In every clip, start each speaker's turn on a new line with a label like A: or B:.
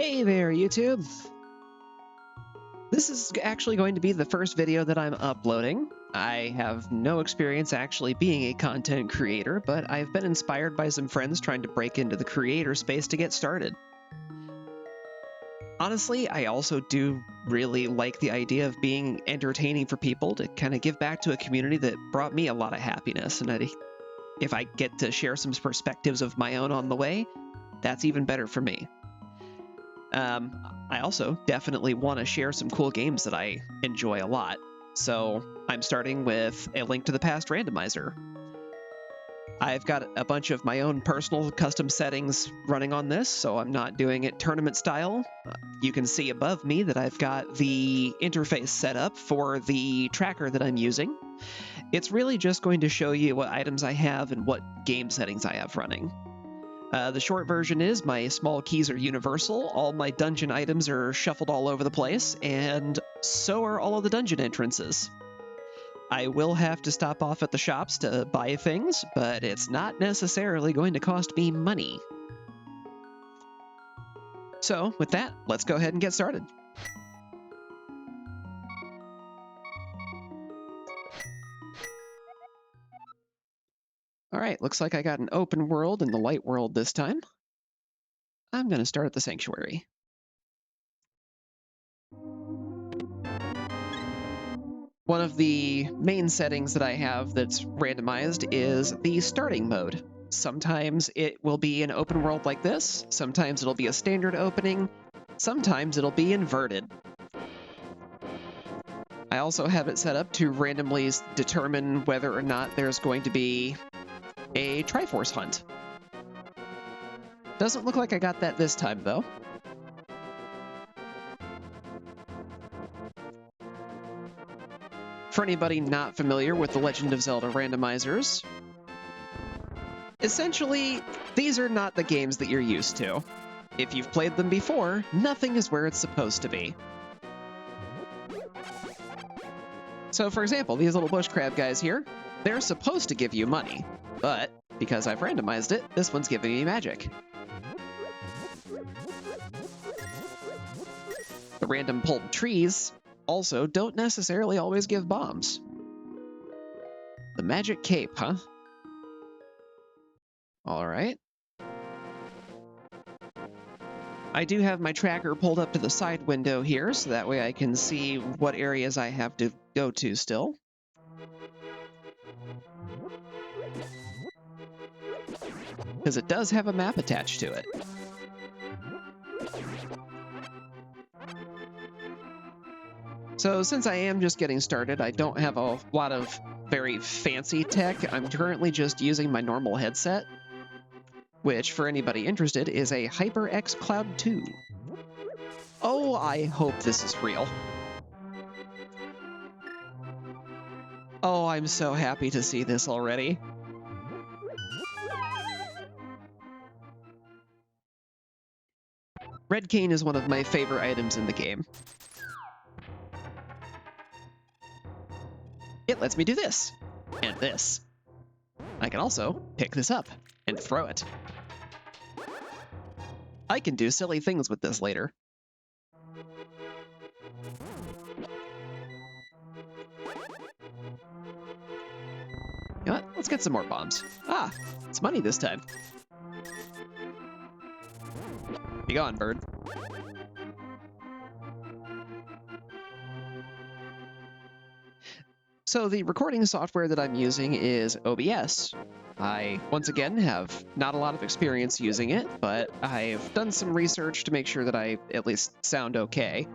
A: Hey there, YouTube! This is actually going to be the first video that I'm uploading. I have no experience actually being a content creator, but I've been inspired by some friends trying to break into the creator space to get started. Honestly, I also do really like the idea of being entertaining for people to kind of give back to a community that brought me a lot of happiness, and if I get to share some perspectives of my own on the way, that's even better for me. I also definitely want to share some cool games that I enjoy a lot, so I'm starting with A Link to the Past Randomizer. I've got a bunch of my own personal custom settings running on this, so I'm not doing it tournament style. You can see above me that I've got the interface set up for the tracker that I'm using. It's really just going to show you what items I have and what game settings I have running. The short version is my small keys are universal, all my dungeon items are shuffled all over the place, and so are all of the dungeon entrances. I will have to stop off at the shops to buy things, but it's not necessarily going to cost me money. So, with that, let's go ahead and get started. Alright, looks like I got an open world in the light world this time. I'm going to start at the sanctuary. One of the main settings that I have that's randomized is the starting mode. Sometimes it will be an open world like this, sometimes it'll be a standard opening, sometimes it'll be inverted. I also have it set up to randomly determine whether or not there's going to be a Triforce hunt. Doesn't look like I got that this time, though. For anybody not familiar with the Legend of Zelda randomizers, essentially, these are not the games that you're used to. If you've played them before, nothing is where it's supposed to be. So, for example, these little bush crab guys here, they're supposed to give you money, but because I've randomized it, this one's giving me magic. The random pulled trees also don't necessarily always give bombs. The magic cape, huh? Alright. I do have my tracker pulled up to the side window here, so that way I can see what areas I have to go to still. Because it does have a map attached to it. So since I am just getting started, I don't have a lot of very fancy tech. I'm currently just using my normal headset, which, for anybody interested, is a HyperX Cloud 2. Oh, I hope this is real. Oh, I'm so happy to see this already. Red cane is one of my favorite items in the game. It lets me do this, and this. I can also pick this up and throw it. I can do silly things with this later. You know what? Let's get some more bombs. Ah, it's money this time. Be gone, bird. So the recording software that I'm using is OBS. I, once again, have not a lot of experience using it, but I've done some research to make sure that I at least sound okay.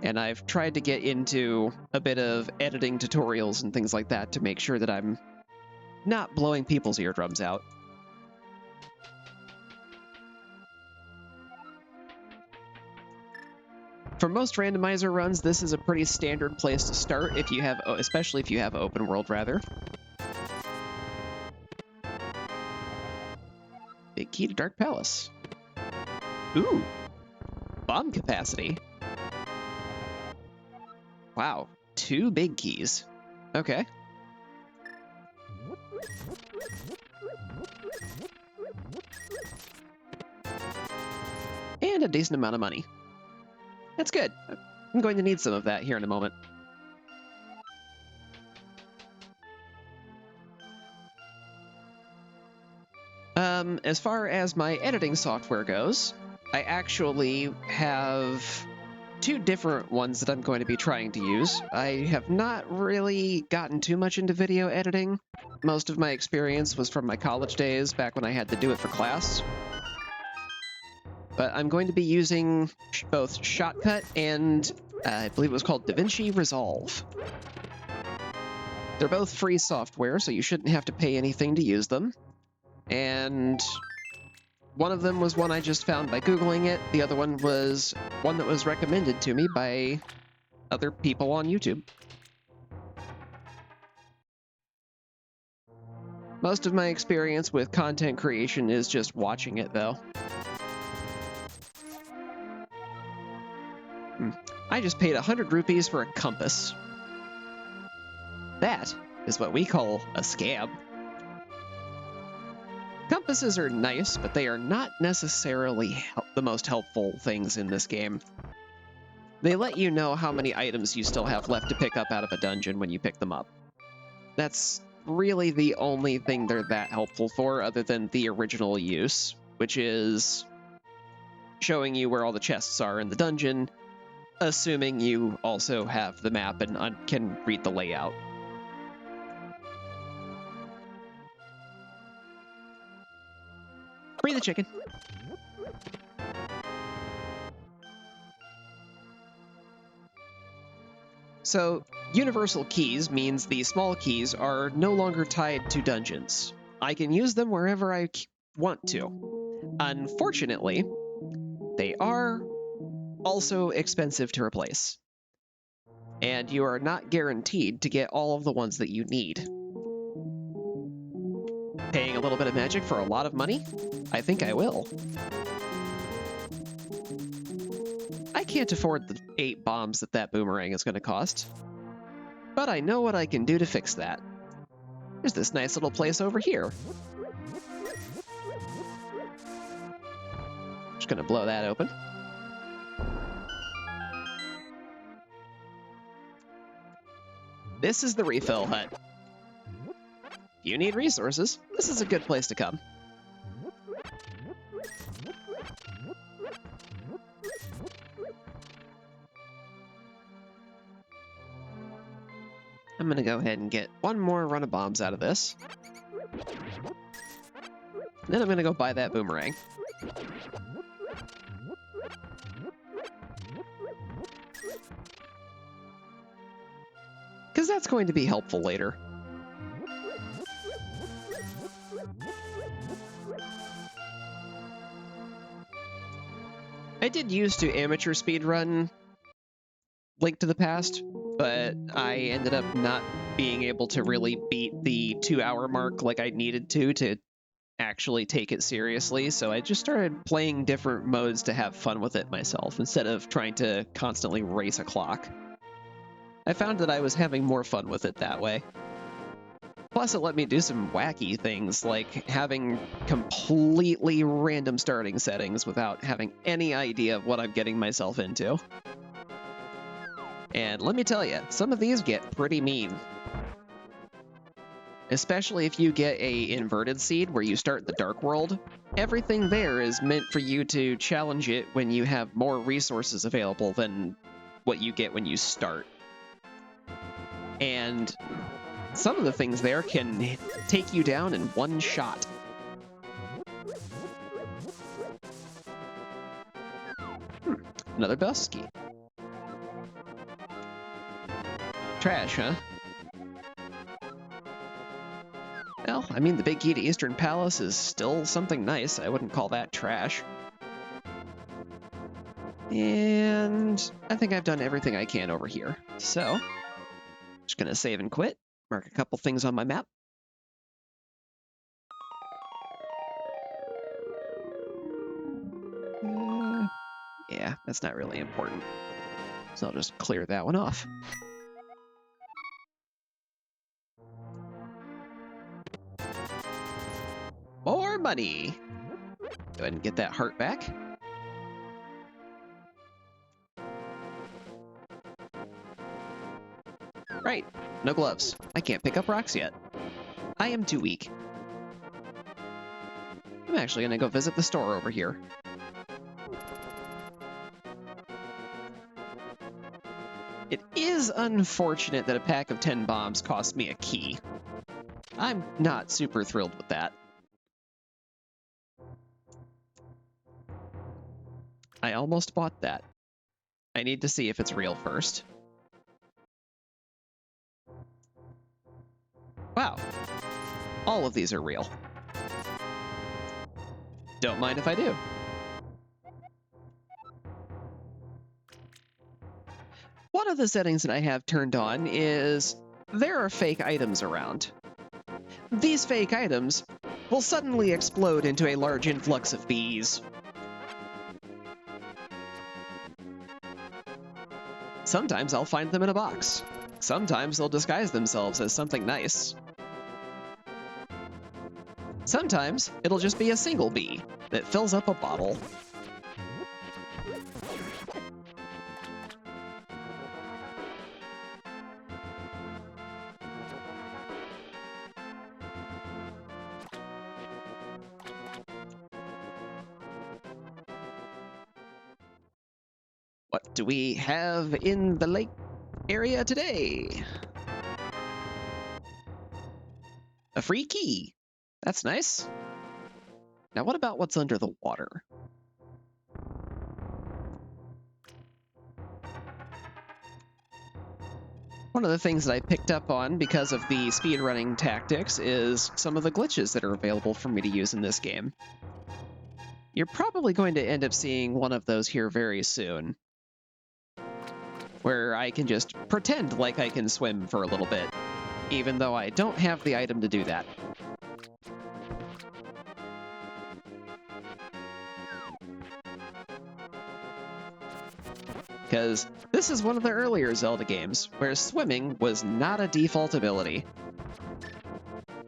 A: And I've tried to get into a bit of editing tutorials and things like that to make sure that I'm not blowing people's eardrums out. For most randomizer runs, this is a pretty standard place to start if you have, especially if you have open world, rather. Big key to Dark Palace. Ooh, bomb capacity. Wow, 2 big keys. Okay. And and a decent amount of money. That's good. I'm going to need some of that here in a moment. As far as my editing software goes, I actually have 2 different ones that I'm going to be trying to use. I have not really gotten too much into video editing. Most of my experience was from my college days, back when I had to do it for class. But I'm going to be using both Shotcut and I believe it was called DaVinci Resolve. They're both free software, so you shouldn't have to pay anything to use them. And one of them was one I just found by Googling it. The other one was one that was recommended to me by other people on YouTube. Most of my experience with content creation is just watching it, though. I just paid 100 rupees for a compass. That is what we call a scam. Compasses are nice, but they are not necessarily the most helpful things in this game. They let you know how many items you still have left to pick up out of a dungeon when you pick them up. That's really the only thing they're that helpful for, other than the original use, which is showing you where all the chests are in the dungeon, assuming you also have the map and can read the layout. Free the chicken. So, universal keys means the small keys are no longer tied to dungeons. I can use them wherever I want to. Unfortunately, they are also expensive to replace. And you are not guaranteed to get all of the ones that you need. Paying a little bit of magic for a lot of money? I think I will. I can't afford the 8 bombs that boomerang is going to cost. But I know what I can do to fix that. There's this nice little place over here. Just going to blow that open. This is the refill hut. If you need resources, this is a good place to come. I'm going to go ahead and get one more run of bombs out of this. Then I'm going to go buy that boomerang. Because that's going to be helpful later. I did used to amateur speedrun Link to the Past, but I ended up not being able to really beat the 2-hour mark like I needed to actually take it seriously, so I just started playing different modes to have fun with it myself, instead of trying to constantly race a clock. I found that I was having more fun with it that way. Plus, it let me do some wacky things, like having completely random starting settings without having any idea of what I'm getting myself into. And let me tell you, some of these get pretty mean. Especially if you get a inverted seed where you start the Dark World. Everything there is meant for you to challenge it when you have more resources available than what you get when you start. And some of the things there can take you down in one shot. Another Dusky. Trash, huh? Well, I mean, the big key to Eastern Palace is still something nice. I wouldn't call that trash. And I think I've done everything I can over here. So, just gonna save and quit. Mark a couple things on my map. Yeah, that's not really important. So I'll just clear that one off. More money! Go ahead and get that heart back. Right, no gloves. I can't pick up rocks yet. I am too weak. I'm actually gonna go visit the store over here. It is unfortunate that a pack of 10 bombs cost me a key. I'm not super thrilled with that. I almost bought that. I need to see if it's real first. Wow. All of these are real. Don't mind if I do. One of the settings that I have turned on is there are fake items around. These fake items will suddenly explode into a large influx of bees. Sometimes I'll find them in a box. Sometimes they'll disguise themselves as something nice. Sometimes it'll just be a single bee that fills up a bottle. What do we have in the lake area today? A free key. That's nice. Now what about what's under the water? One of the things that I picked up on because of the speedrunning tactics is some of the glitches that are available for me to use in this game. You're probably going to end up seeing one of those here very soon, where I can just pretend like I can swim for a little bit, even though I don't have the item to do that. Because this is one of the earlier Zelda games where swimming was not a default ability.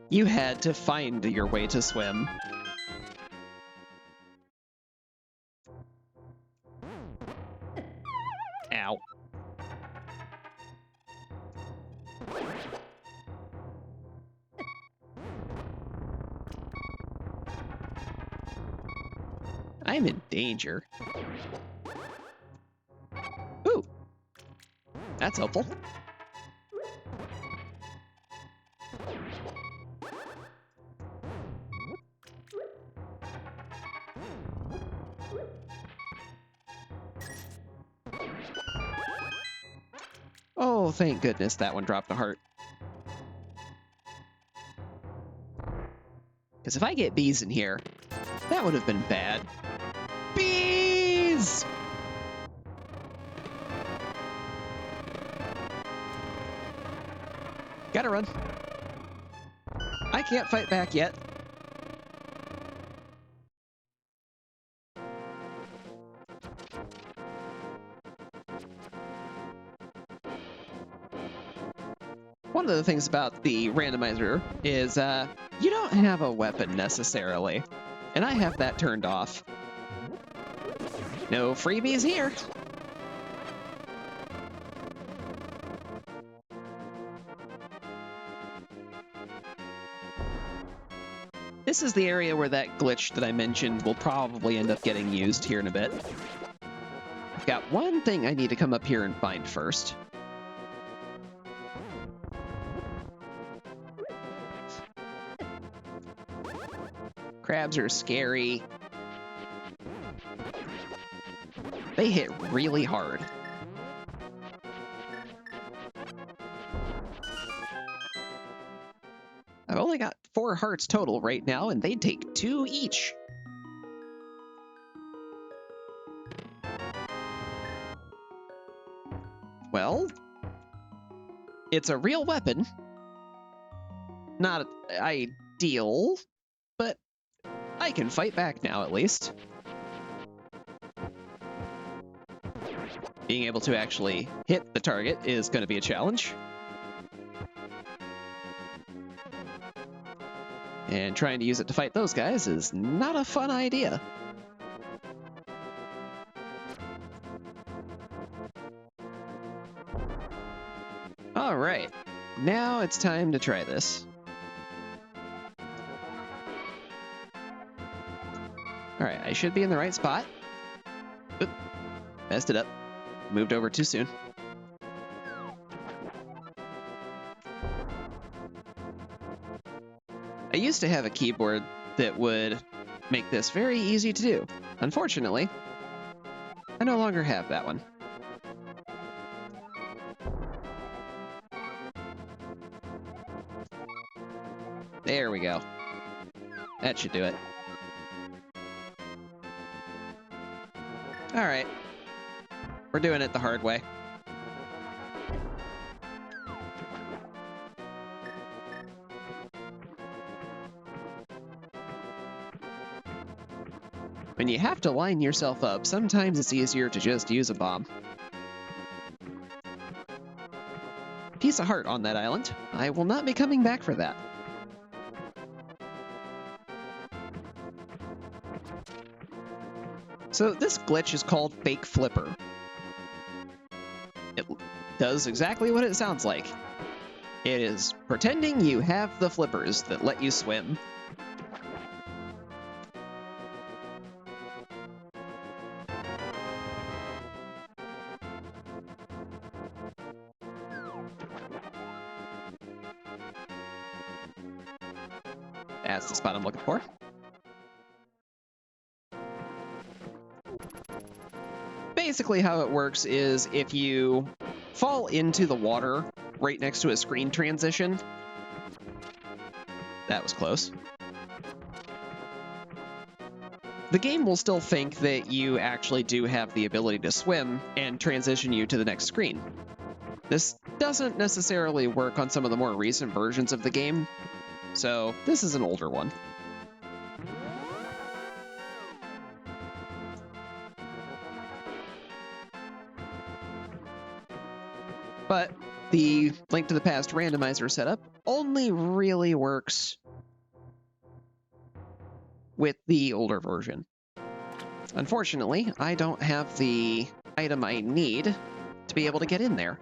A: You had to find your way to swim. Ow. I'm in danger. Ooh. That's helpful. Oh, thank goodness that one dropped a heart. Because if I get bees in here, that would have been bad. Bees! Gotta run. I can't fight back yet. One of the things about the randomizer is you don't have a weapon necessarily, and I have that turned off. No freebies here. This is the area where that glitch that I mentioned will probably end up getting used here in a bit. I've got one thing I need to come up here and find first. Crabs are scary. They hit really hard. I've only got 4 hearts total right now, and they take 2 each. Well, it's a real weapon. Not ideal, but I can fight back now at least. Being able to actually hit the target is going to be a challenge. And trying to use it to fight those guys is not a fun idea. All right, now it's time to try this. All right, I should be in the right spot. Oop, messed it up. Moved over too soon. I used to have a keyboard that would make this very easy to do. Unfortunately, I no longer have that one. There we go. That should do it. All right. We're doing it the hard way. When you have to line yourself up, sometimes it's easier to just use a bomb. Piece of heart on that island. I will not be coming back for that. So this glitch is called Fake Flipper. It does exactly what it sounds like. It is pretending you have the flippers that let you swim. That's the spot I'm looking for. Basically how it works is if you fall into the water right next to a screen transition, that was close, the game will still think that you actually do have the ability to swim and transition you to the next screen. This doesn't necessarily work on some of the more recent versions of the game, so this is an older one. But the Link to the Past randomizer setup only really works with the older version. Unfortunately, I don't have the item I need to be able to get in there.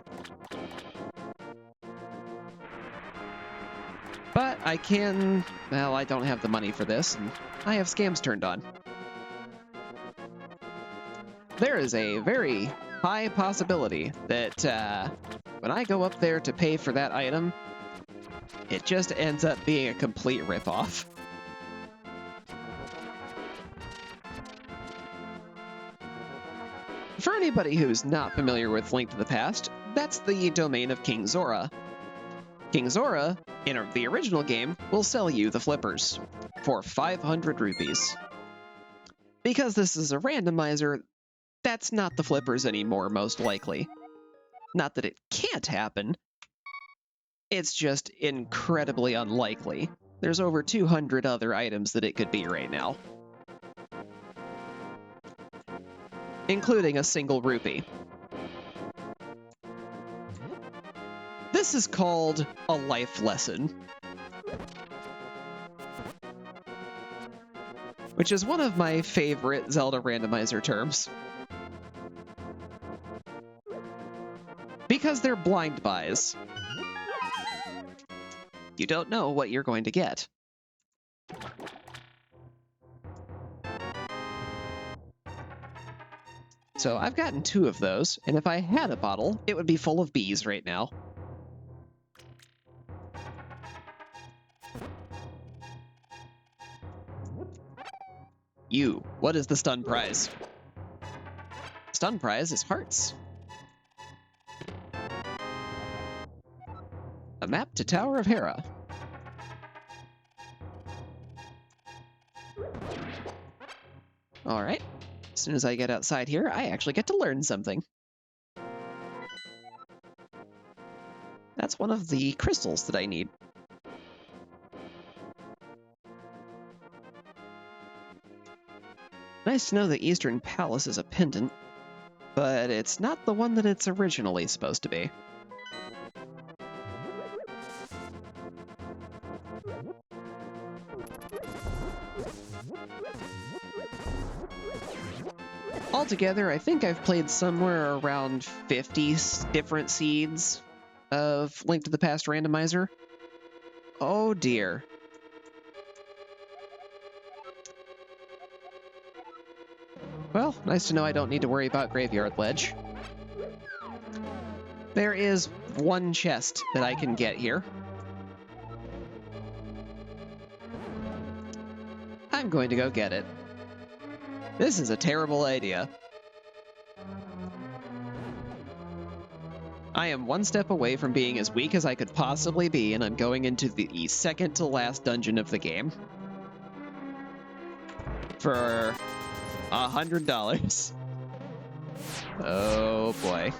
A: But I can... well, I don't have the money for this, and I have scams turned on. There is a very high possibility that when I go up there to pay for that item, it just ends up being a complete ripoff. For anybody who's not familiar with Link to the Past, that's the domain of King Zora. King Zora, in the original game, will sell you the flippers for 500 rupees. Because this is a randomizer, that's not the flippers anymore, most likely. Not that it can't happen, it's just incredibly unlikely. There's over 200 other items that it could be right now, including a single rupee. This is called a life lesson, which is one of my favorite Zelda randomizer terms. Because they're blind buys. You don't know what you're going to get. So I've gotten 2 of those, and if I had a bottle, it would be full of bees right now. What is the stun prize? Stun prize is hearts. A map to Tower of Hera. Alright. As soon as I get outside here, I actually get to learn something. That's one of the crystals that I need. Nice to know the Eastern Palace is a pendant, but it's not the one that it's originally supposed to be. Altogether, I think I've played somewhere around 50 different seeds of Link to the Past Randomizer. Oh dear. Well, nice to know I don't need to worry about Graveyard Ledge. There is one chest that I can get here. I'm going to go get it. This is a terrible idea. I am one step away from being as weak as I could possibly be, and I'm going into the second to last dungeon of the game. For $100. Oh boy.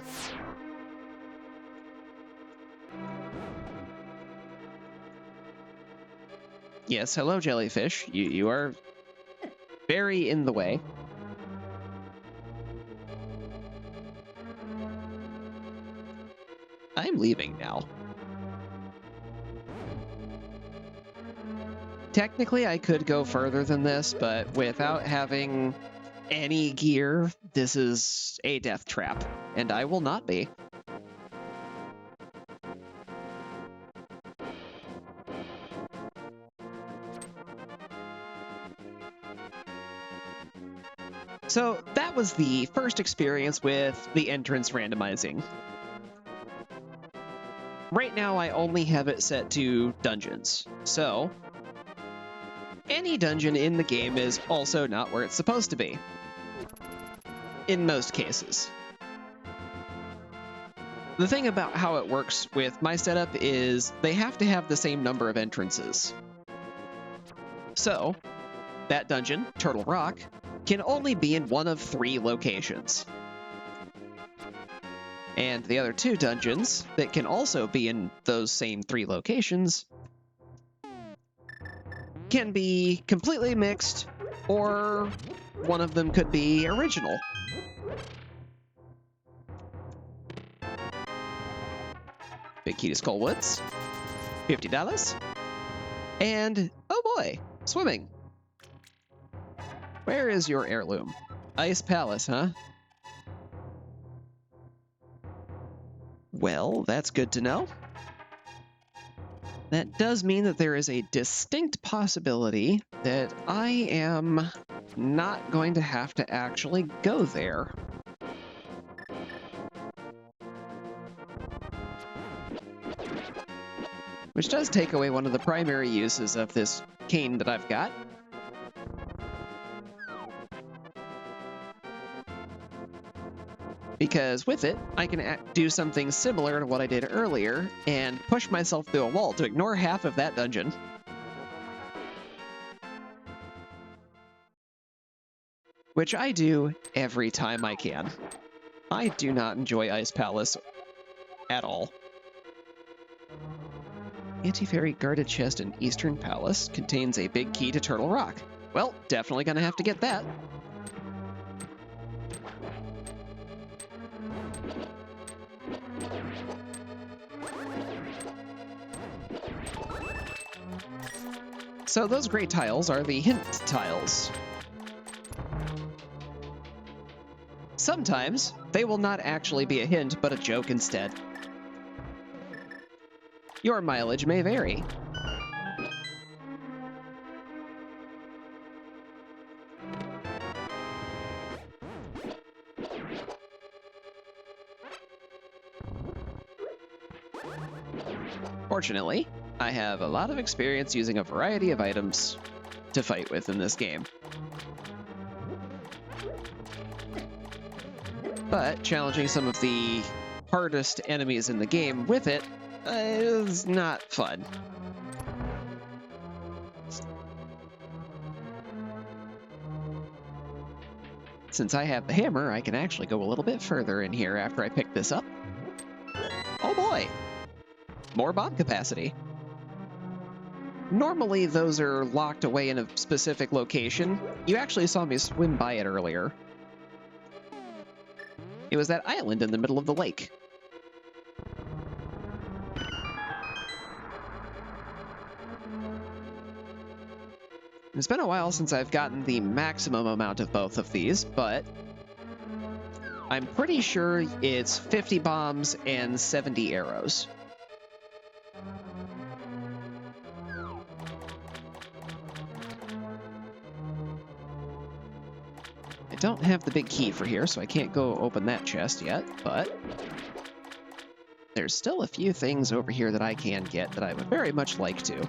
A: Yes, hello jellyfish. You are very in the way. I'm leaving now. Technically, I could go further than this, but without having any gear, this is a death trap, and I will not be. So that was the first experience with the entrance randomizing. Right now, I only have it set to dungeons, so any dungeon in the game is also not where it's supposed to be. In most cases. The thing about how it works with my setup is they have to have the same number of entrances. So, that dungeon, Turtle Rock, can only be in one of 3 locations. And the other 2 dungeons that can also be in those same 3 locations can be completely mixed, or one of them could be original. Big Key to Skullwoods, $50. And, oh boy, swimming. Where is your heirloom? Ice Palace, huh? Well, that's good to know. That does mean that there is a distinct possibility that I am not going to have to actually go there. Which does take away one of the primary uses of this cane that I've got. Because with it, I can do something similar to what I did earlier and push myself through a wall to ignore half of that dungeon. Which I do every time I can. I do not enjoy Ice Palace at all. Anti-fairy guarded chest in Eastern Palace contains a big key to Turtle Rock. Well, definitely gonna have to get that. So those gray tiles are the hint tiles. Sometimes they will not actually be a hint, but a joke instead. Your mileage may vary. Fortunately, I have a lot of experience using a variety of items to fight with in this game. But challenging some of the hardest enemies in the game with it is not fun. Since I have the hammer, I can actually go a little bit further in here after I pick this up. Oh boy! More bomb capacity. Normally those are locked away in a specific location. You actually saw me swim by it earlier. It was that island in the middle of the lake. It's been a while since I've gotten the maximum amount of both of these, but I'm pretty sure it's 50 bombs and 70 arrows. I don't have the big key for here, so I can't go open that chest yet, but there's still a few things over here that I can get that I would very much like to.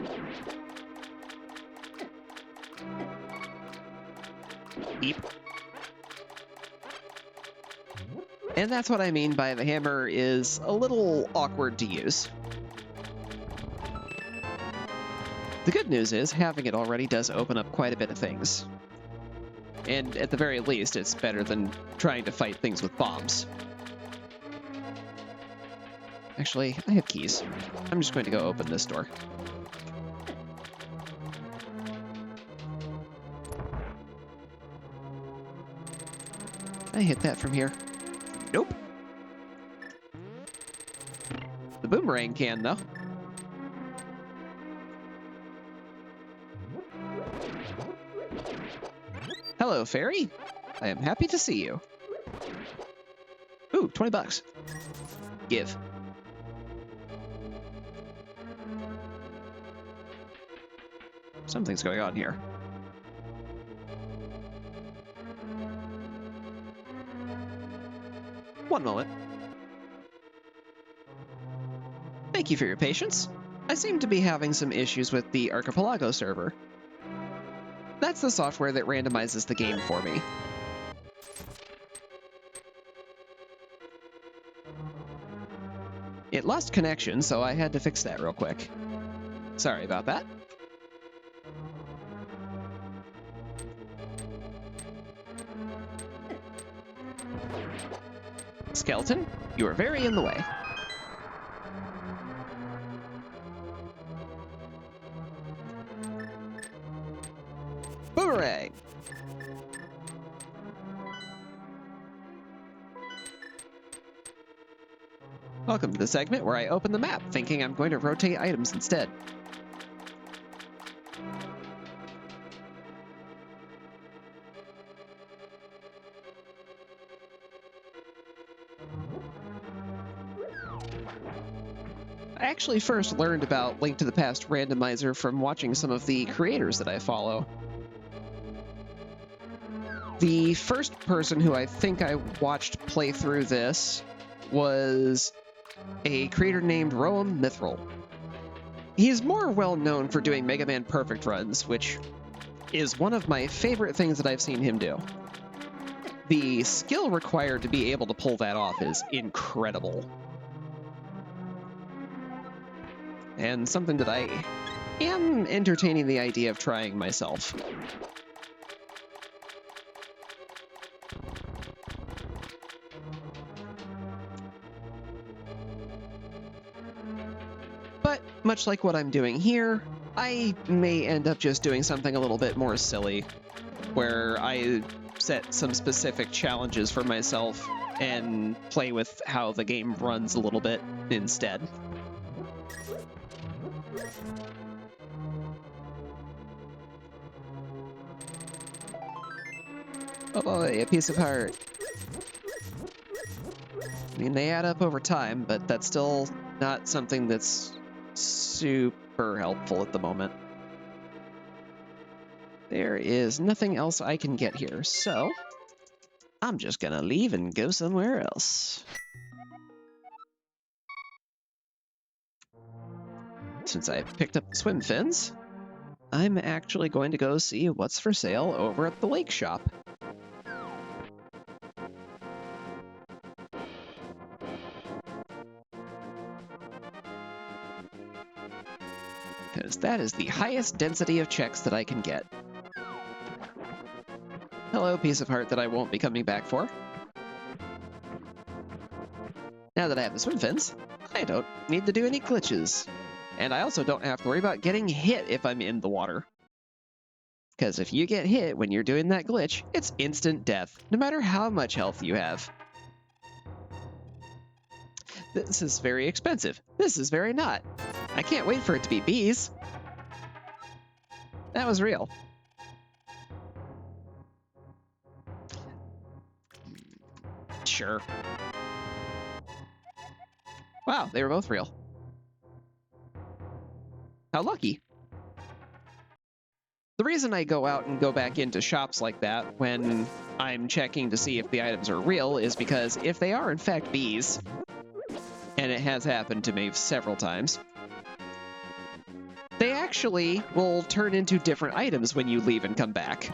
A: Eep. And that's what I mean by the hammer is a little awkward to use. The good news is having it already does open up quite a bit of things. And at the very least, it's better than trying to fight things with bombs. Actually, I have keys. I'm just going to go open this door. Can I hit that from here? Nope. The boomerang can, though. Hello, fairy. I am happy to see you. Ooh, 20 bucks. Give. Something's going on here. One moment. Thank you for your patience. I seem to be having some issues with the Archipelago server. That's the software that randomizes the game for me. It lost connection, so I had to fix that real quick. Sorry about that. Skeleton, you are very in the way. Boomerang! Welcome to the segment where I open the map, thinking I'm going to rotate items instead. I actually first learned about Link to the Past Randomizer from watching some of the creators that I follow. The first person who I think I watched play through this was a creator named Roam Mithril. He's more well known for doing Mega Man Perfect runs, which is one of my favorite things that I've seen him do. The skill required to be able to pull that off is incredible. And something that I am entertaining the idea of trying myself. But much like what I'm doing here, I may end up just doing something a little bit more silly, where I set some specific challenges for myself and play with how the game runs a little bit instead. Oh boy, a piece of heart. I mean, they add up over time, but that's still not something that's super helpful at the moment. There is nothing else I can get here, so I'm just gonna leave and go somewhere else. Since I picked up the swim fins, I'm actually going to go see what's for sale over at the lake shop. Because that is the highest density of checks that I can get. Hello, piece of heart that I won't be coming back for. Now that I have the swim fins, I don't need to do any glitches. And I also don't have to worry about getting hit if I'm in the water. Because if you get hit when you're doing that glitch, it's instant death, no matter how much health you have. This is very expensive. This is very not. I can't wait for it to be bees. That was real. Sure. Wow, they were both real. How lucky. The The reason I go out and go back into shops like that when I'm checking to see if the items are real is because if they are in fact bees, and it has happened to me several times, they actually will turn into different items when you leave and come back.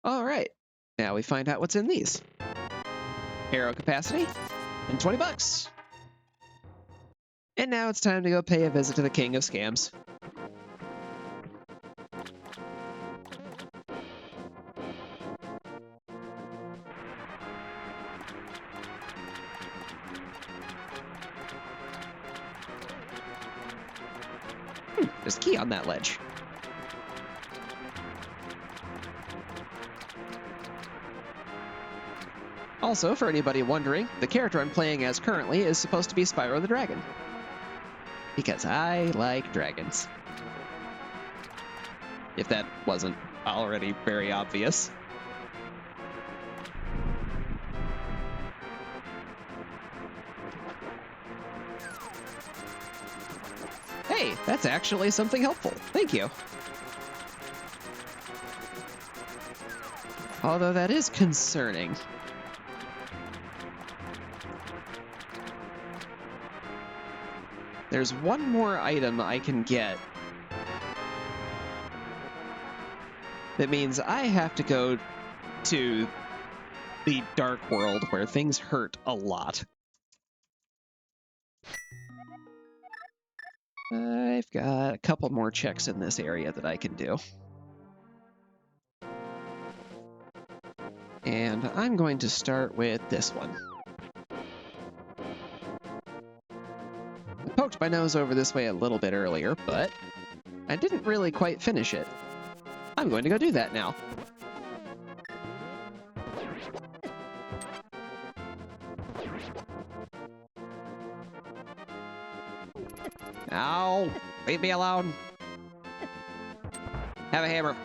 A: All right, now we find out what's in these. Arrow capacity, and 20 bucks. And now it's time to go pay a visit to the king of scams. There's a key on that ledge. Also, for anybody wondering, the character I'm playing as currently is supposed to be Spyro the Dragon. Because I like dragons. If that wasn't already very obvious. Hey, that's actually something helpful. Thank you. Although that is concerning. There's one more item I can get. That means I have to go to the dark world where things hurt a lot. I've got a couple more checks in this area that I can do. And I'm going to start with this one. I poked my nose over this way a little bit earlier, but I didn't really quite finish it. I'm going to go do that now. Ow! Leave me alone! Have a hammer.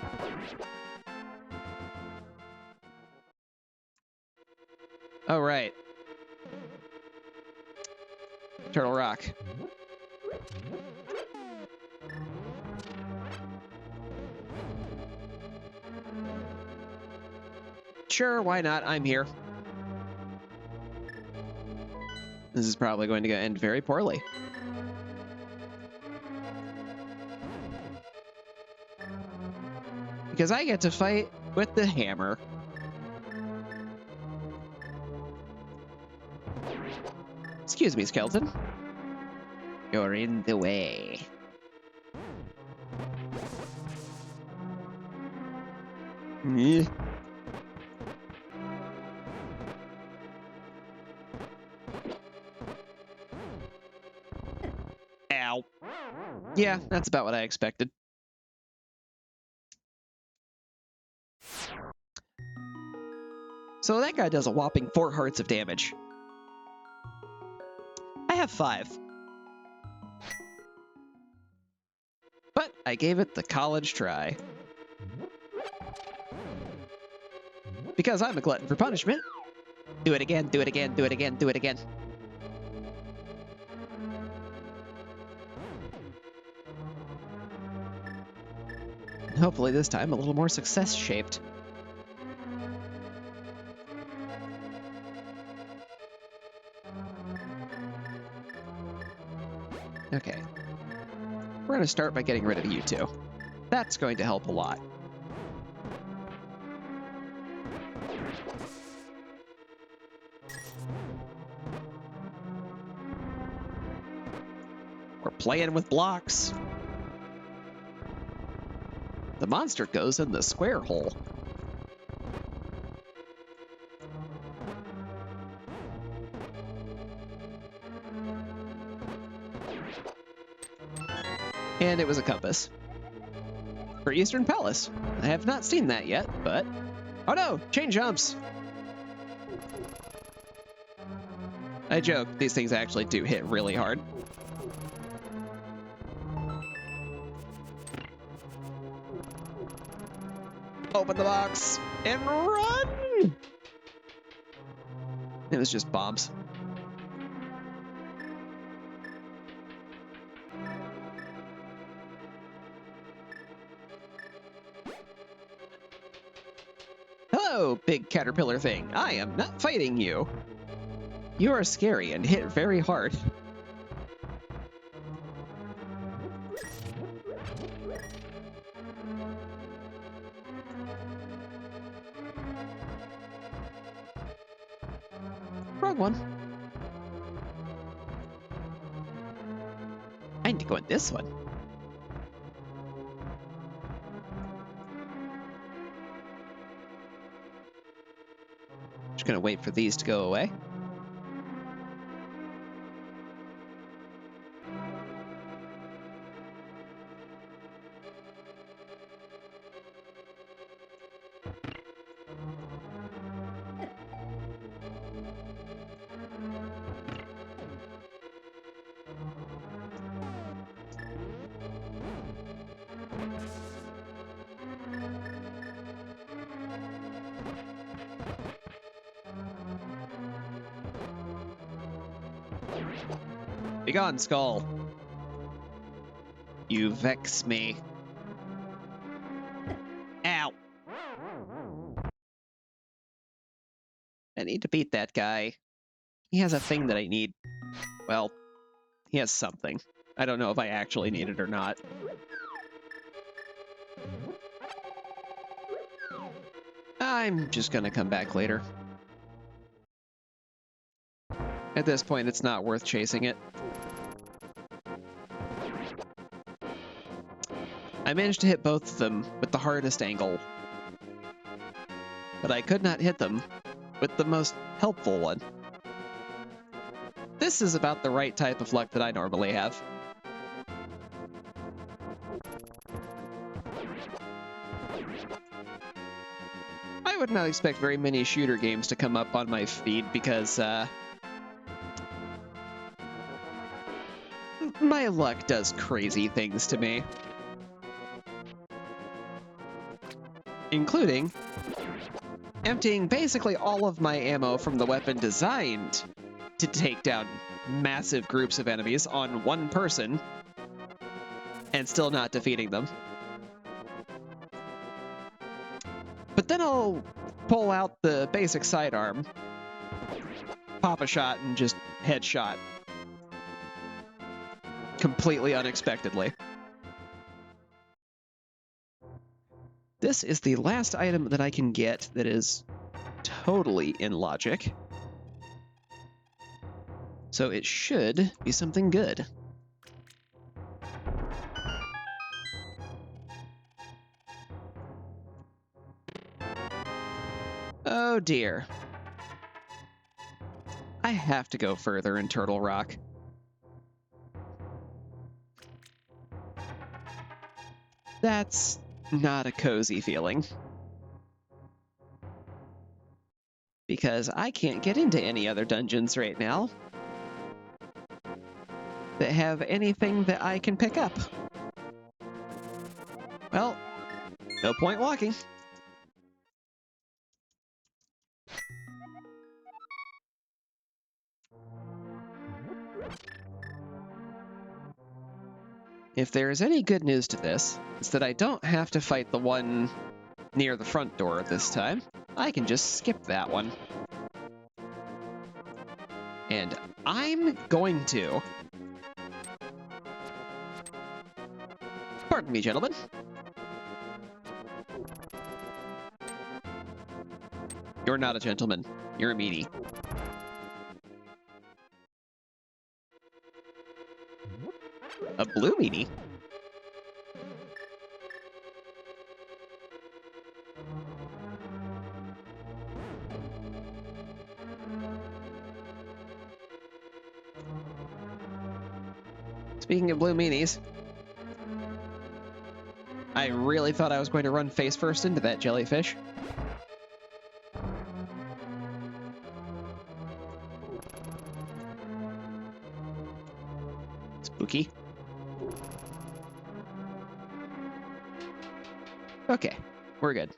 A: Oh, right. Turtle Rock. Sure, why not? I'm here. This is probably going to end very poorly. Because I get to fight with the hammer. Excuse me, skeleton. You're in the way. Yeah. Ow. Yeah, that's about what I expected. So that guy does a whopping 4 hearts of damage. I have 5. But I gave it the college try. Because I'm a glutton for punishment. Do it again, do it again, do it again, do it again. And hopefully this time a little more success-shaped. Okay. We're going to start by getting rid of you two. That's going to help a lot. We're playing with blocks. The monster goes in the square hole. And it was a compass. For Eastern Palace. I have not seen that yet, but... Oh no! Chain jumps! I joke, these things actually do hit really hard. Open the box and run! It was just bombs. Hello, big caterpillar thing. I am not fighting you. You are scary and hit very hard. Wrong one. I need to go in this one. Just gonna wait for these to go away. Begone, Skull. You vex me. Ow. I need to beat that guy. He has a thing that I need. Well, he has something. I don't know if I actually need it or not. I'm just gonna come back later. At this point, it's not worth chasing it. I managed to hit both of them with the hardest angle, but I could not hit them with the most helpful one. This is about the right type of luck that I normally have. I would not expect very many shooter games to come up on my feed because, my luck does crazy things to me. Including emptying basically all of my ammo from the weapon designed to take down massive groups of enemies on one person and still not defeating them. But then I'll pull out the basic sidearm, pop a shot, and just headshot. Completely unexpectedly. This is the last item that I can get that is totally in logic. So it should be something good. Oh dear. I have to go further in Turtle Rock. That's not a cozy feeling. Because I can't get into any other dungeons right now that have anything that I can pick up. Well, no point walking. If there is any good news to this, it's that I don't have to fight the one near the front door this time. I can just skip that one. And I'm going to. Pardon me, gentlemen. You're not a gentleman. You're a meanie. A blue meanie? Speaking of blue meanies, I really thought I was going to run face first into that jellyfish. Spooky. Okay, we're good.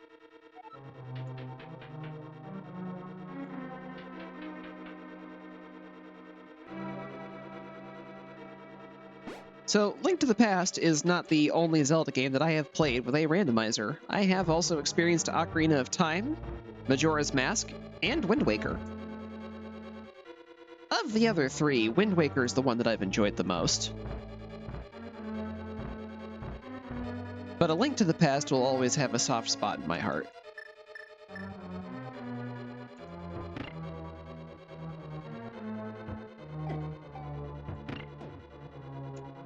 A: So, Link to the Past is not the only Zelda game that I have played with a randomizer. I have also experienced Ocarina of Time, Majora's Mask, and Wind Waker. Of the other three, Wind Waker is the one that I've enjoyed the most. But A Link to the Past will always have a soft spot in my heart.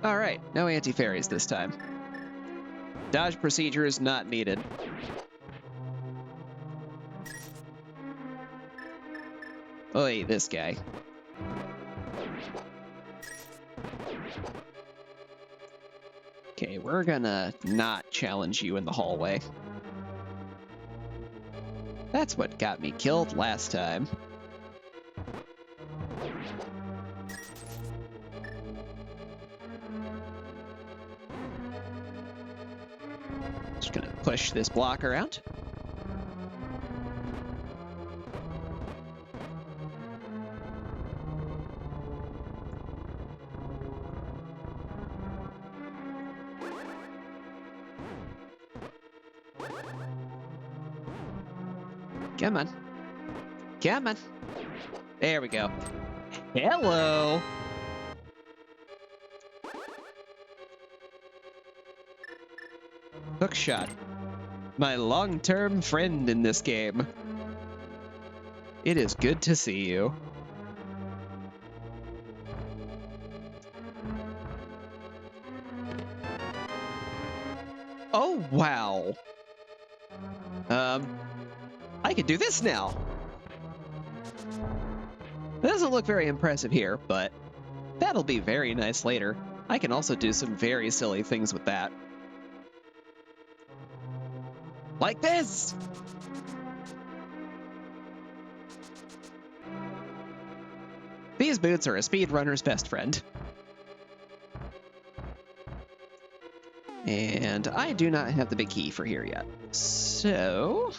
A: Alright, no anti-fairies this time. Dodge procedures not needed. Oi, this guy. Okay, we're gonna not challenge you in the hallway. That's what got me killed last time. Just gonna push this block around. Come on. Come on. There we go. Hello! Hookshot. My long-term friend in this game. It is good to see you. Oh, wow. I can do this now. It doesn't look very impressive here, but that'll be very nice later. I can also do some very silly things with that. Like this! These boots are a speedrunner's best friend. And I do not have the big key for here yet. So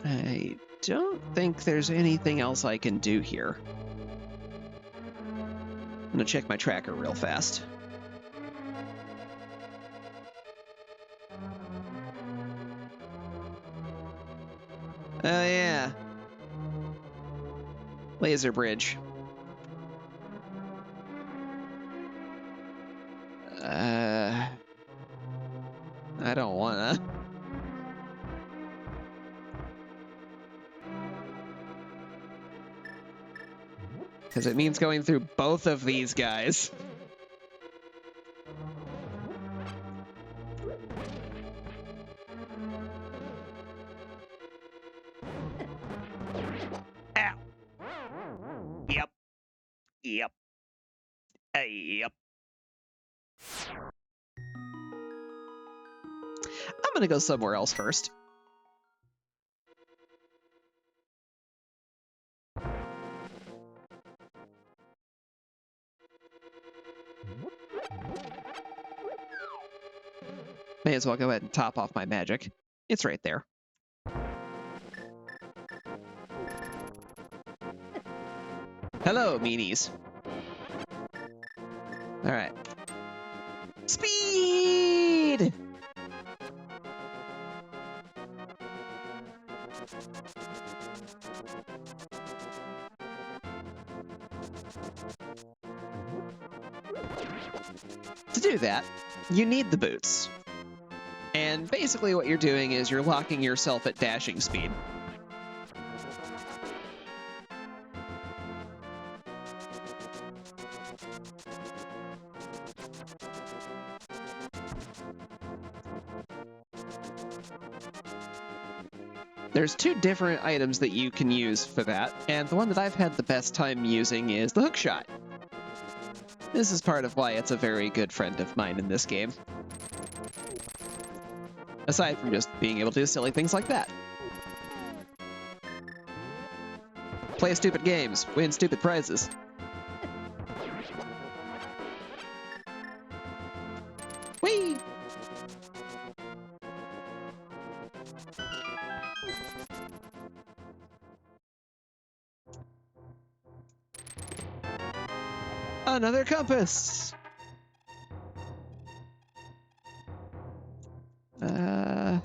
A: I don't think there's anything else I can do here. I'm gonna check my tracker real fast. Oh yeah. Laser bridge. I don't wanna. Because it means going through both of these guys. Ow. Yep. Yep. Yep. I'm gonna go somewhere else first. May as well go ahead and top off my magic. It's right there. Hello, meanies. All right. Speed! To do that, you need the boots. And basically what you're doing is you're locking yourself at dashing speed. There's two different items that you can use for that, and the one that I've had the best time using is the hookshot. This is part of why it's a very good friend of mine in this game. Aside from just being able to do silly things like that. Play stupid games, win stupid prizes. Whee! Another compass! I'm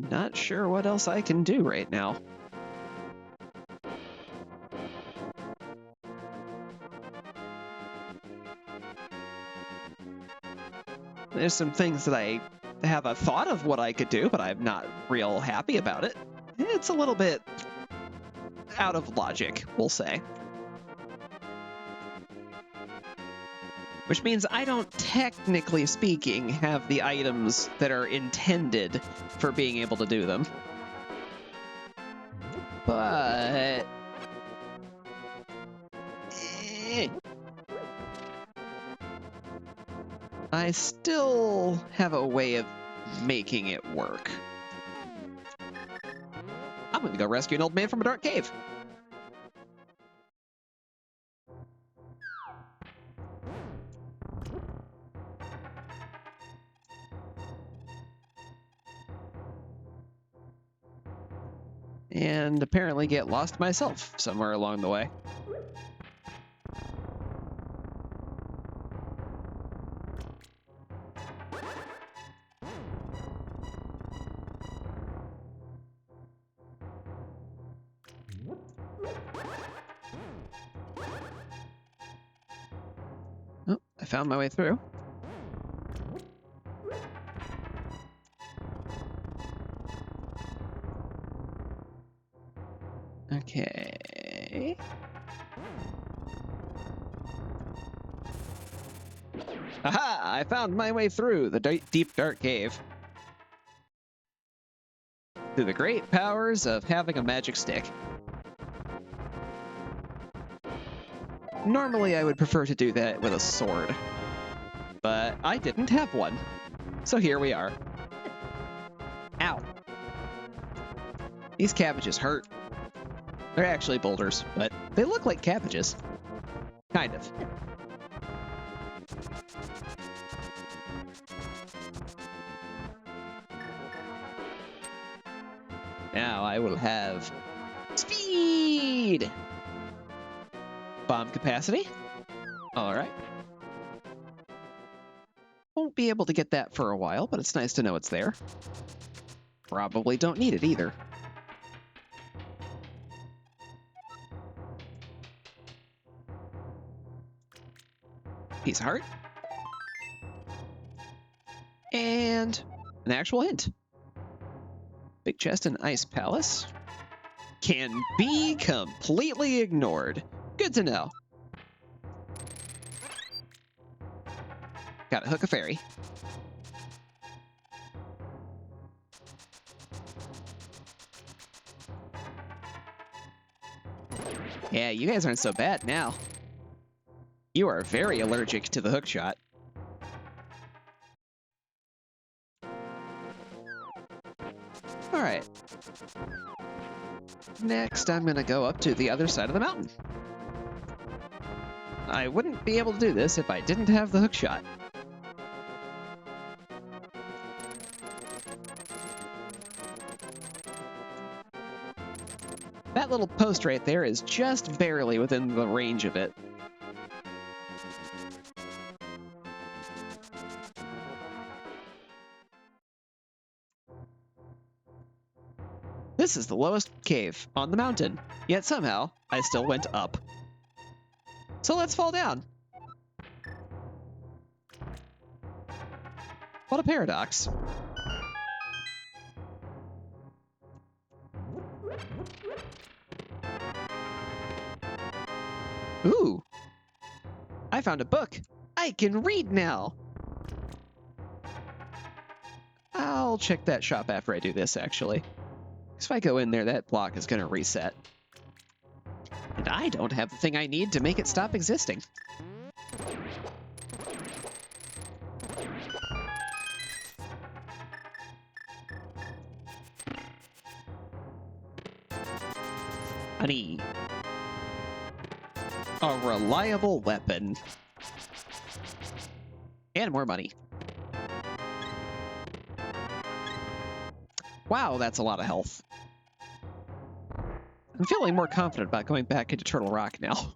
A: not sure what else I can do right now. There's some things that I have a thought of what I could do, but I'm not real happy about it. It's a little bit out of logic, we'll say. Which means I don't, technically speaking, have the items that are intended for being able to do them. But... I still have a way of making it work. I'm gonna go rescue an old man from a dark cave. And apparently get lost myself somewhere along the way. Oh, I found my way through. Okay. Aha! I found my way through the deep, dark cave. Through the great powers of having a magic stick. Normally, I would prefer to do that with a sword, but I didn't have one. So here we are. Ow. These cabbages hurt. They're actually boulders, but they look like cabbages. Kind of. Now I will have speed! Bomb capacity. All right. Won't be able to get that for a while, but it's nice to know it's there. Probably don't need it either. Piece of heart. And an actual hint. Big chest and ice palace. Can be completely ignored. Good to know. Gotta hook a fairy. Yeah, you guys aren't so bad now. You are very allergic to the hook shot. All right. Next, I'm gonna go up to the other side of the mountain. I wouldn't be able to do this if I didn't have the hook shot. That little post right there is just barely within the range of it. This is the lowest cave on the mountain, yet somehow I still went up. So let's fall down. What a paradox. Ooh, I found a book. I can read now. I'll check that shop after I do this, actually. If I go in there, that block is going to reset. And I don't have the thing I need to make it stop existing. Honey. A reliable weapon. And more money. Wow, that's a lot of health. I'm feeling more confident about going back into Turtle Rock now.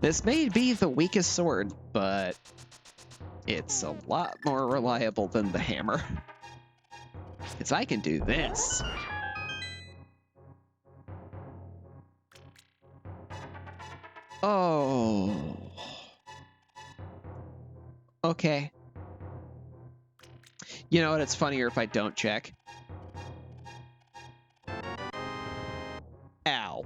A: This may be the weakest sword, but it's a lot more reliable than the hammer. Because I can do this. Oh. Okay. You know what? It's funnier if I don't check. Ow.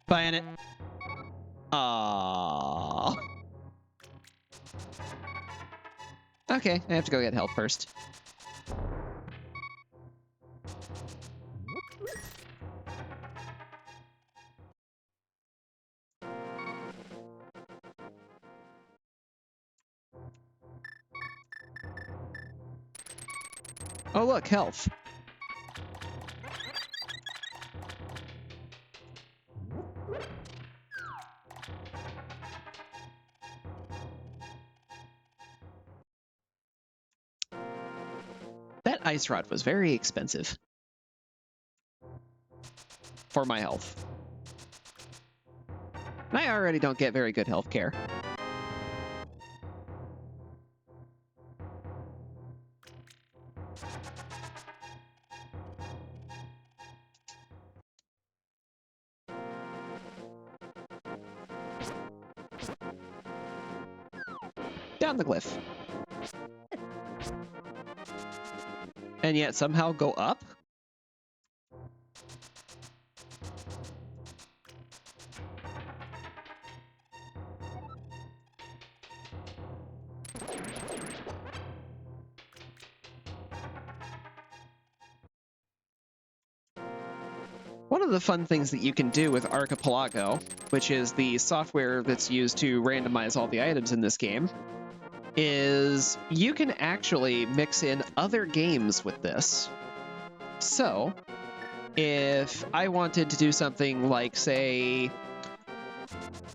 A: Buying it. Aww. Okay, I have to go get help first. Oh, look, health. That ice rod was very expensive. For my health. And I already don't get very good health care. Down the cliff. And yet somehow go up? One of the fun things that you can do with Archipelago, which is the software that's used to randomize all the items in this game, is you can actually mix in other games with this. So, if I wanted to do something like, say,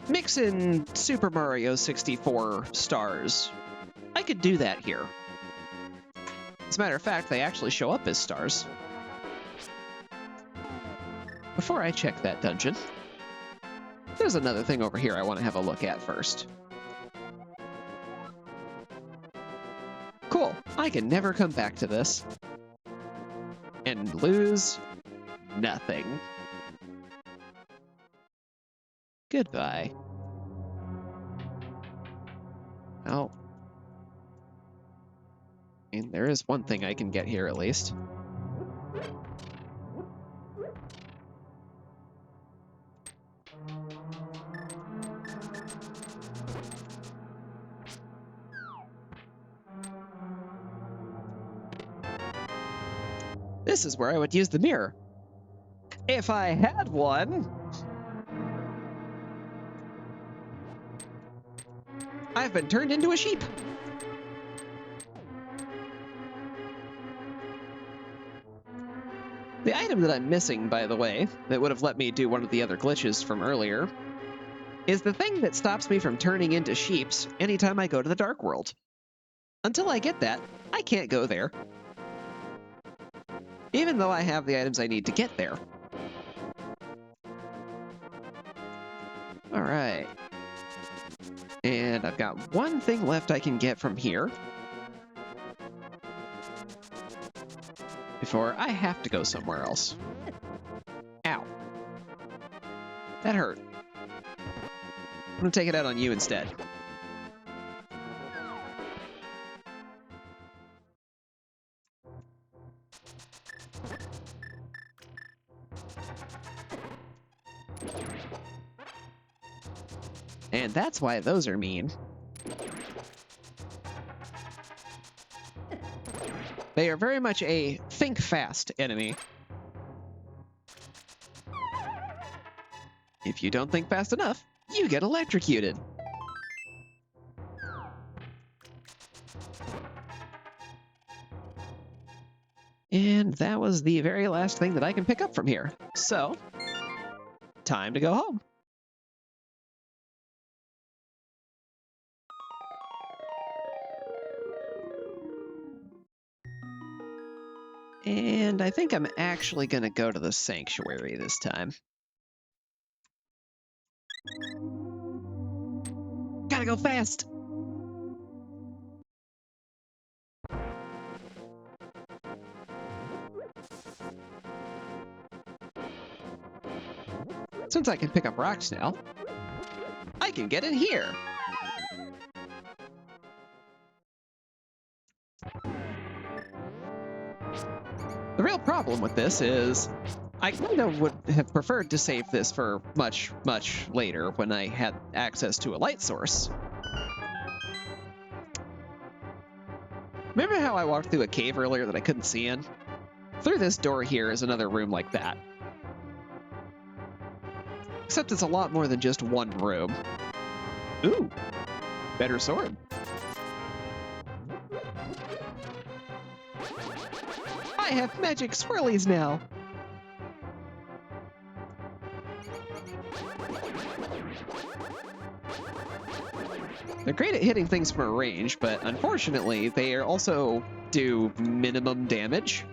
A: mix in Super Mario 64 stars, I could do that here. As a matter of fact, they actually show up as stars. Before I check that dungeon, there's another thing over here I want to have a look at first. Cool, I can never come back to this. And lose nothing. Goodbye. Well, I mean, there is one thing I can get here at least. This is where I would use the mirror. If I had one. I've been turned into a sheep. The item that I'm missing, by the way, that would have let me do one of the other glitches from earlier, is the thing that stops me from turning into sheeps anytime I go to the Dark World. Until I get that, I can't go there. Even though I have the items I need to get there. Alright. And I've got one thing left I can get from here. Before I have to go somewhere else. Ow. That hurt. I'm gonna take it out on you instead. And that's why those are mean. They are very much a think fast enemy. If you don't think fast enough, you get electrocuted. And that was the very last thing that I can pick up from here. So, time to go home. And I think I'm actually going to go to the sanctuary this time. Gotta go fast! Since I can pick up rocks now, I can get in here! The real problem with this is I kind of would have preferred to save this for much, much later when I had access to a light source. Remember how I walked through a cave earlier that I couldn't see in? Through this door here is another room like that. Except it's a lot more than just one room. Ooh, better sword. I have magic swirlies now. They're great at hitting things from a range, but unfortunately, they also do minimum damage.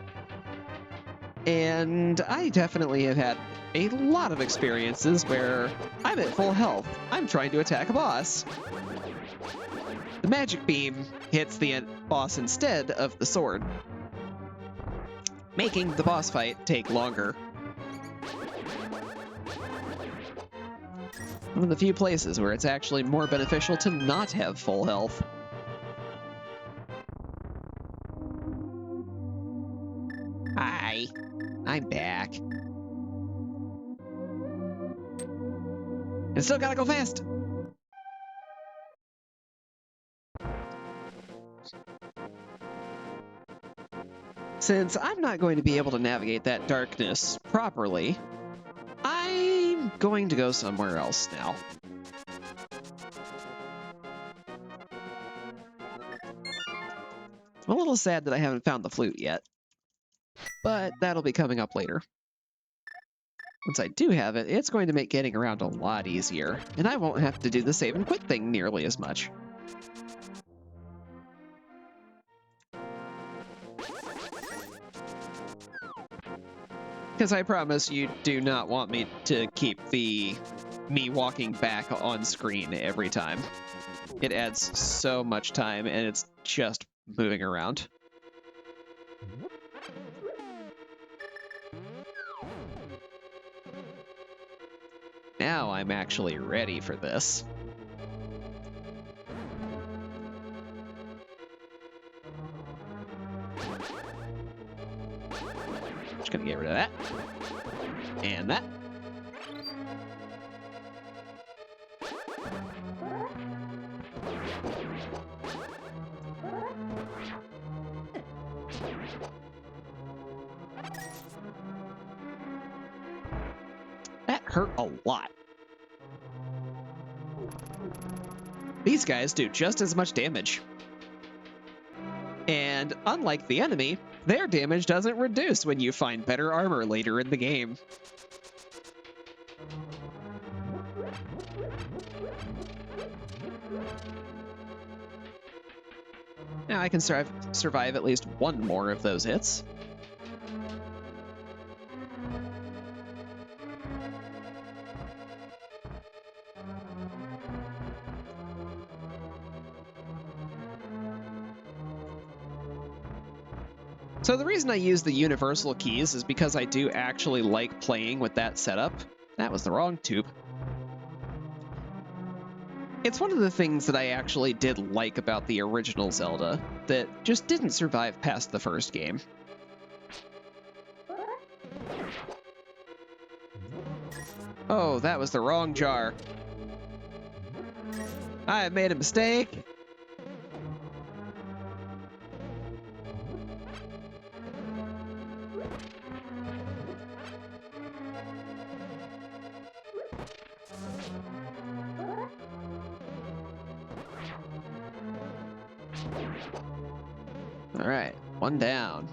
A: And I definitely have had a lot of experiences where I'm at full health. I'm trying to attack a boss. The magic beam hits the boss instead of the sword, making the boss fight take longer. One of the few places where it's actually more beneficial to not have full health. Hi, I'm back. And still gotta go fast! Since I'm not going to be able to navigate that darkness properly, I'm going to go somewhere else now. I'm a little sad that I haven't found the flute yet, but that'll be coming up later. Once I do have it, it's going to make getting around a lot easier, and I won't have to do the save and quit thing nearly as much. Because I promise you do not want me to keep me walking back on screen every time. It adds so much time, and it's just moving around. Now I'm actually ready for this. Just gonna get rid of that. And that. That hurt a lot. These guys do just as much damage. And unlike the enemy, their damage doesn't reduce when you find better armor later in the game. Now I can survive at least one more of those hits. So the reason I use the universal keys is because I do actually like playing with that setup. That was the wrong tube. It's one of the things that I actually did like about the original Zelda that just didn't survive past the first game. Oh, that was the wrong jar. I have made a mistake. All right, one down.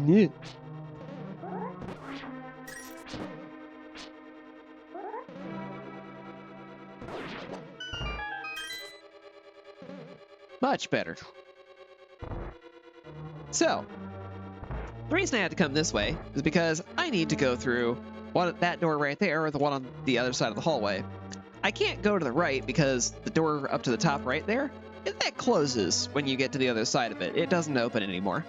A: Yeah. Much better. So, the reason I had to come this way is because I need to go through that door right there or the one on the other side of the hallway. I can't go to the right because the door up to the top right there, that closes when you get to the other side of it. It doesn't open anymore.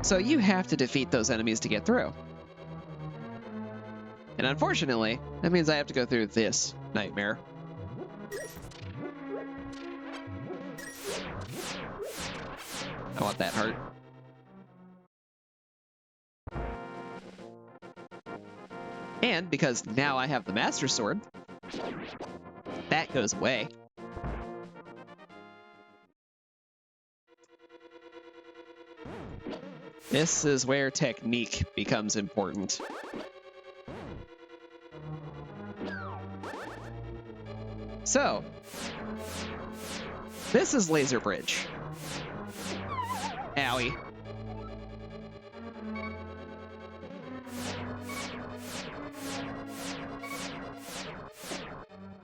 A: So you have to defeat those enemies to get through. And unfortunately, that means I have to go through this nightmare. I want that heart. And because now I have the Master Sword, that goes away. This is where technique becomes important. So, this is Laser Bridge. Owie.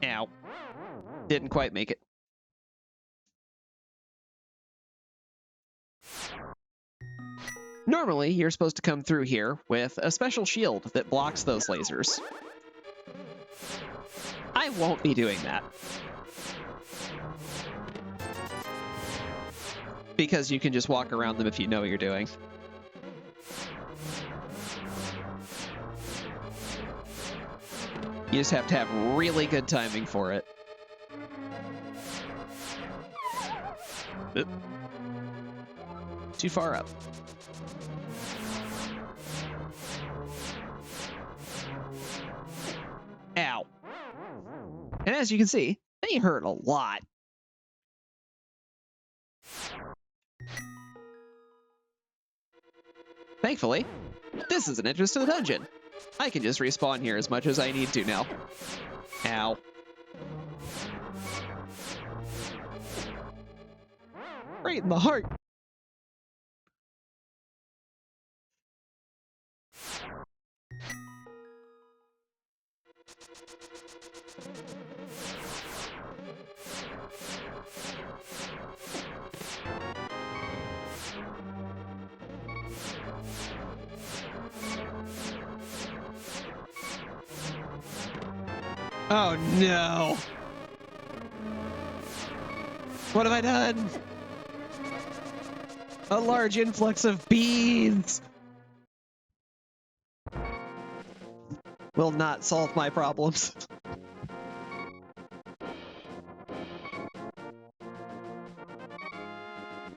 A: Ow. Didn't quite make it. Normally, you're supposed to come through here with a special shield that blocks those lasers. I won't be doing that. Because you can just walk around them if you know what you're doing. You just have to have really good timing for it. Oop. Too far up. Ow. And as you can see, they hurt a lot. Thankfully, this is an entrance to the dungeon. I can just respawn here as much as I need to now. Ow. Right in the heart. Oh no! What have I done? A large influx of beans! Will not solve my problems.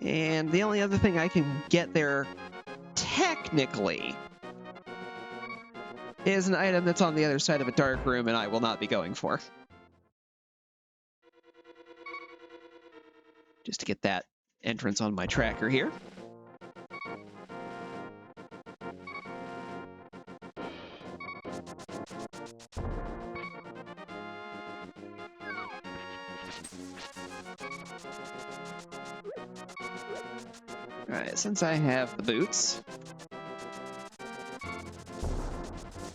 A: And the only other thing I can get there, technically, is an item that's on the other side of a dark room, and I will not be going for. Just to get that entrance on my tracker here. Alright, since I have the boots,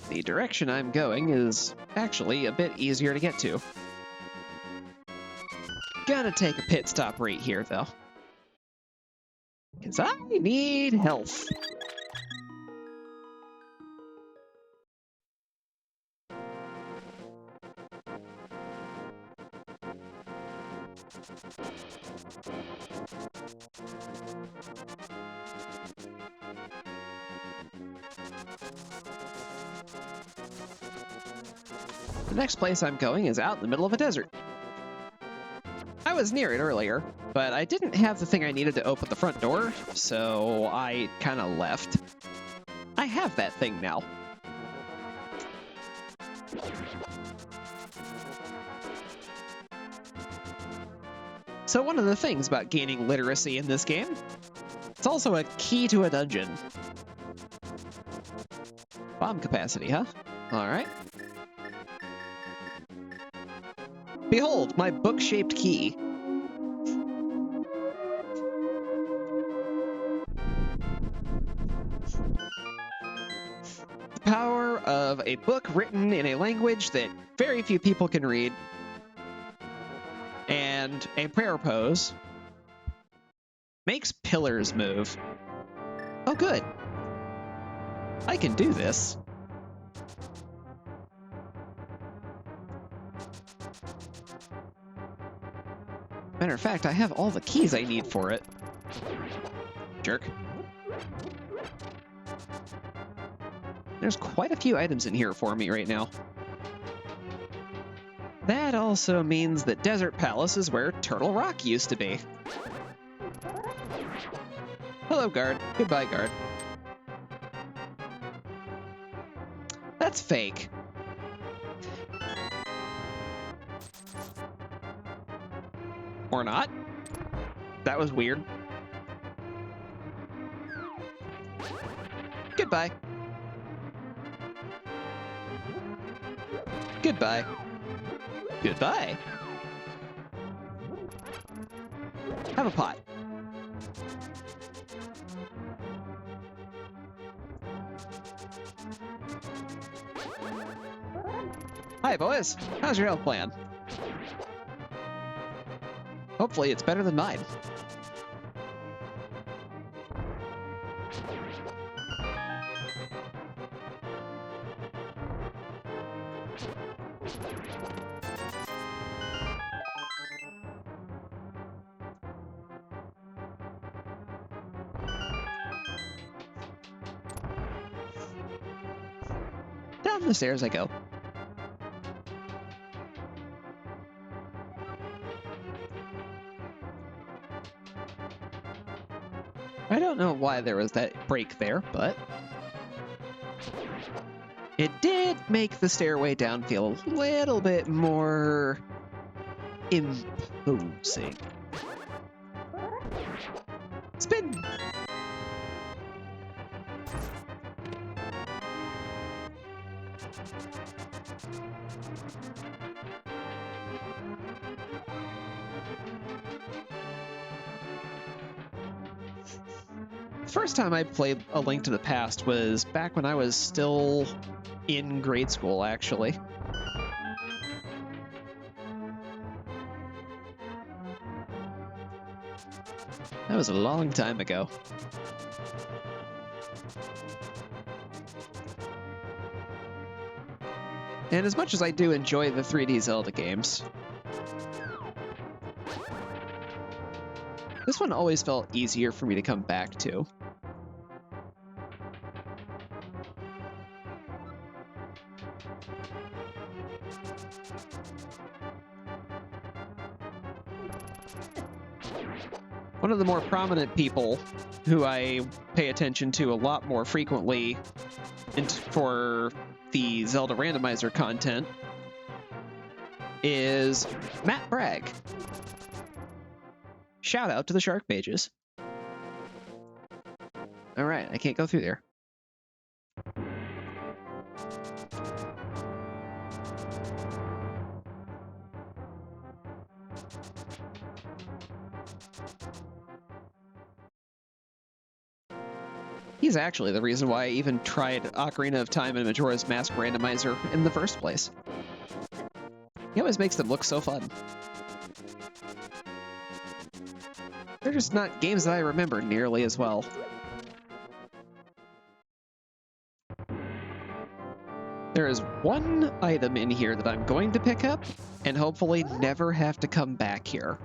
A: the direction I'm going is actually a bit easier to get to. Gonna take a pit stop right here, though. Because I need health. The next place I'm going is out in the middle of a desert. I was near it earlier, but I didn't have the thing I needed to open the front door, so I kind of left. I have that thing now. So one of the things about gaining literacy in this game, it's also a key to a dungeon. Bomb capacity, huh? All right. Behold, my book-shaped key. The power of a book written in a language that very few people can read, And a prayer pose makes pillars move. Oh, good. I can do this. Matter of fact, I have all the keys I need for it. Jerk. There's quite a few items in here for me right now. That also means that Desert Palace is where Turtle Rock used to be. Hello, guard. Goodbye, guard. That's fake. Or not. That was weird. Goodbye. Goodbye. Goodbye. Have a pot. Hi, boys. How's your health plan? Hopefully it's better than mine. Down the stairs I go. I don't know why there was that break there, but it did make the stairway down feel a little bit more imposing. Spin! First time I played A Link to the Past was back when I was still in grade school, actually. That was a long time ago. And as much as I do enjoy the 3D Zelda games, this one always felt easier for me to come back to. One of the more prominent people who I pay attention to a lot more frequently for the Zelda Randomizer content is Matt Bragg. Shout out to the Shark Pages. All right, I can't go through there. He's actually the reason why I even tried Ocarina of Time and Majora's Mask Randomizer in the first place. He always makes them look so fun. They're just not games that I remember nearly as well. There is one item in here that I'm going to pick up and hopefully never have to come back here.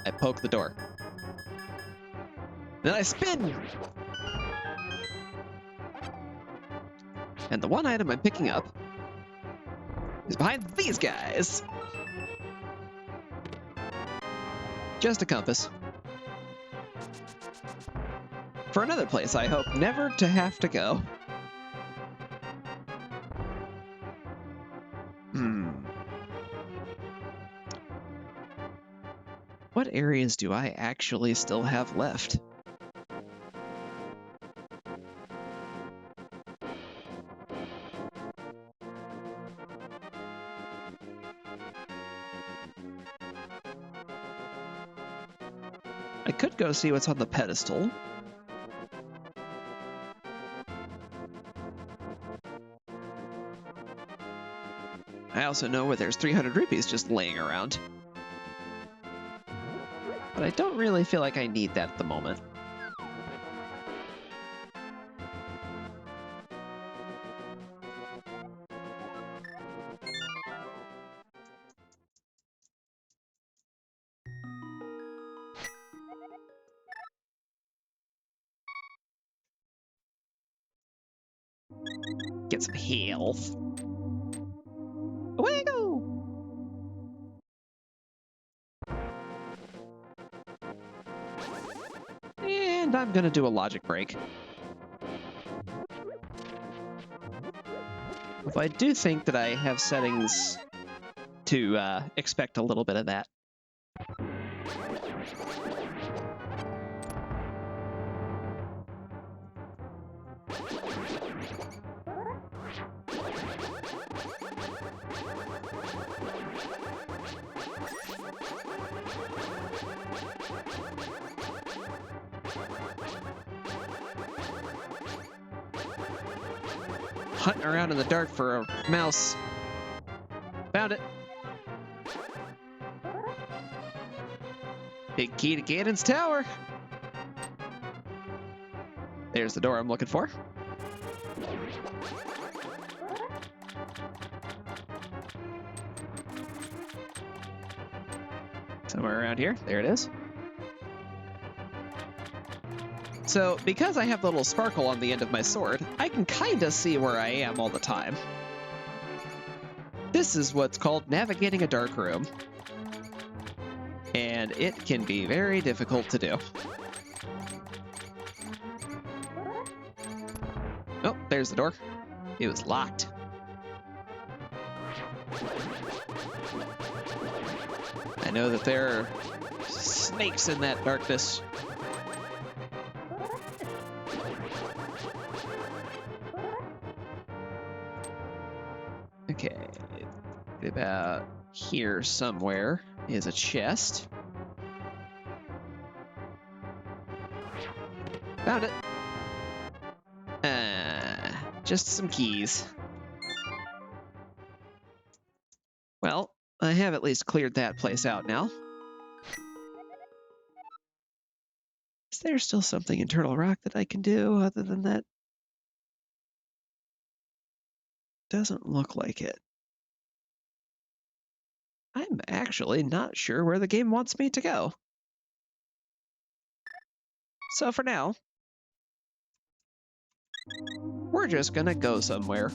A: I poke the door. Then I spin! And the one item I'm picking up is behind these guys. Just a compass. For another place I hope never to have to go. What areas do I actually still have left? I could go see what's on the pedestal. I also know where there's 300 rupees just laying around. But I don't really feel like I need that at the moment. Get some health. Away I go! And I'm gonna do a logic break. Although I do think that I have settings to expect a little bit of that. Hunting around in the dark for a mouse. Found it. Big key to Ganon's tower. There's the door I'm looking for. Somewhere around here. There it is. So, because I have the little sparkle on the end of my sword, I can kinda see where I am all the time. This is what's called navigating a dark room. And it can be very difficult to do. Oh, there's the door. It was locked. I know that there are snakes in that darkness. Okay, about here somewhere is a chest. Found it. Just some keys. Well, I have at least cleared that place out now. Is there still something in Turtle Rock that I can do other than that? Doesn't look like it. I'm actually not sure where the game wants me to go. So for now, we're just gonna go somewhere.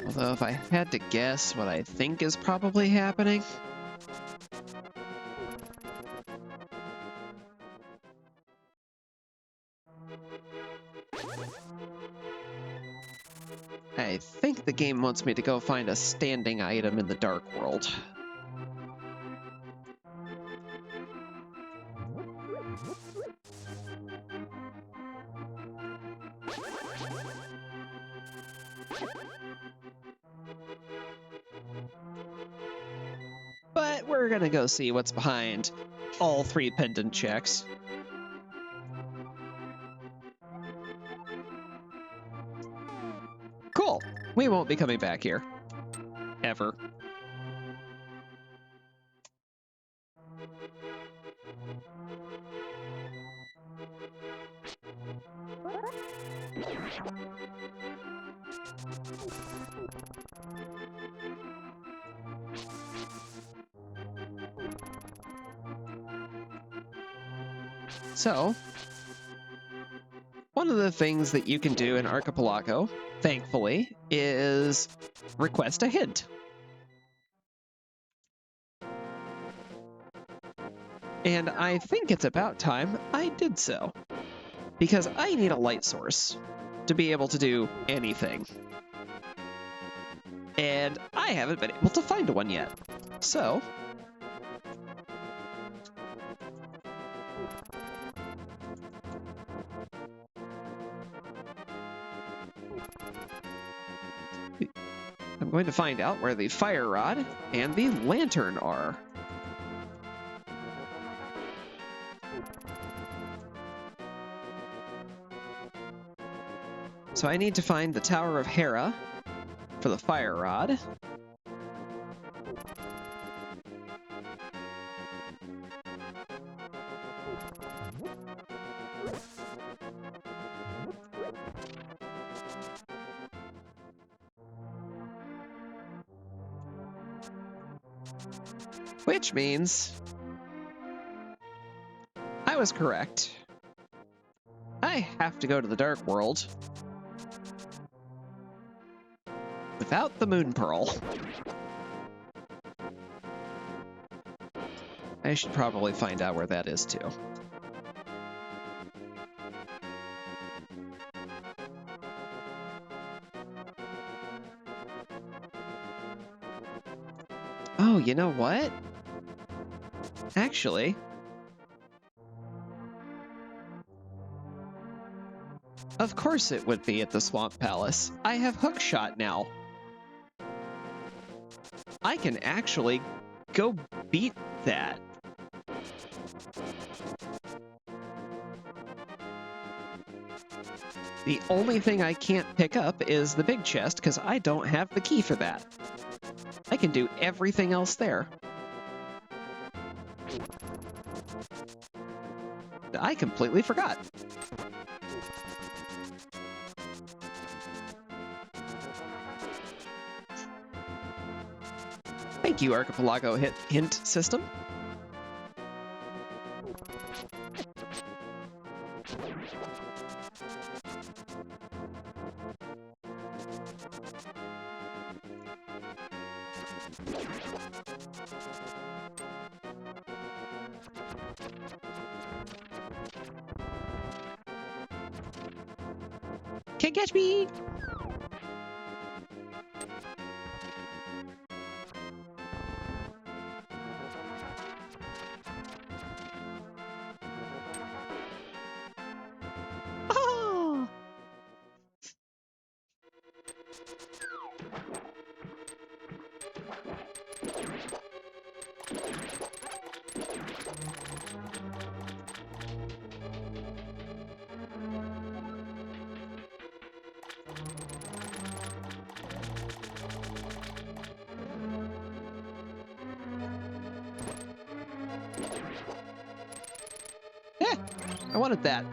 A: Although if I had to guess what I think is probably happening, I think the game wants me to go find a standing item in the Dark World. But we're gonna go see what's behind all 3 pendant checks. Cool. We won't be coming back here. Ever. So, one of the things that you can do in Archipelago, thankfully, is request a hint. And I think it's about time I did so, because I need a light source to be able to do anything. And I haven't been able to find one yet. So, I'm going to find out where the fire rod and the lantern are. So I need to find the Tower of Hera for the fire rod. Which means I was correct. I have to go to the Dark World without the Moon Pearl. I should probably find out where that is too. Oh, you know what? Actually, of course it would be at the Swamp Palace. I have hookshot now. I can actually go beat that. The only thing I can't pick up is the big chest because I don't have the key for that. I can do everything else there. I completely forgot. Thank you, Archipelago Hint System. Can't catch me! Oh! Eh, I wanted that.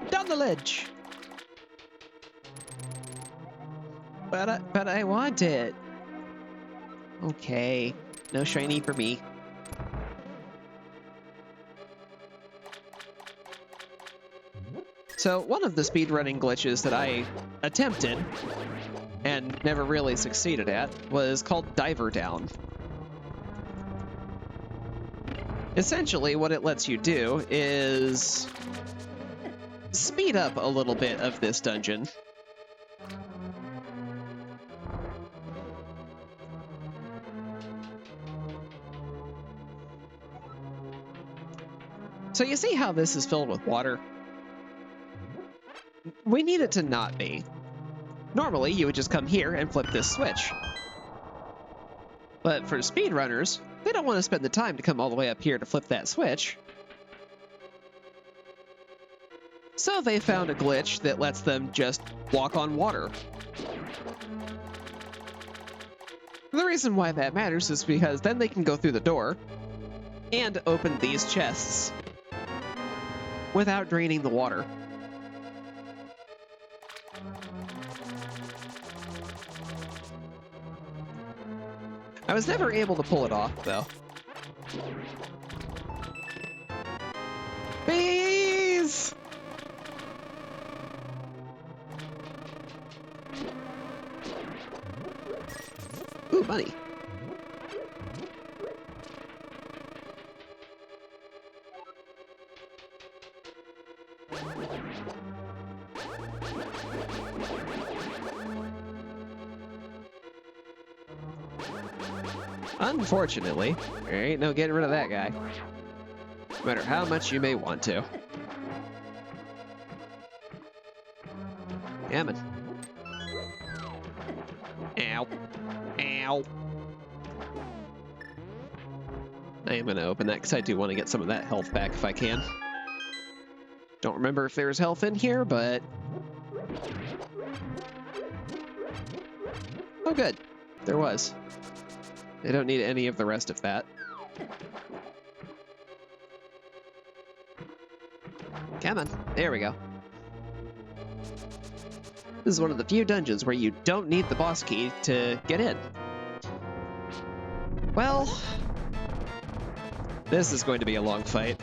A: Down the ledge. But I want it. Okay, no shiny for me. So one of the speedrunning glitches that I attempted and never really succeeded at was called Diver Down. Essentially, what it lets you do is speed up a little bit of this dungeon. So you see how this is filled with water? We need it to not be. Normally, you would just come here and flip this switch. But for speedrunners, they don't want to spend the time to come all the way up here to flip that switch. So they found a glitch that lets them just walk on water. The reason why that matters is because then they can go through the door and open these chests without draining the water. I was never able to pull it off, though. Bees! Ooh, money. Unfortunately, there ain't no getting rid of that guy. No matter how much you may want to. Damn it. Ow. Ow. I am going to open that because I do want to get some of that health back if I can. Don't remember if there's health in here, but... Oh, good. There was. I don't need any of the rest of that. Come on. There we go. This is one of the few dungeons where you don't need the boss key to get in. Well, this is going to be a long fight.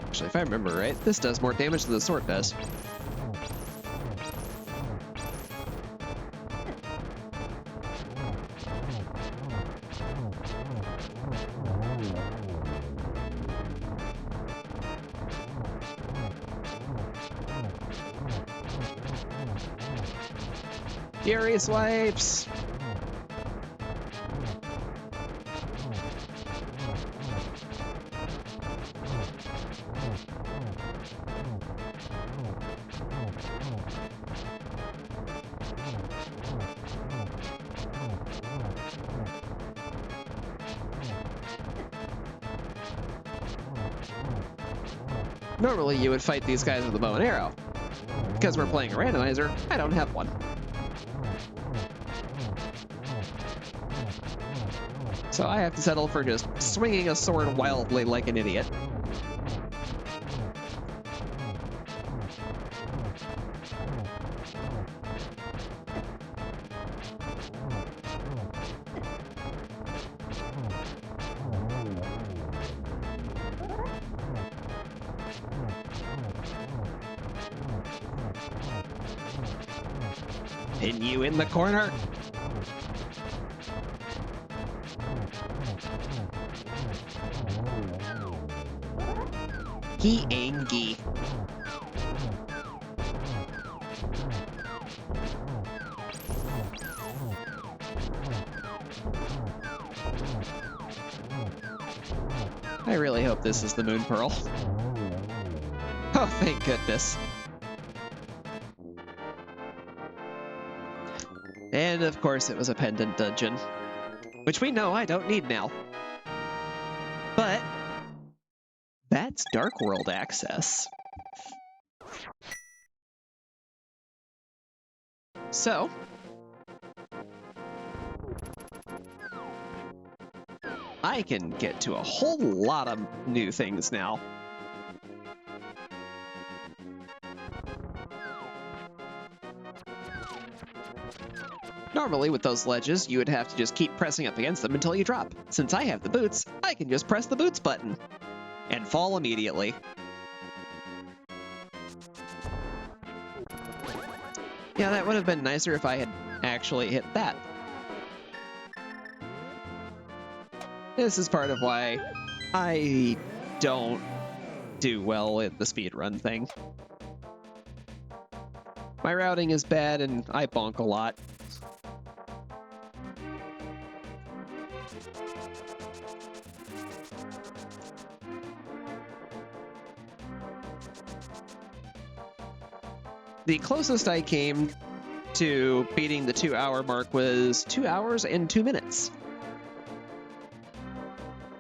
A: Actually, if I remember right, this does more damage than the sword does. Fury swipes! Normally you would fight these guys with a bow and arrow. Because we're playing a randomizer, I don't have one. So I have to settle for just swinging a sword wildly like an idiot. Pin you in the corner. He angry. I really hope this is the Moon Pearl. Oh, thank goodness. And of course it was a pendant dungeon, which we know I don't need now. But that's Dark World access. So, I can get to a whole lot of new things now. Normally with those ledges, you would have to just keep pressing up against them until you drop. Since I have the boots, I can just press the boots button and fall immediately. Yeah, that would have been nicer if I had actually hit that. This is part of why I don't do well at the speedrun thing. My routing is bad and I bonk a lot. The closest I came to beating the 2-hour mark was 2 hours and 2 minutes.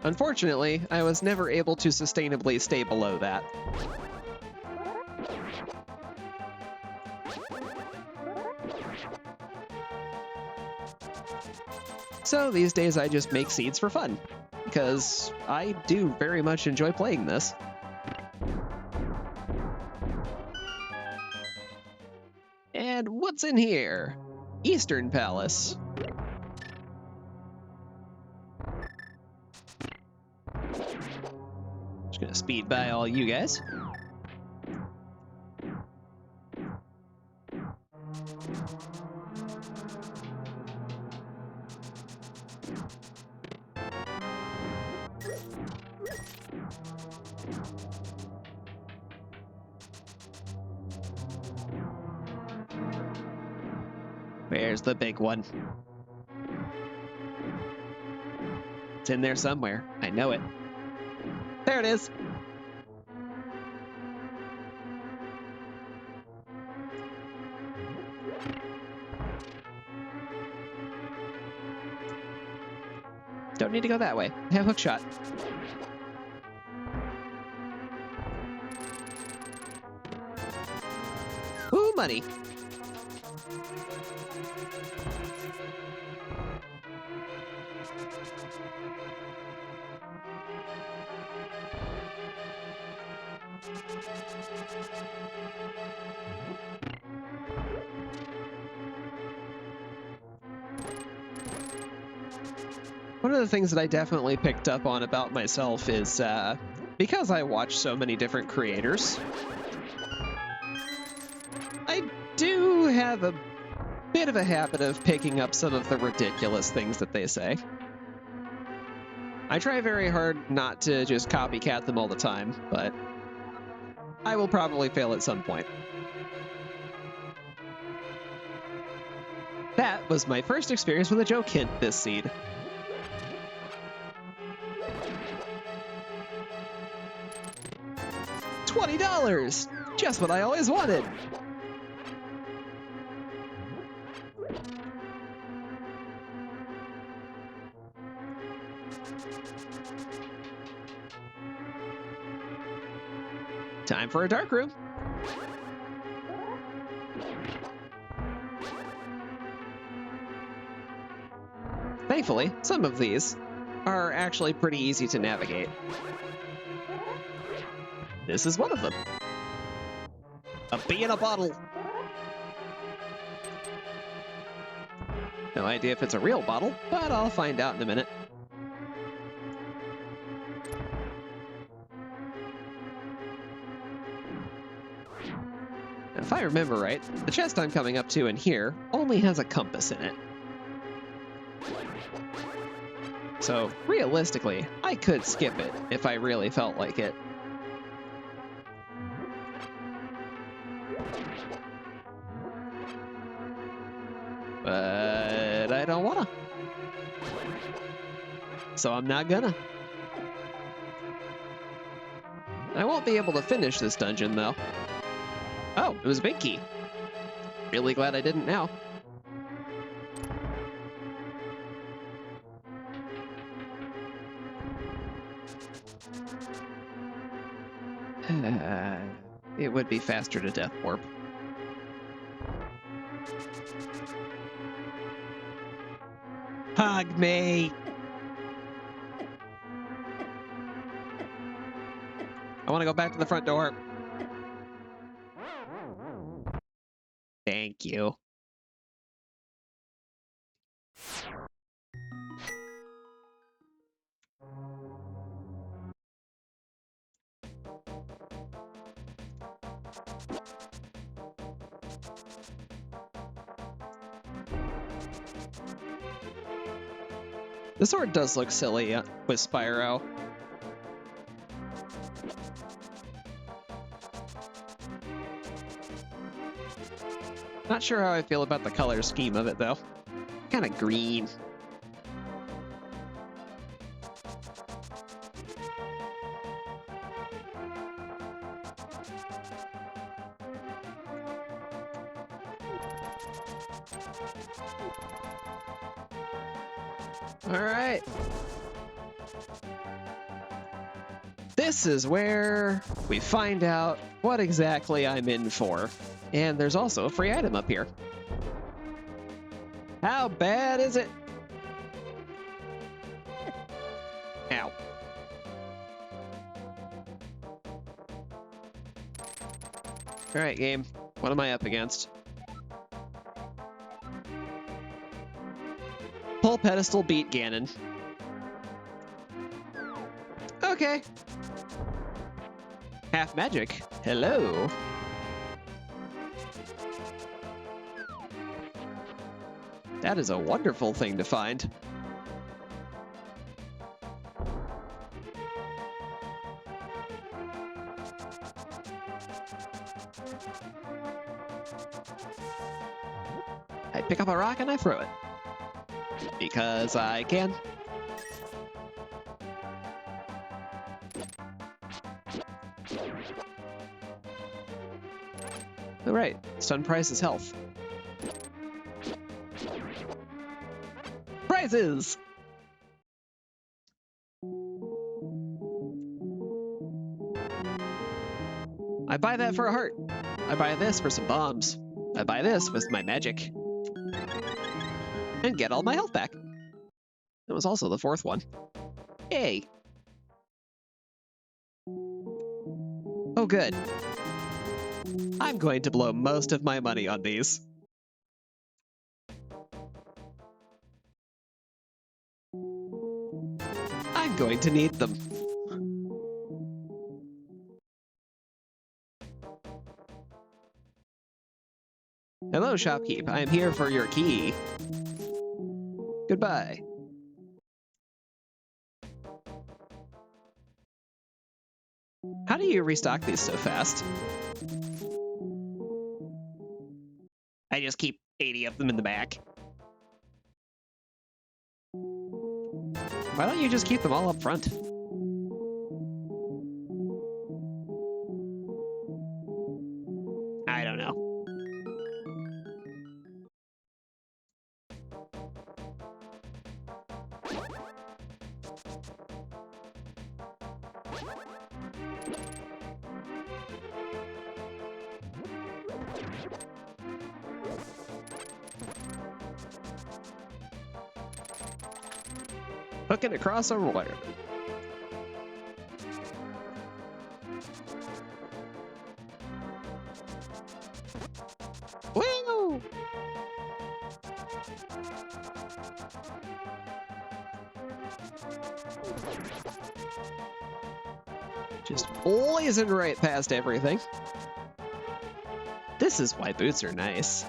A: Unfortunately, I was never able to sustainably stay below that. So these days I just make seeds for fun, because I do very much enjoy playing this. And what's in here? Eastern Palace. Just gonna speed by all you guys. Where's the big one? It's in there somewhere. I know it. There it is. Don't need to go that way. I have hook shot. Ooh, money. One of the things that I definitely picked up on about myself is because I watch so many different creators, I do have a bit of a habit of picking up some of the ridiculous things that they say. I try very hard not to just copycat them all the time, but I will probably fail at some point. That was my first experience with a joke hint this seed. $20! Just what I always wanted! Time for a dark room. Thankfully, some of these are actually pretty easy to navigate. This is one of them. A bee in a bottle. No idea if it's a real bottle, but I'll find out in a minute. Now, if I remember right, the chest I'm coming up to in here only has a compass in it. So, realistically, I could skip it if I really felt like it. But I don't wanna. So I'm not gonna. I won't be able to finish this dungeon, though. Oh, it was a big key. Really glad I didn't now. It would be faster to death warp. Hug me! I want to go back to the front door. Thank you. The sword does look silly with Spyro. Not sure how I feel about the color scheme of it, though. Kind of green. All right. This is where we find out what exactly I'm in for. And there's also a free item up here. How bad is it? Ow. All right, game. What am I up against? Pull pedestal, beat Ganon. Okay. Half magic. Hello. That is a wonderful thing to find. I pick up a rock and I throw it. Because I can. All right, stun prize is health. Prizes! I buy that for a heart. I buy this for some bombs. I buy this with my magic. And get all my health back. That was also the fourth one. Yay! Oh, good. I'm going to blow most of my money on these. I'm going to need them. Hello, shopkeep. I'm here for your key. Goodbye. How do you restock these so fast? I just keep 80 of them in the back. Why don't you just keep them all up front? I don't know. Hooking across a wire. Woo! Just blazing right past everything. This is why boots are nice.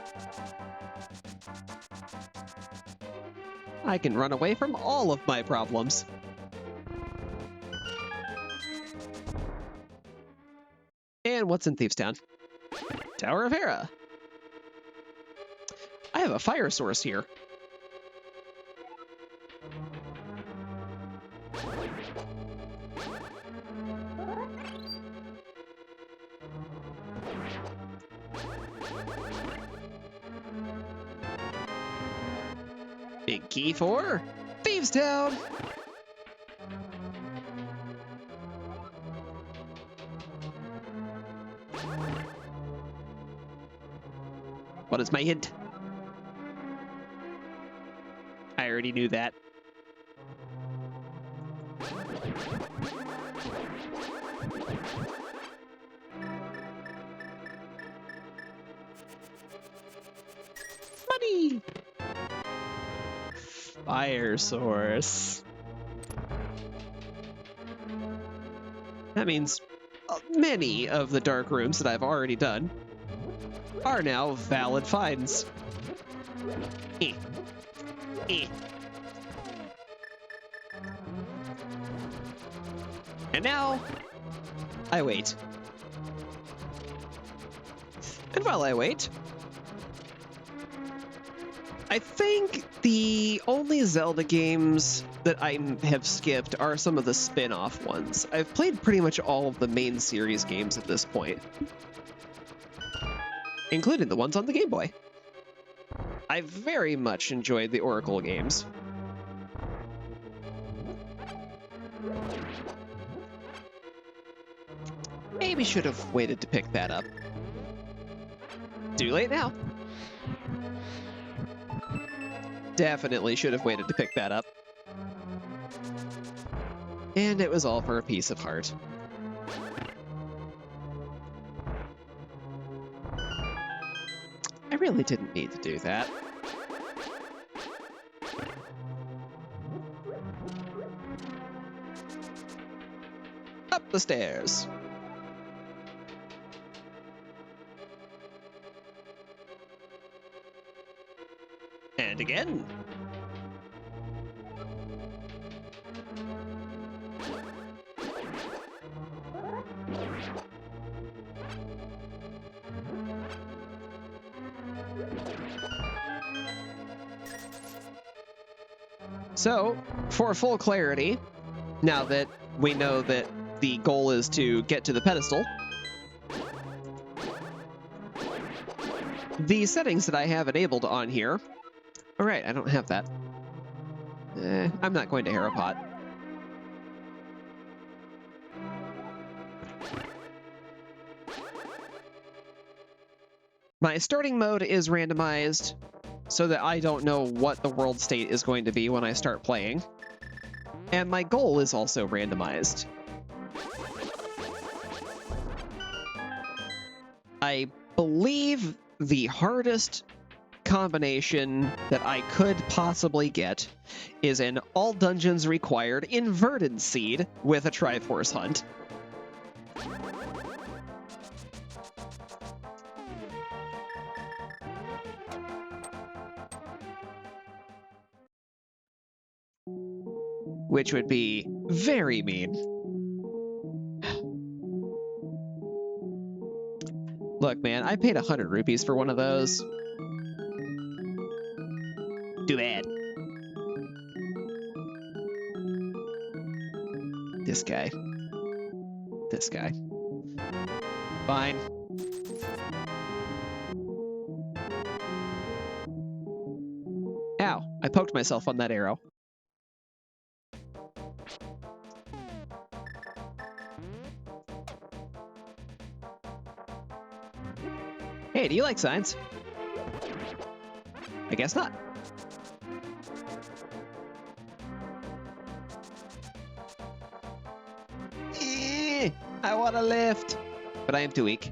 A: I can run away from all of my problems. And what's in Thieves Town? Tower of Hera. I have a fire source here. Big key for Thieves Town. What is my hint? I already knew that. Money! Fire source. That means many of the dark rooms that I've already done are now valid finds. Eh. Eh. And now, I wait. And while I wait, I think the only Zelda games that I have skipped are some of the spin-off ones. I've played pretty much all of the main series games at this point, including the ones on the Game Boy. I very much enjoyed the Oracle games. Maybe should have waited to pick that up. Too late now. Definitely should have waited to pick that up. And it was all for a piece of heart. I really didn't need to do that. Up the stairs. And again. So, for full clarity, now that we know that the goal is to get to the pedestal, the settings that I have enabled on here. All right, I don't have that. I'm not going to Harapot. My starting mode is randomized so that I don't know what the world state is going to be when I start playing. And my goal is also randomized. I believe the hardest combination that I could possibly get is an all dungeons required inverted seed with a Triforce hunt. Which would be very mean. Look, man, I paid 100 rupees for one of those. Too bad. This guy. This guy. Fine. Ow, I poked myself on that arrow. Hey, do you like science? I guess not. I want to lift, but I am too weak.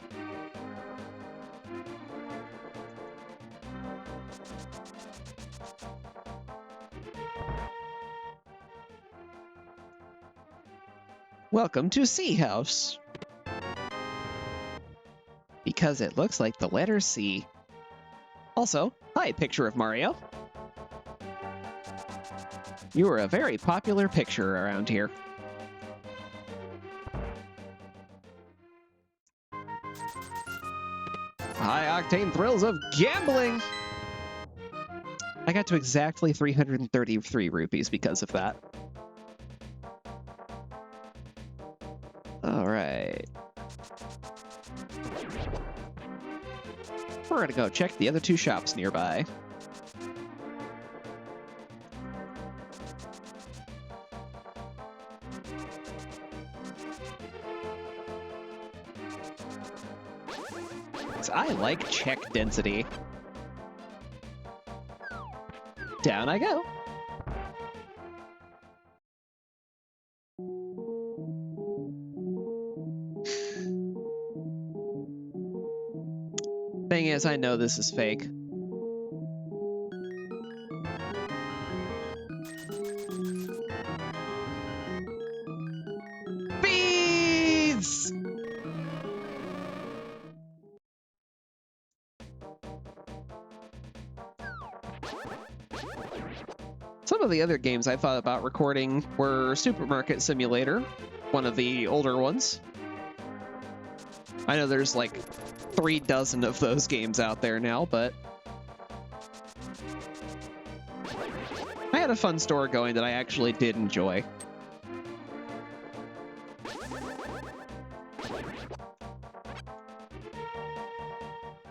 A: Welcome to C House. Because it looks like the letter C. Also, hi, picture of Mario. You are a very popular picture around here. High-octane thrills of gambling! I got to exactly 333 rupees because of that. All right. We're gonna go check the other two shops nearby. I like check density. Down I go. Thing is, I know this is fake. Beads! Some of the other games I thought about recording were Supermarket Simulator, one of the older ones. I know there's like 36 of those games out there now, but I had a fun store going that I actually did enjoy.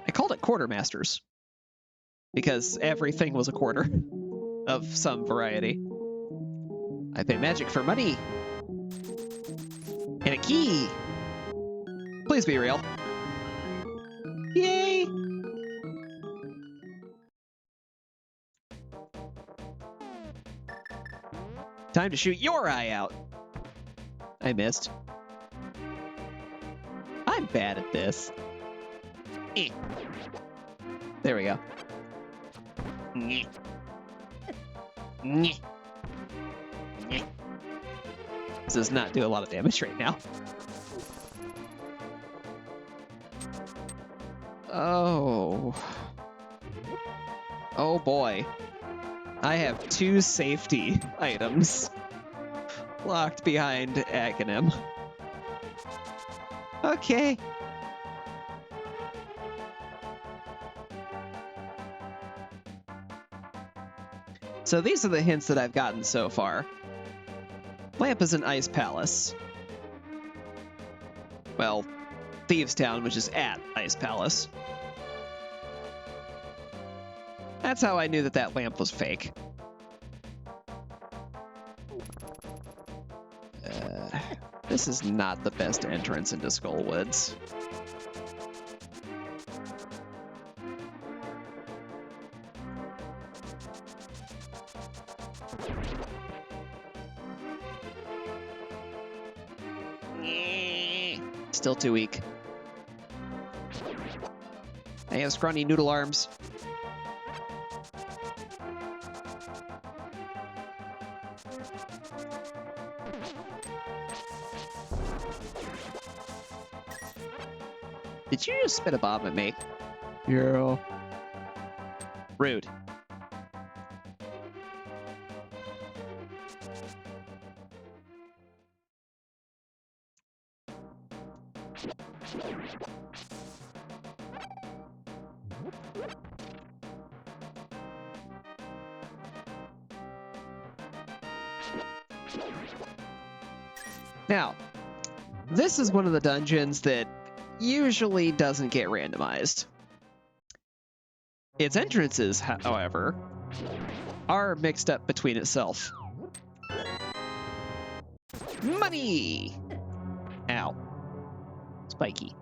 A: I called it Quartermasters because everything was a quarter of some variety. I pay magic for money. And a key. Please be real. Yay! Time to shoot your eye out. I missed. I'm bad at this. There we go. This does not do a lot of damage right now. Oh. Oh boy. I have 2 safety items locked behind Aghanim. Okay. So these are the hints that I've gotten so far. Lamp is an ice palace. Well, Thieves Town, which is at Ice Palace. That's how I knew that that lamp was fake. This is not the best entrance into Skullwoods. Still too weak. I have scrawny noodle arms. Did you just spit a bomb at me? Yeah. Rude. Now, this is one of the dungeons that usually doesn't get randomized. Its entrances, however, are mixed up between itself. Money! Ow. Spiky.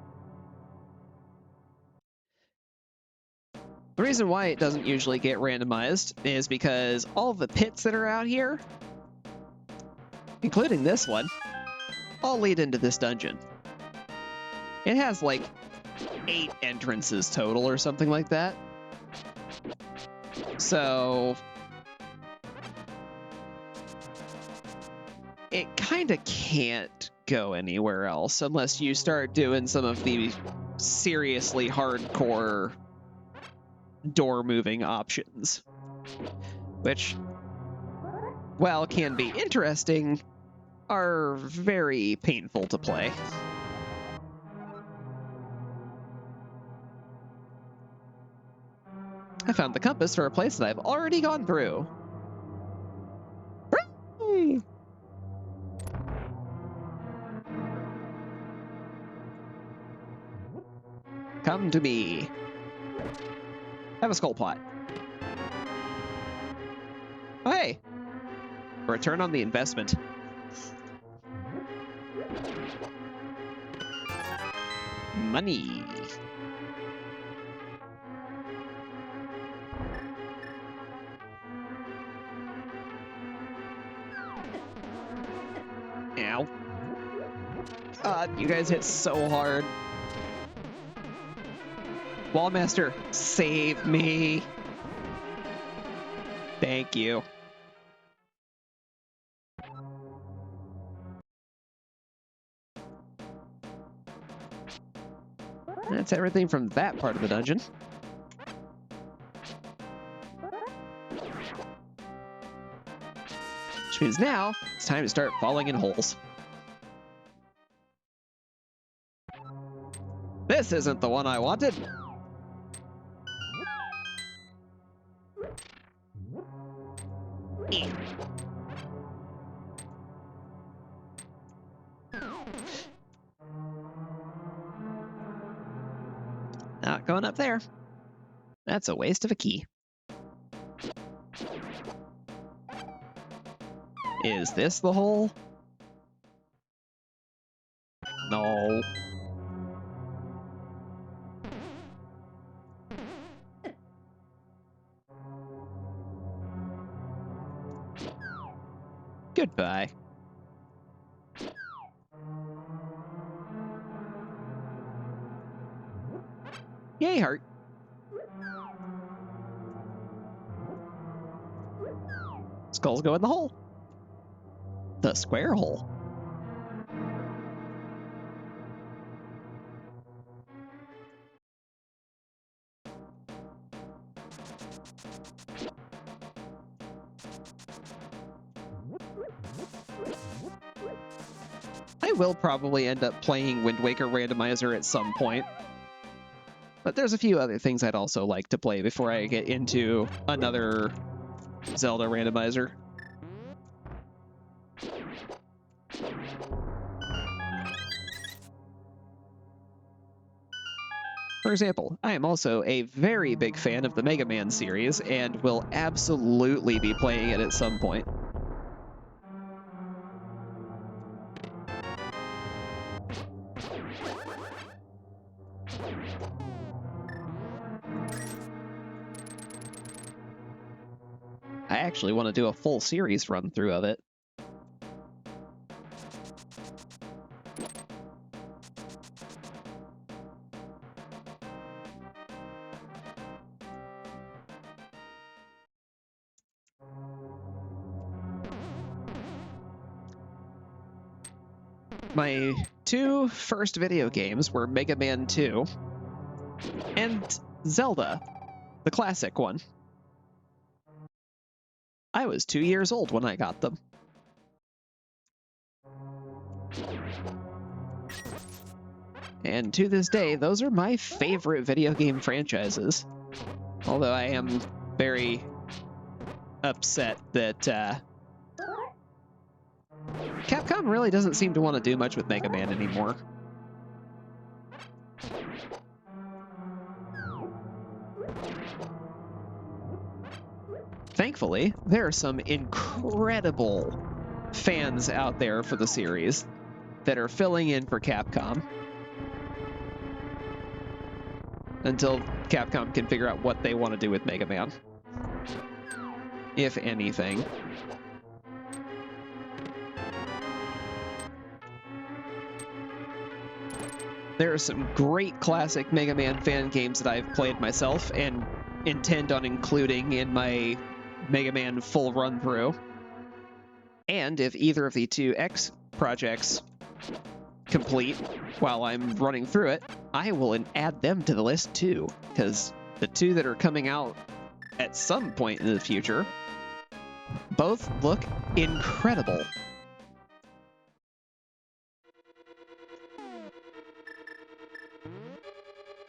A: The reason why it doesn't usually get randomized is because all the pits that are out here, including this one, all lead into this dungeon. It has like 8 entrances total or something like that. So it kind of can't go anywhere else unless you start doing some of the seriously hardcore door moving options, which, while can be interesting, are very painful to play. I found the compass for a place that I've already gone through. Hooray! Come to me. Have a skull plot. Oh, hey. Return on the investment. Money. Ow. God, you guys hit so hard. Wallmaster, save me. Thank you. That's everything from that part of the dungeon. Which means now it's time to start falling in holes. This isn't the one I wanted. Not going up there. That's a waste of a key. Is this the hole? No. Goodbye. Yay, heart. Skulls go in the hole. The square hole. I will probably end up playing Wind Waker Randomizer at some point. But there's a few other things I'd also like to play before I get into another Zelda Randomizer. For example, I am also a very big fan of the Mega Man series and will absolutely be playing it at some point. I actually want to do a full series run through of it. My two first video games were Mega Man 2 and Zelda, the classic one. I was 2 years old when I got them. And to this day, those are my favorite video game franchises. Although I am very upset that Capcom really doesn't seem to want to do much with Mega Man anymore. Thankfully, there are some incredible fans out there for the series that are filling in for Capcom until Capcom can figure out what they want to do with Mega Man, if anything. There are some great classic Mega Man fan games that I've played myself and intend on including in my Mega Man full run through. And if either of the two X projects complete while I'm running through it, I will add them to the list too, because the two that are coming out at some point in the future both look incredible.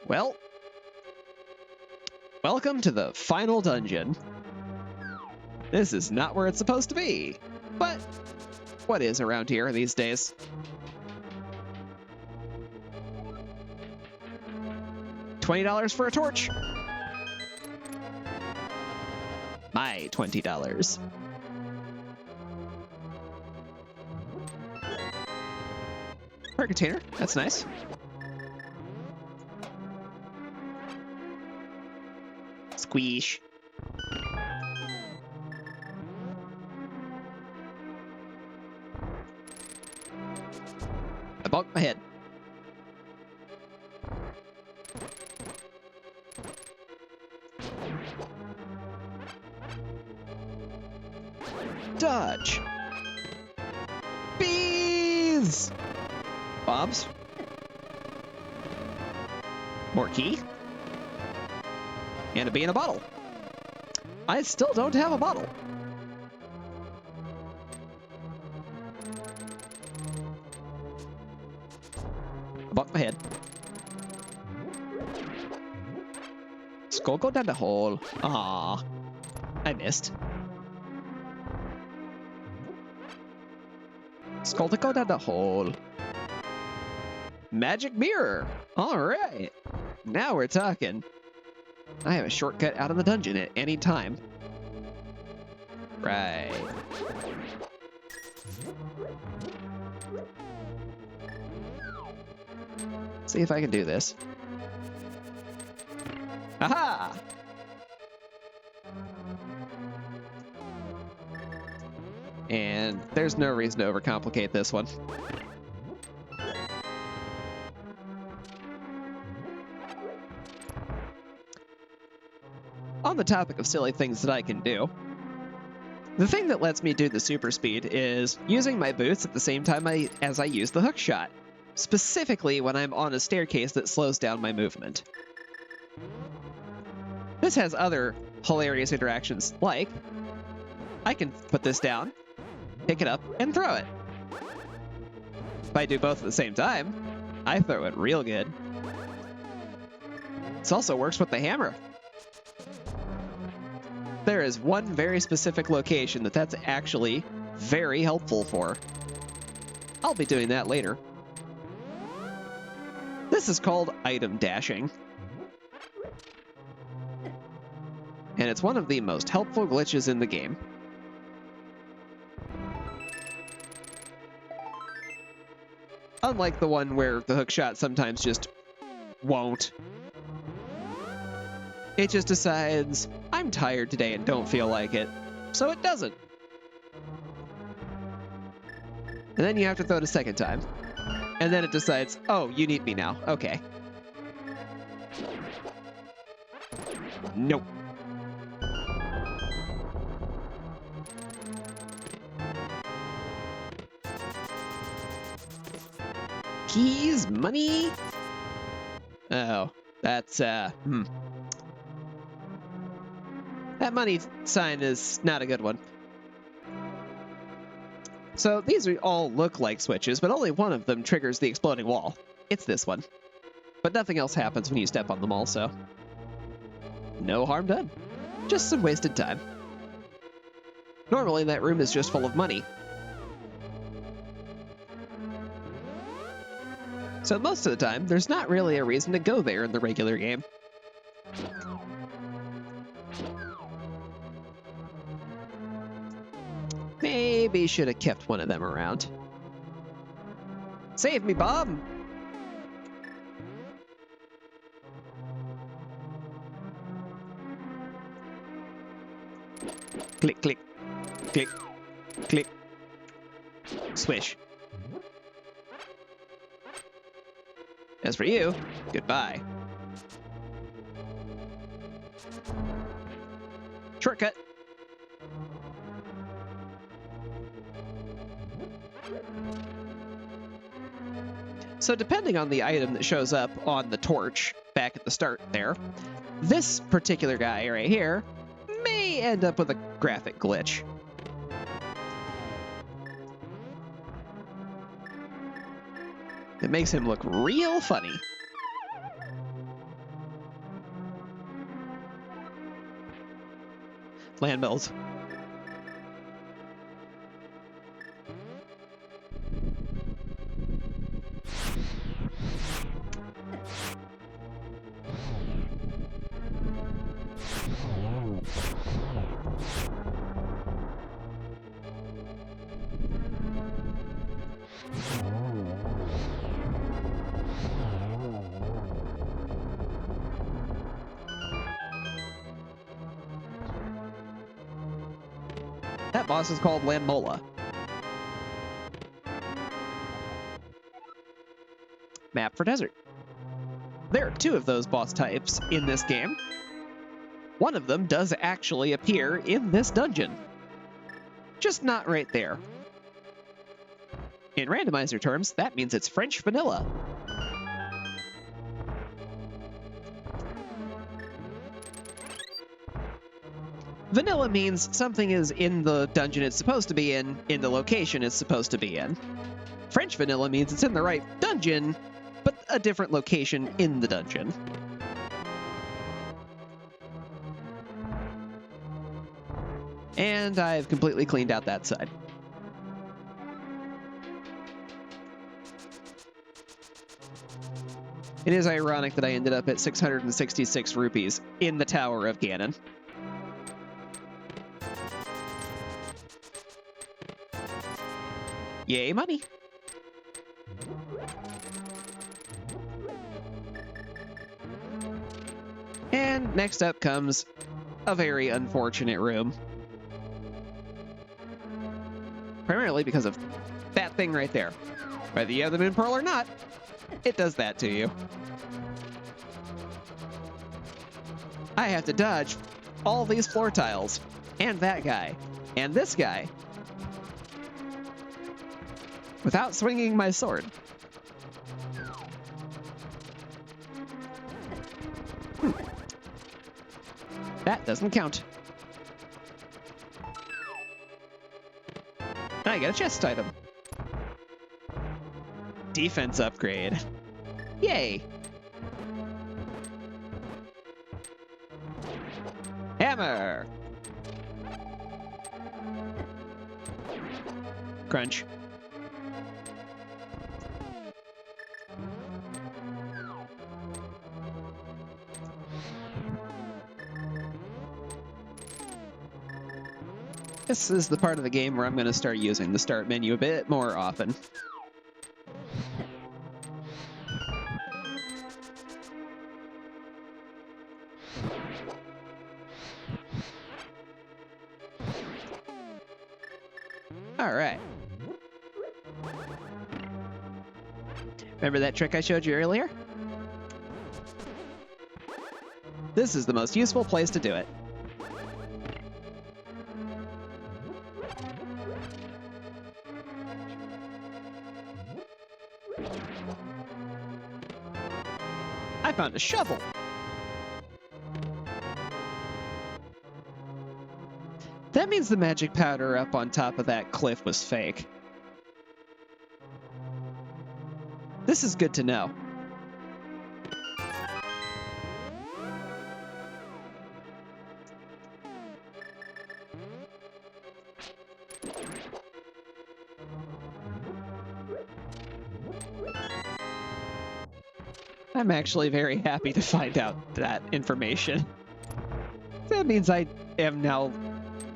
A: Well, welcome to the final dungeon. This is not where it's supposed to be, but what is around here these days? $20 for a torch. My $20. For a container, that's nice. Squeesh. I bumped my head. Dodge. Bees. Bobs. More key. And a bee in a bottle. I still don't have a bottle. I bumped my head. Skull go down the hole. Ah, I missed. Skull to go down the hole. Magic mirror. All right. Now we're talking. I have a shortcut out of the dungeon at any time. Right. See if I can do this. Aha! And there's no reason to overcomplicate this one. On the topic of silly things that I can do, the thing that lets me do the super speed is using my boots at the same time as I use the hook shot, specifically when I'm on a staircase that slows down my movement. This has other hilarious interactions, like I can put this down, pick it up, and throw it. If I do both at the same time, I throw it real good. This also works with the hammer. There is one very specific location that's actually very helpful for. I'll be doing that later. This is called item dashing. And it's one of the most helpful glitches in the game. Unlike the one where the hookshot sometimes just won't. It just decides, I'm tired today and don't feel like it. so it doesn't. And then you have to throw it a second time. And then it decides, oh, you need me now. Okay. Nope. Keys, money. Oh, that's, That money sign is not a good one. So these all look like switches, but only one of them triggers the exploding wall. It's this one. But nothing else happens when you step on them all, so no harm done. Just some wasted time. Normally that room is just full of money. So most of the time, there's not really a reason to go there in the regular game. Maybe should have kept one of them around. Save me, Bob! Click, click, click, click. Swish. As for you, goodbye. Shortcut. So depending on the item that shows up on the torch back at the start there, this particular guy right here may end up with a graphic glitch. It makes him look real funny. Landmills. That boss is called Landmola. Map for desert. There are two of those boss types in this game. One of them does actually appear in this dungeon. Just not right there. In randomizer terms, that means it's French vanilla. Vanilla means something is in the dungeon it's supposed to be in the location it's supposed to be in. French vanilla means it's in the right dungeon, but a different location in the dungeon. And I've completely cleaned out that side. It is ironic that I ended up at 666 rupees in the Tower of Ganon. Yay, money! And next up comes a very unfortunate room. Primarily because of that thing right there. Whether you have the Moon Pearl or not, it does that to you. I have to dodge all these floor tiles, and that guy, and this guy, without swinging my sword. That doesn't count. I get a chest item. Defense upgrade. Yay! Hammer! Crunch. This is the part of the game where I'm going to start using the start menu a bit more often. All right. Remember that trick I showed you earlier? This is the most useful place to do it. I found a shovel. That means the magic powder up on top of that cliff was fake. This is good to know. I'm actually very happy to find out that information. That means I am now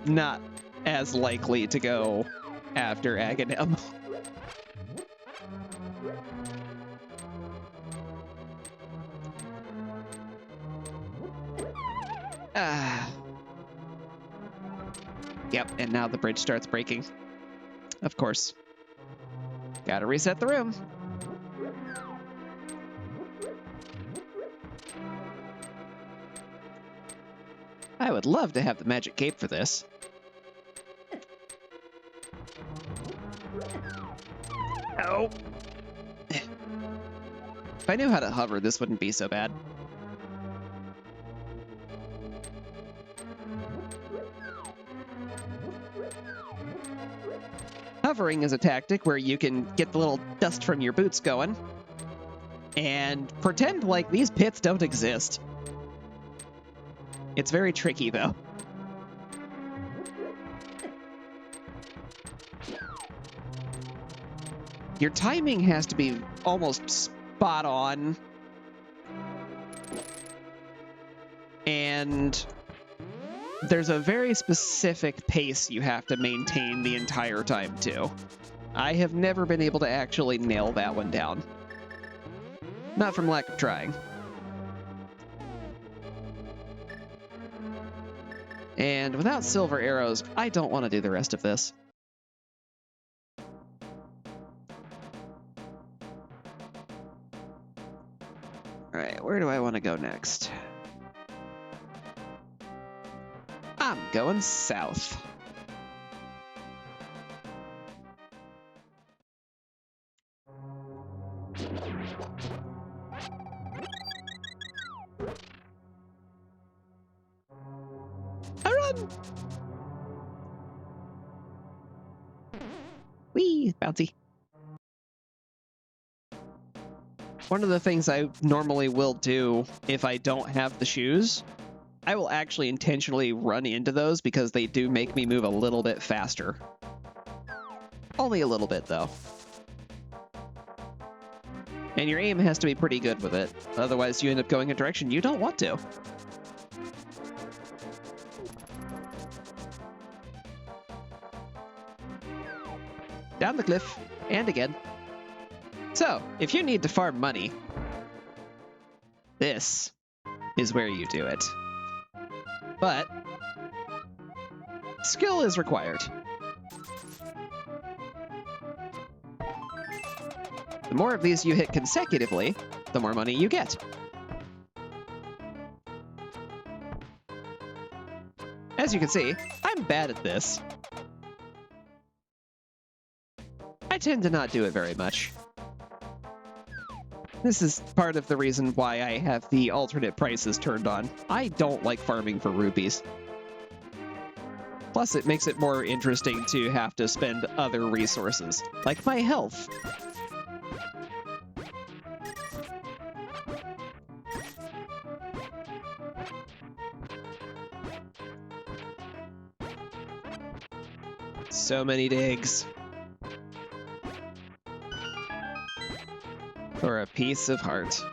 A: not as likely to go after Aghanim. Yep, and now the bridge starts breaking. Of course. Gotta reset the room. I would love to have the magic cape for this. Oh. If I knew how to hover, this wouldn't be so bad. Hovering is a tactic where you can get the little dust from your boots going and pretend like these pits don't exist. It's very tricky, though. Your timing has to be almost spot on. And there's a very specific pace you have to maintain the entire time, too. I have never been able to actually nail that one down. Not from lack of trying. And without silver arrows, I don't want to do the rest of this. Alright, where do I want to go next? I'm going south. Run! Whee! Bouncy. One of the things I normally will do if I don't have the shoes, I will actually intentionally run into those because they do make me move a little bit faster. Only a little bit, though. And your aim has to be pretty good with it. Otherwise, you end up going a direction you don't want to. Down the cliff, and again. So, if you need to farm money, this is where you do it. But skill is required. The more of these you hit consecutively, the more money you get. As you can see, I'm bad at this. I tend to not do it very much. This is part of the reason why I have the alternate prices turned on. I don't like farming for rupees. Plus, it makes it more interesting to have to spend other resources, like my health. So many digs. For a piece of heart.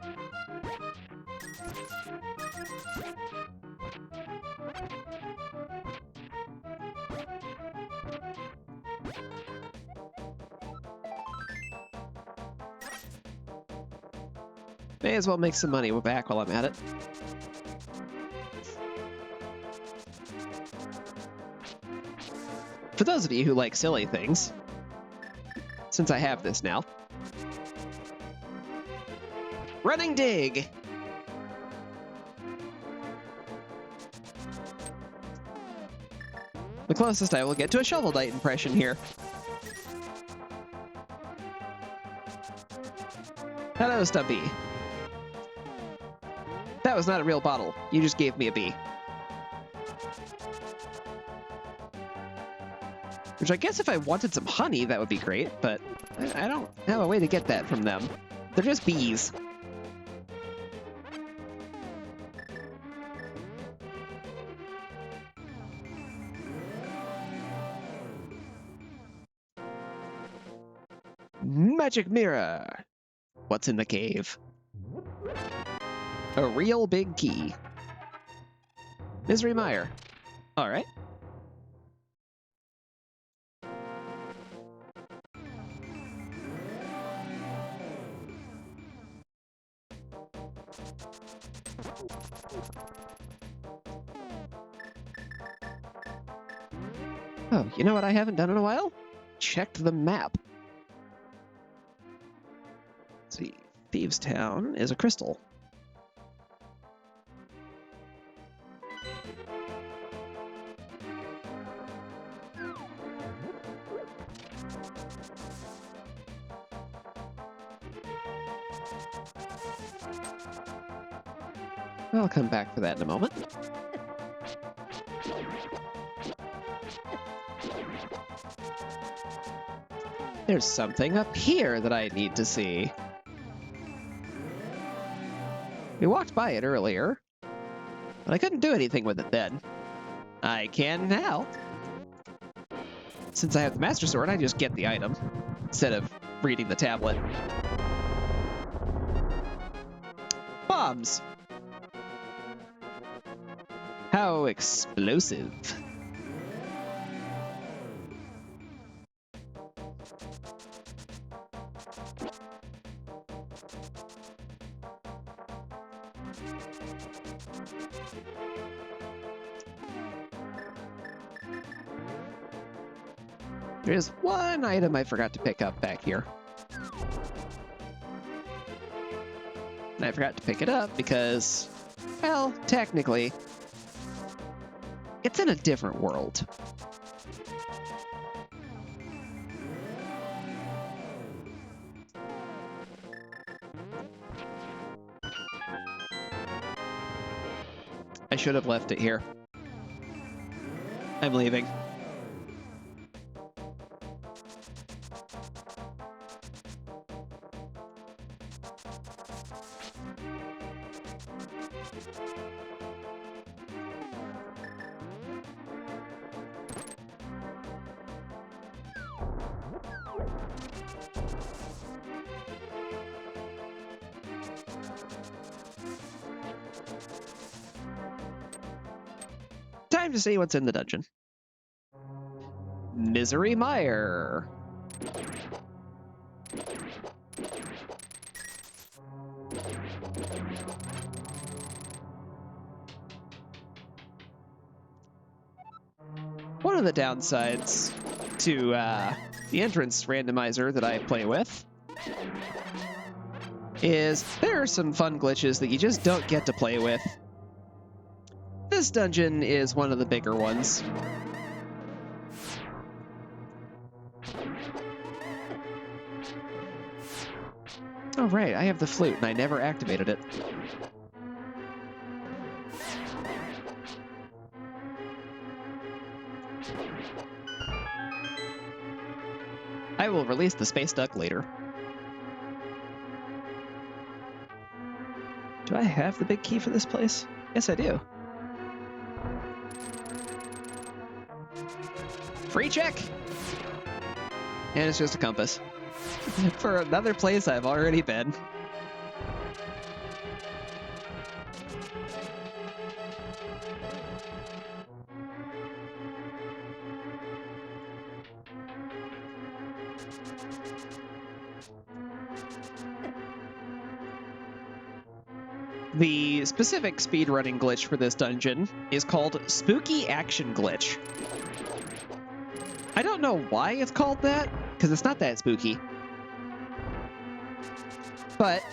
A: May as well make some money back while I'm at it. For those of you who like silly things, since I have this now. Running dig! The closest I will get to a Shovel Knight impression here. Hello, Stumpy. That was not a real bottle. You just gave me a bee. Which I guess if I wanted some honey, that would be great, but I don't have a way to get that from them. They're just bees. Magic mirror! What's in the cave? A real big key. Misery Mire. Alright. Oh, you know what I haven't done in a while? Checked the map. Let's see. Thieves' Town is a crystal. I'll come back for that in a moment. There's something up here that I need to see. We walked by it earlier, but I couldn't do anything with it then. I can now. Since I have the Master Sword, I just get the item instead of reading the tablet. Bombs! How explosive. There's one item I forgot to pick up back here. And I forgot to pick it up because, well, technically, it's in a different world. I should have left it here. I'm leaving. Time to see what's in the dungeon. Misery Mire. One of the downsides to the entrance randomizer that I play with is there are some fun glitches that you just don't get to play with. This dungeon is one of the bigger ones. Oh right, I have the flute and I never activated it. I will release the space duck later. Do I have the big key for this place? Yes, I do. Free check! And it's just a compass. For another place I've already been. The specific speedrunning glitch for this dungeon is called Spooky Action Glitch. I don't know why it's called that, because it's not that spooky. But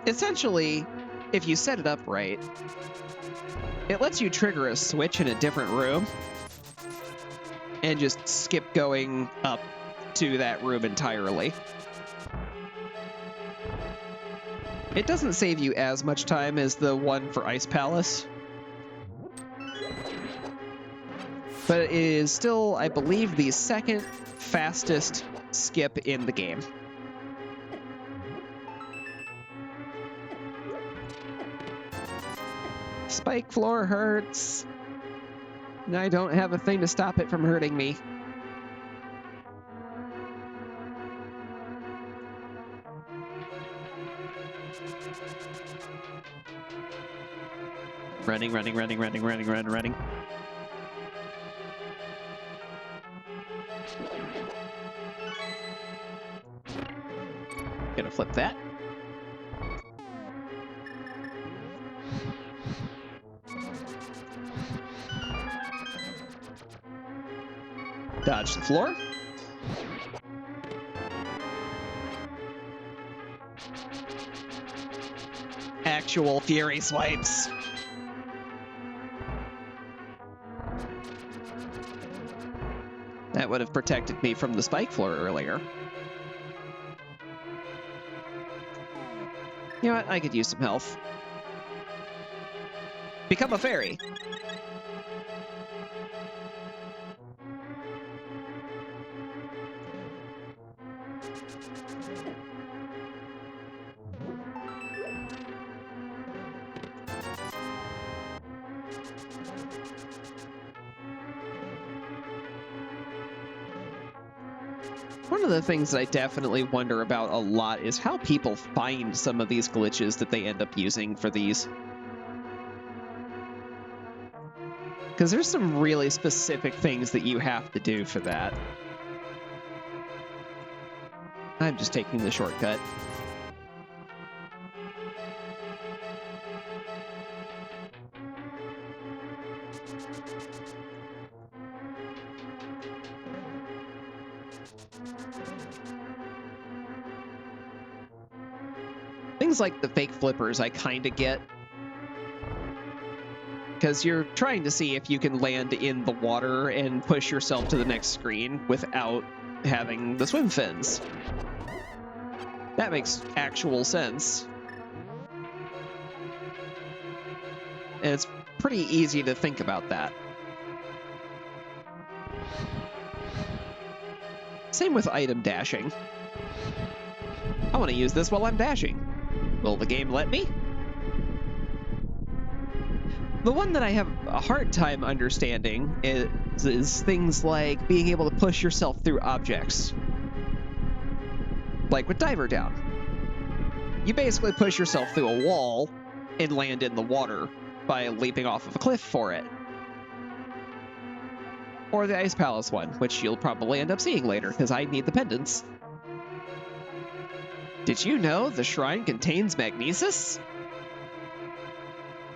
A: essentially, if you set it up right, it lets you trigger a switch in a different room and just skip going up to that room entirely. It doesn't save you as much time as the one for Ice Palace, but it is still, I believe, the second fastest skip in the game. Spike floor hurts. I don't have a thing to stop it from hurting me. Running. Gonna flip that. Dodge the floor. Actual Fury swipes. That would have protected me from the spike floor earlier. You know what? I could use some health. Become a fairy. One of the things that I definitely wonder about a lot is how people find some of these glitches that they end up using for these. Because there's some really specific things that you have to do for that. I'm just taking the shortcut. Things like the fake flippers I kind of get, because you're trying to see if you can land in the water and push yourself to the next screen without having the swim fins. That makes actual sense. And it's pretty easy to think about that. Same with item dashing. I want to use this while I'm dashing. Will the game let me? The one that I have a hard time understanding is things like being able to push yourself through objects. Like with Diver Down. You basically push yourself through a wall and land in the water by leaping off of a cliff for it. Or the Ice Palace one, which you'll probably end up seeing later, because I need the pendants. Did you know the shrine contains magnesis?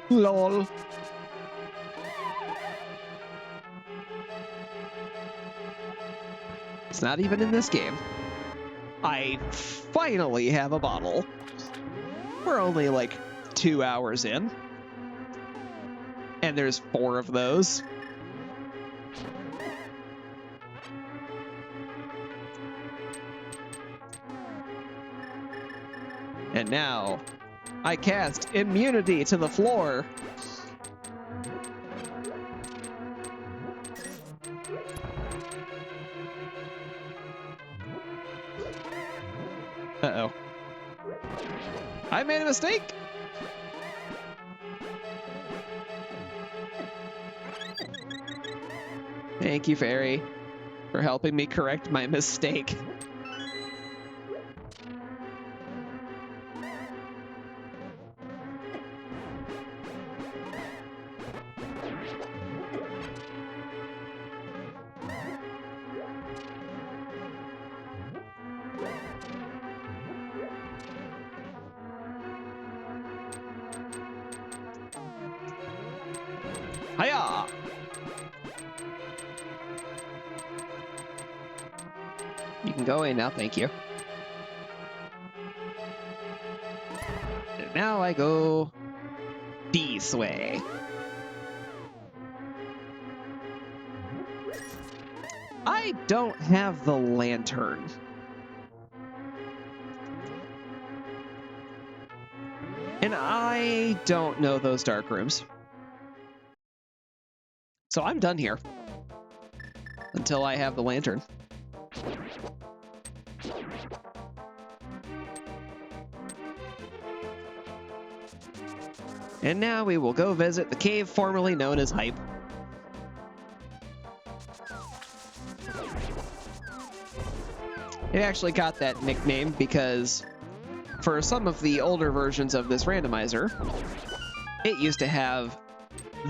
A: LOL. It's not even in this game. I finally have a bottle. We're only like 2 hours in. And there's 4 of those. And now, I cast immunity to the floor. Uh-oh. I made a mistake! Thank you, Fairy, for helping me correct my mistake. Hiya! You can go away now, thank you. And now I go this way. I don't have the lantern. And I don't know those dark rooms. So I'm done here. Until I have the lantern. And now we will go visit the cave formerly known as Hype. It actually got that nickname because for some of the older versions of this randomizer, it used to have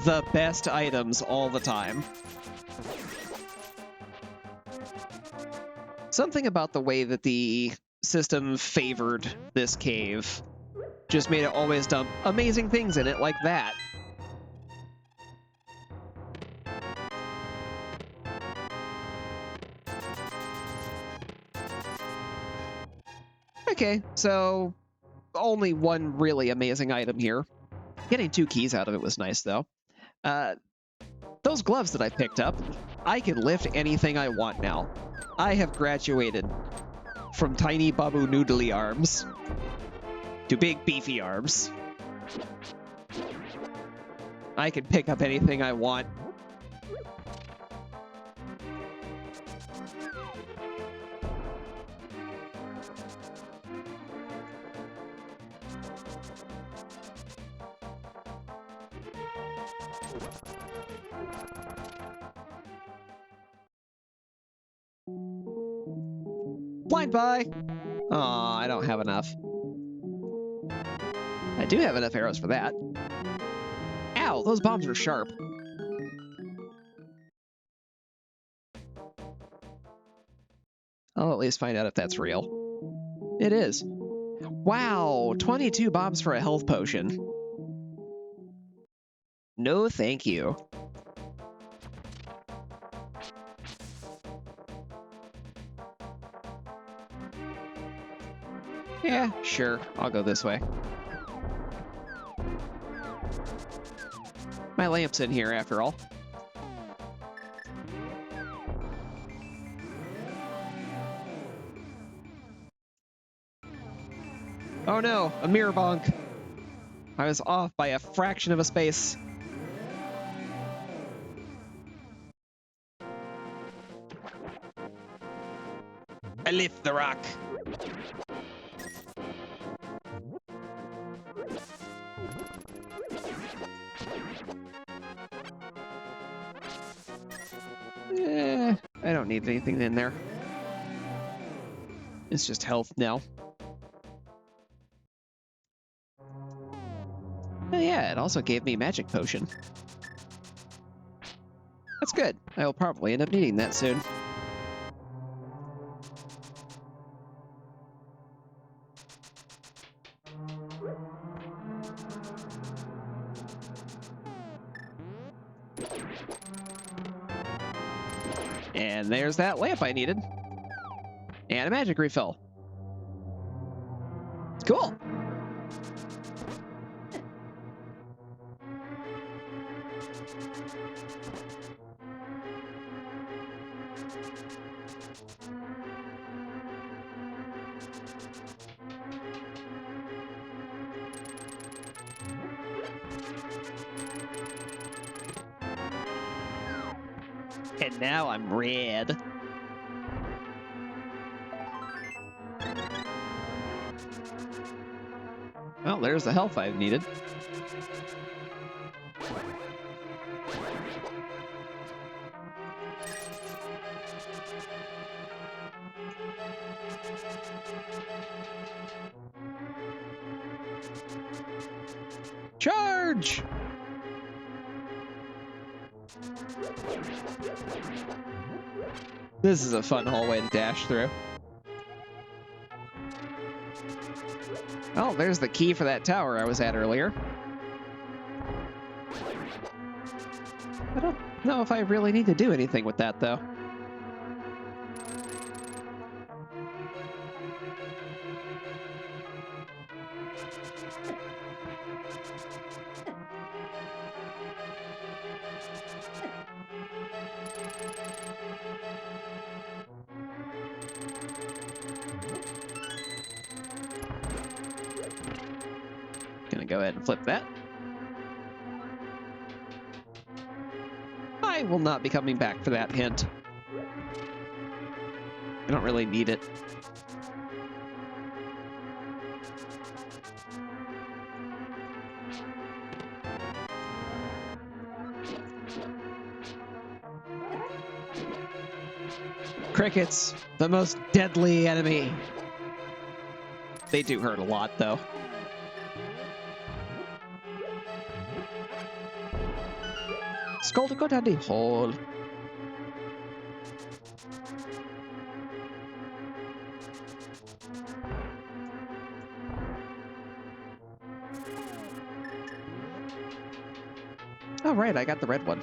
A: the best items all the time. Something about the way that the system favored this cave just made it always dump amazing things in it like that. Okay, so only one really amazing item here. Getting 2 keys out of it was nice, though. Those gloves that I picked up, I can lift anything I want now. I have graduated from tiny babu noodly arms to big beefy arms. I can pick up anything I want. Blind buy! Aw, I don't have enough. I do have enough arrows for that. Ow, those bombs are sharp. I'll at least find out if that's real. It is. Wow, 22 bombs for a health potion. No, thank you. Yeah, sure. I'll go this way. My lamp's in here, after all. Oh no, a mirror bonk. I was off by a fraction of a space. I lift the rock. I don't need anything in there. It's just health now. Oh yeah, it also gave me a magic potion. That's good. I will probably end up needing that soon. And there's that lamp I needed. And a magic refill. Cool. And now I'm red. Well, there's the health I've needed. Charge! This is a fun hallway to dash through. Oh, there's the key for that tower I was at earlier. I don't know if I really need to do anything with that, though. gonna go ahead and flip that. I will not be coming back for that hint. I don't really need it. Crickets, the most deadly enemy. They do hurt a lot, though. Skull to go down the hole. Oh, right, I got the red one.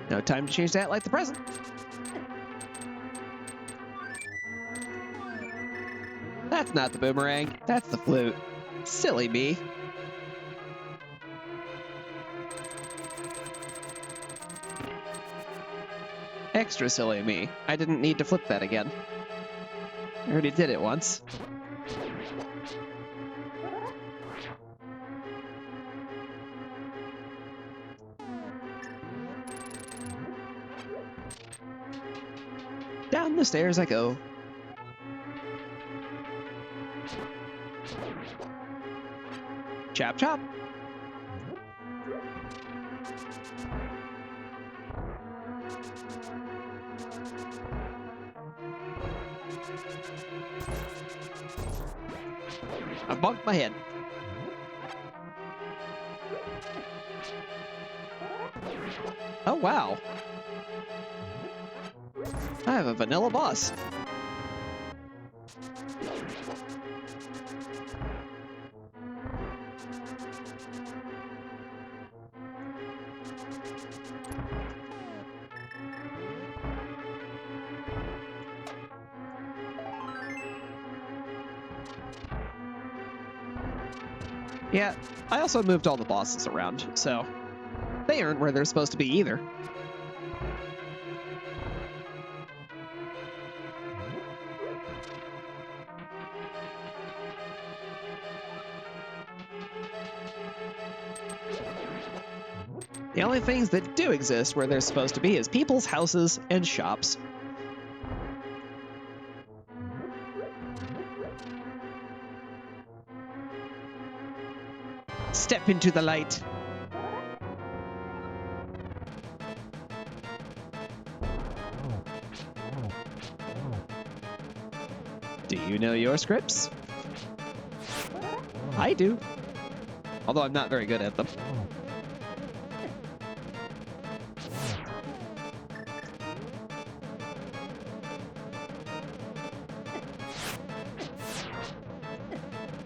A: No time to change that like the present. That's not the boomerang. That's the flute. Silly me. Extra silly me. I didn't need to flip that again. I already did it once. Down the stairs I go. Chop chop. I bumped my head. Oh wow. I have a vanilla boss. Yeah, I also moved all the bosses around, so they aren't where they're supposed to be either. The only things that do exist where they're supposed to be is people's houses and shops. Step into the light. Do you know your scripts? I do. Although I'm not very good at them.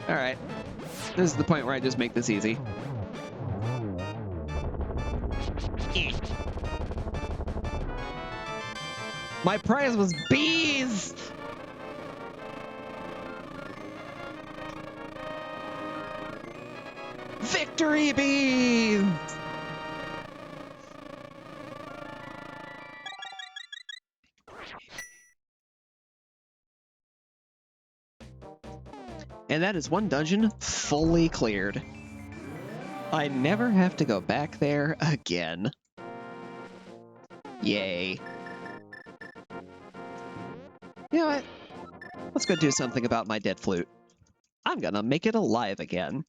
A: Alright. This is the point where I just make this easy. My prize was bees! Victory bees! And that is one dungeon fully cleared. I never have to go back there again. Yay. You know what? Let's go do something about my dead flute. I'm gonna make it alive again.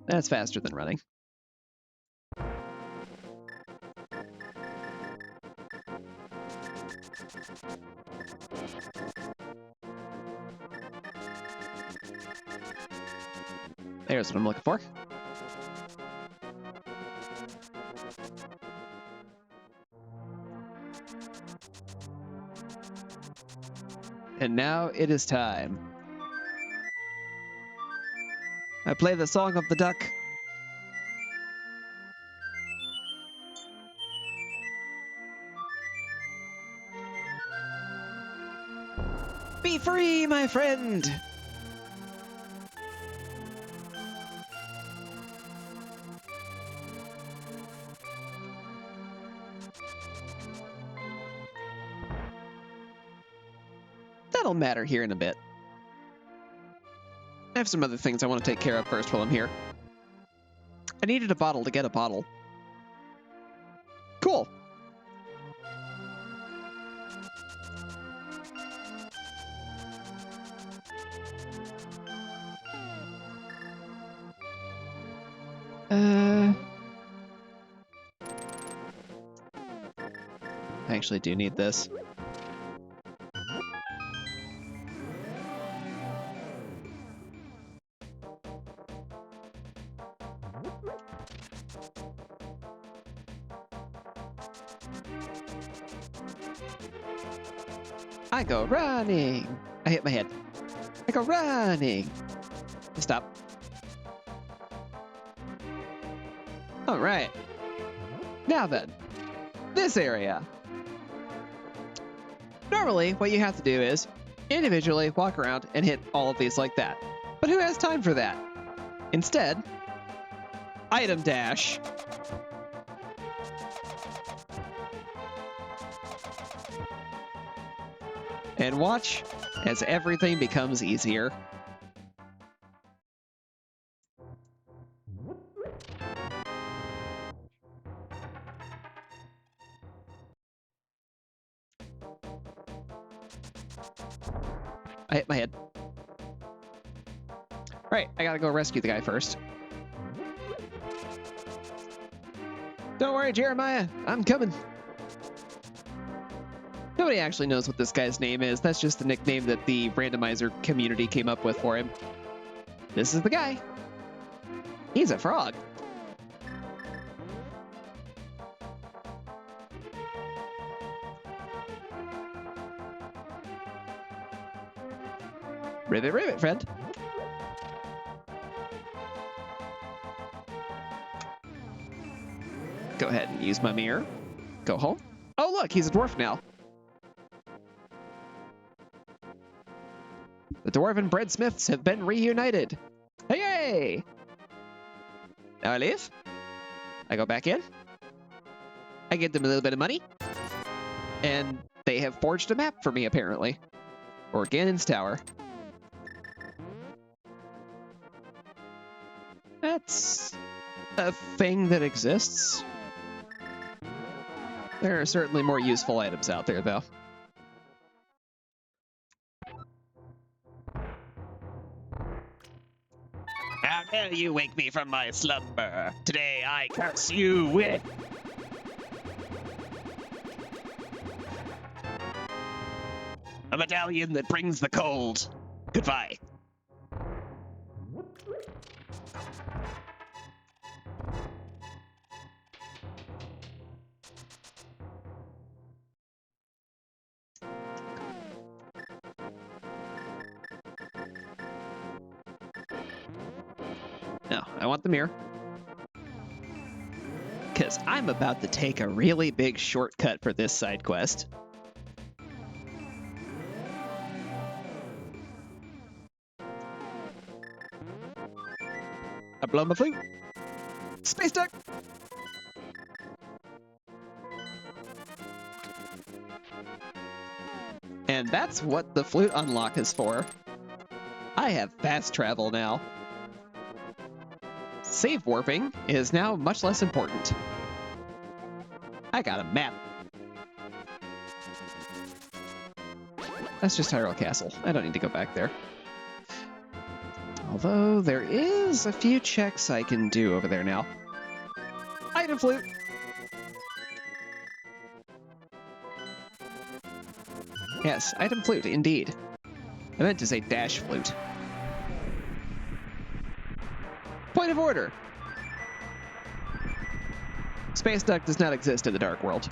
A: That's faster than running. There's what I'm looking for. And now it is time. I play the Song of the Duck. Be free, my friend! It'll matter here in a bit. I have some other things I want to take care of first while I'm here. I needed a bottle to get a bottle. Cool. I actually do need this. I go running. I hit my head. I go running. Stop. All right. Now then, this area. Normally, what you have to do is individually walk around and hit all of these like that. But who has time for that? Instead, item dash. And watch as everything becomes easier. I hit my head. Right, I gotta go rescue the guy first. Don't worry, Jeremiah, I'm coming. Nobody actually knows what this guy's name is. That's just the nickname that the Randomizer community came up with for him. This is the guy. He's a frog. Ribbit, ribbit, friend. Go ahead and use my mirror. Go home. Oh, look, he's a dwarf now. The dwarven breadsmiths have been reunited. Hey! Now I leave. I go back in. I give them a little bit of money. And they have forged a map for me, apparently. Or Ganon's Tower. That's a thing that exists. There are certainly more useful items out there, though. How dare you wake me from my slumber? Today I curse you with... a medallion that brings the cold. Goodbye. No, I want the mirror. Because I'm about to take a really big shortcut for this side quest. I blow my flute. Space duck! And that's what the flute unlock is for. I have fast travel now. Save warping is now much less important. I got a map. That's just Hyrule Castle. I don't need to go back there. Although there is a few checks I can do over there now. Item flute! Yes, item flute, indeed. I meant to say dash flute. Point of order! Space Duck does not exist in the Dark World.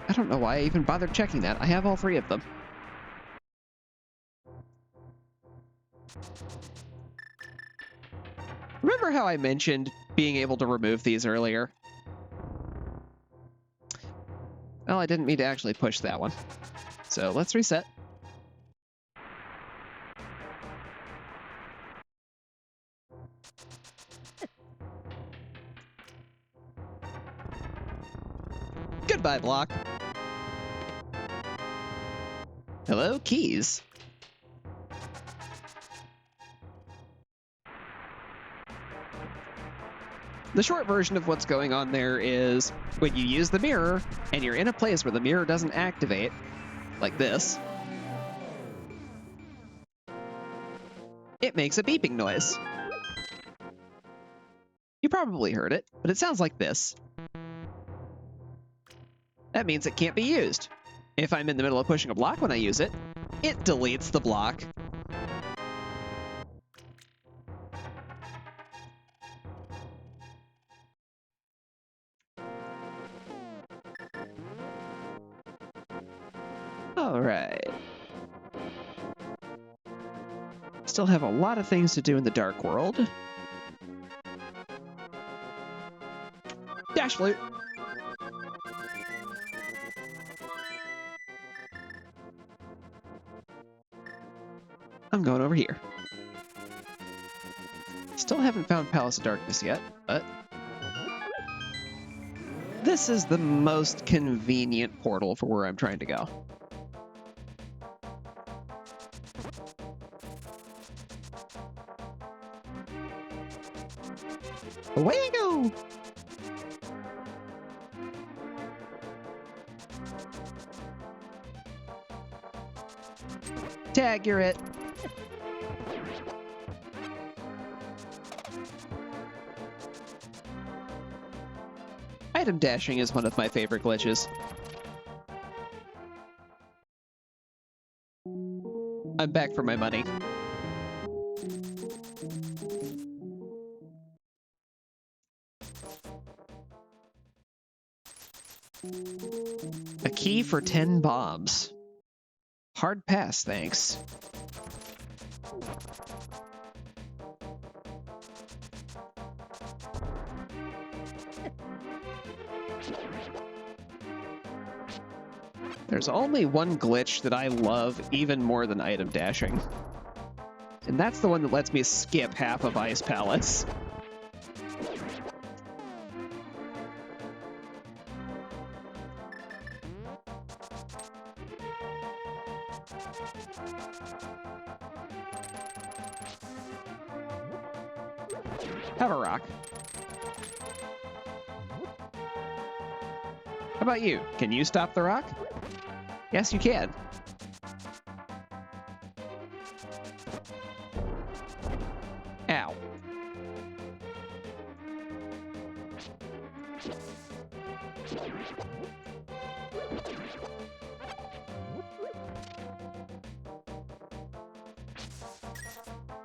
A: I don't know why I even bothered checking that. I have all three of them. Remember how I mentioned being able to remove these earlier? Well, I didn't mean to actually push that one. So let's reset. Goodbye, block. Hello, keys. The short version of what's going on there is when you use the mirror and you're in a place where the mirror doesn't activate, like this, it makes a beeping noise. You probably heard it, but it sounds like this. That means it can't be used. If I'm in the middle of pushing a block when I use it, it deletes the block. All right. Still have a lot of things to do in the dark world. Dash flute. I'm going over here. Still haven't found Palace of Darkness yet, but this is the most convenient portal for where I'm trying to go. Away I go! Tag, you're it. Item dashing is one of my favorite glitches. I'm back for my money. A key for 10 bombs. Hard pass, thanks. There's only one glitch that I love even more than item dashing. And that's the one that lets me skip half of Ice Palace. Have a rock. How about you? Can you stop the rock? Yes, you can. Ow.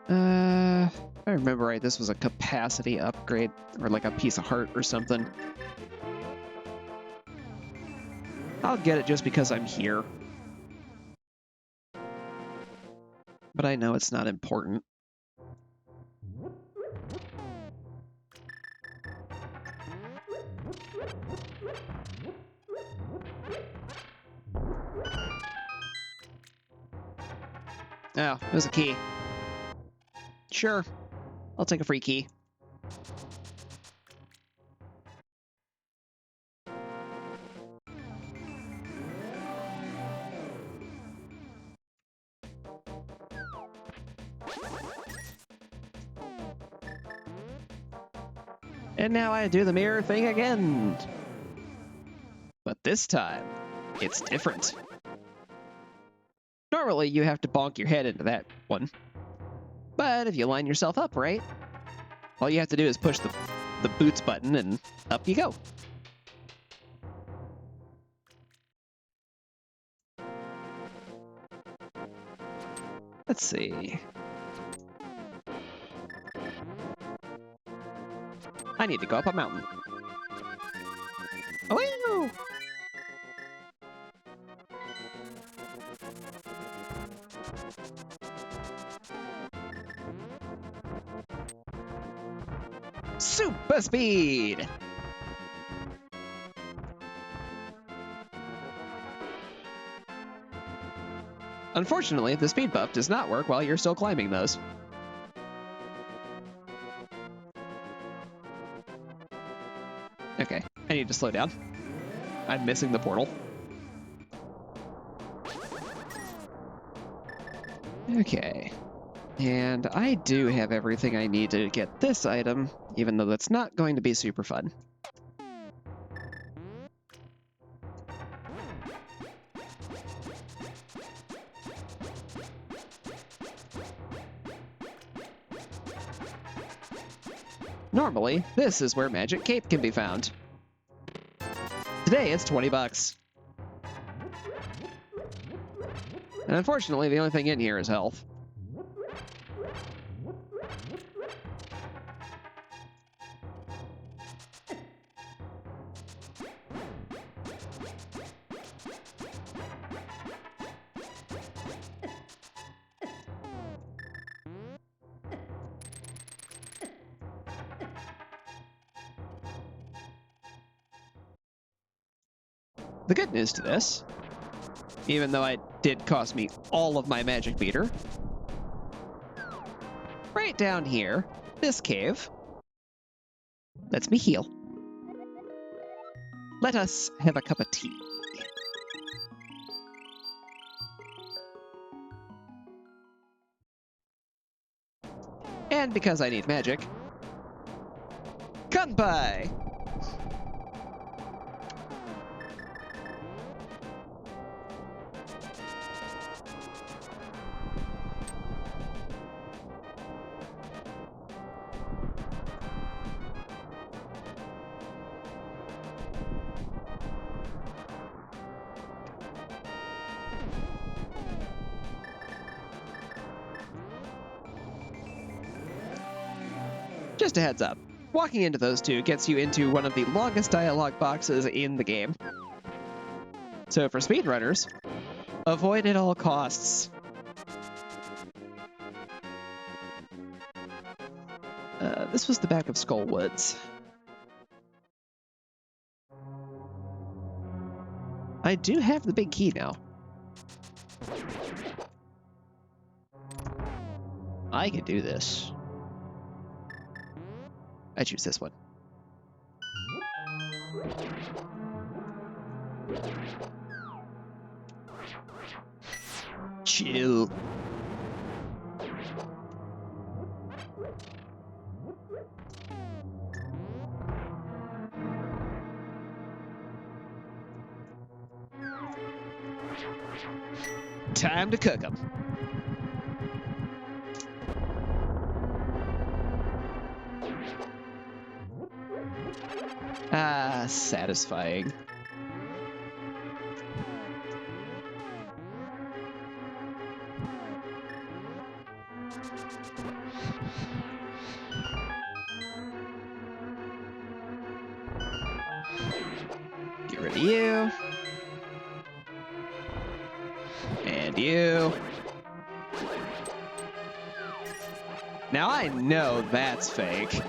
A: If I remember right, this was a capacity upgrade, or like a piece of heart or something. I'll get it just because I'm here. But I know it's not important. Oh, there's a key. Sure, I'll take a free key. And now I do the mirror thing again. But this time, it's different. Normally, you have to bonk your head into that one. But if you line yourself up right, all you have to do is push the boots button and up you go. Let's see. I need to go up a mountain. Oh! Super speed! Unfortunately, the speed buff does not work while you're still climbing those. Okay, I need to slow down. I'm missing the portal. Okay. And I do have everything I need to get this item, even though that's not going to be super fun. Normally, this is where Magic Cape can be found. Today, it's 20 bucks. And unfortunately, the only thing in here is health. The good news to this, even though it did cost me all of my magic meter, right down here, this cave lets me heal. Let us have a cup of tea. And because I need magic, Kanpai! Just a heads up, walking into those two gets you into one of the longest dialogue boxes in the game. So for speedrunners, avoid at all costs. This was the back of Skull Woods. I do have the big key now. I can do this. I choose this one. Chill. Time to cook them. Ah, satisfying. Get rid of you. And you. Now I know that's fake.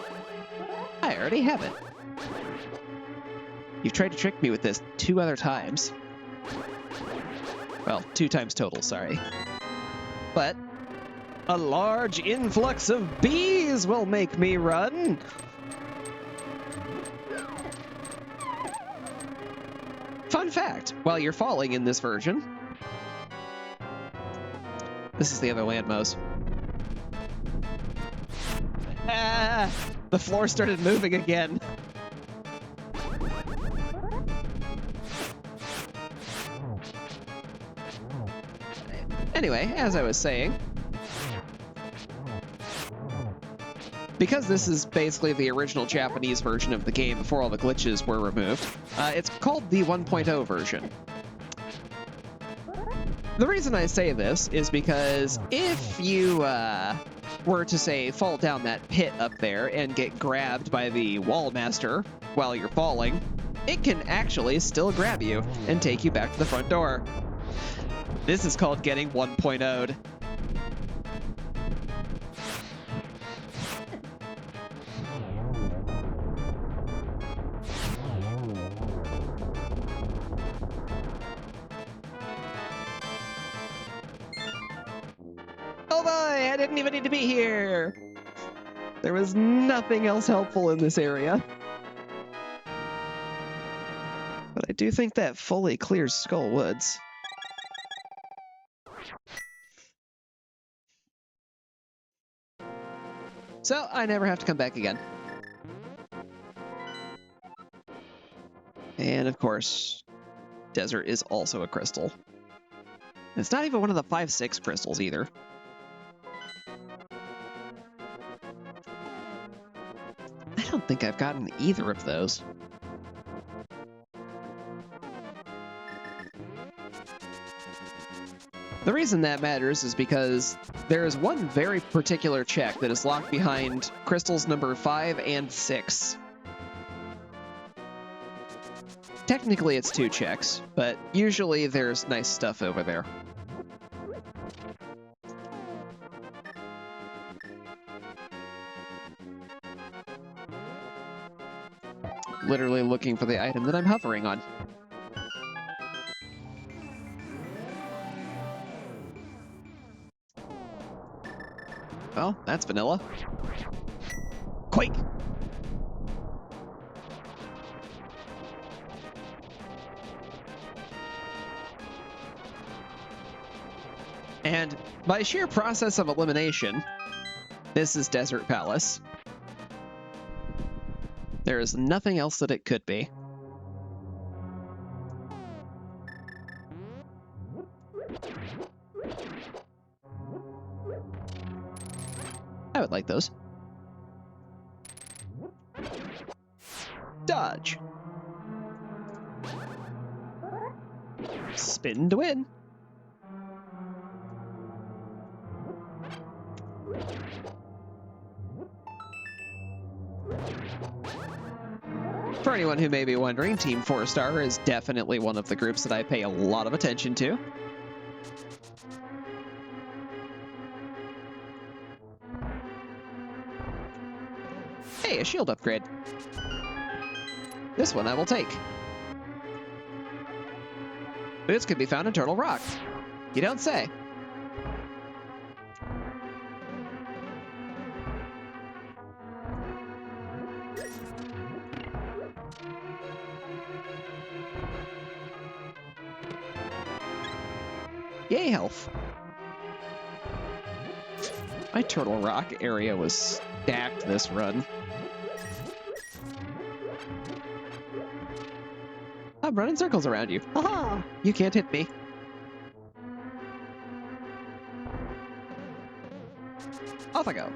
A: I already have it. You've tried to trick me with this 2 other times. Well, 2 times total, sorry. But a large influx of bees will make me run. Fun fact, while you're falling in this version, this is the other landmouse. Ah, the floor started moving again. Anyway, as I was saying, because this is basically the original Japanese version of the game before all the glitches were removed, it's called the 1.0 version. The reason I say this is because if you were to, say, fall down that pit up there and get grabbed by the wall master while you're falling, it can actually still grab you and take you back to the front door. This is called getting 1.0'd. Oh boy, I didn't even need to be here. There was nothing else helpful in this area. But I do think that fully clears Skull Woods. So I never have to come back again. And of course, Desert is also a crystal. It's not even one of the 5-6 crystals either. I don't think I've gotten either of those. The reason that matters is because there is one very particular check that is locked behind crystals number 5 and 6. Technically it's 2 checks, but usually there's nice stuff over there. Literally looking for the item that I'm hovering on. Well, that's vanilla. Quake! And by sheer process of elimination, this is Desert Palace. There is nothing else that it could be. I would like those. Dodge. Spin to win. For anyone who may be wondering, Team 4-Star is definitely one of the groups that I pay a lot of attention to. Hey, a shield upgrade. This one I will take. Boots can be found in Turtle Rock. You don't say. Yay, health. My Turtle Rock area was stacked this run. I'm running circles around you. Haha! You can't hit me. Off I go.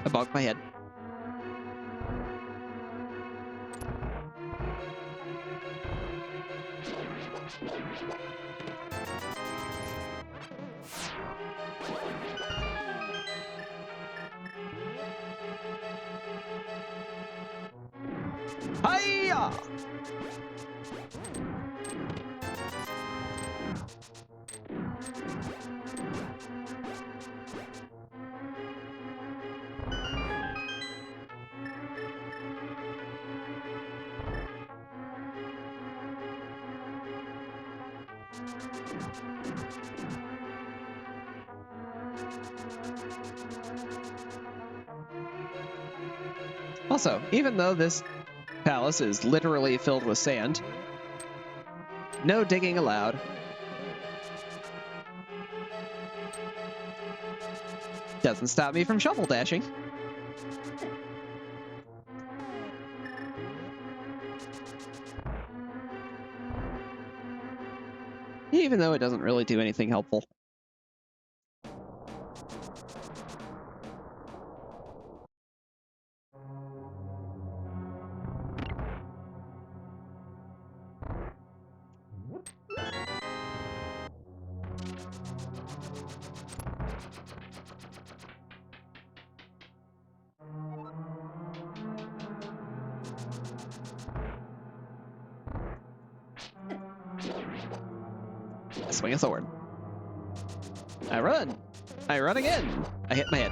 A: I bonked my head. Hiya! Also, even though this palace is literally filled with sand, no digging allowed. Doesn't stop me from shovel dashing. Even though it doesn't really do anything helpful. I swing a sword. I run. I run again. I hit my head.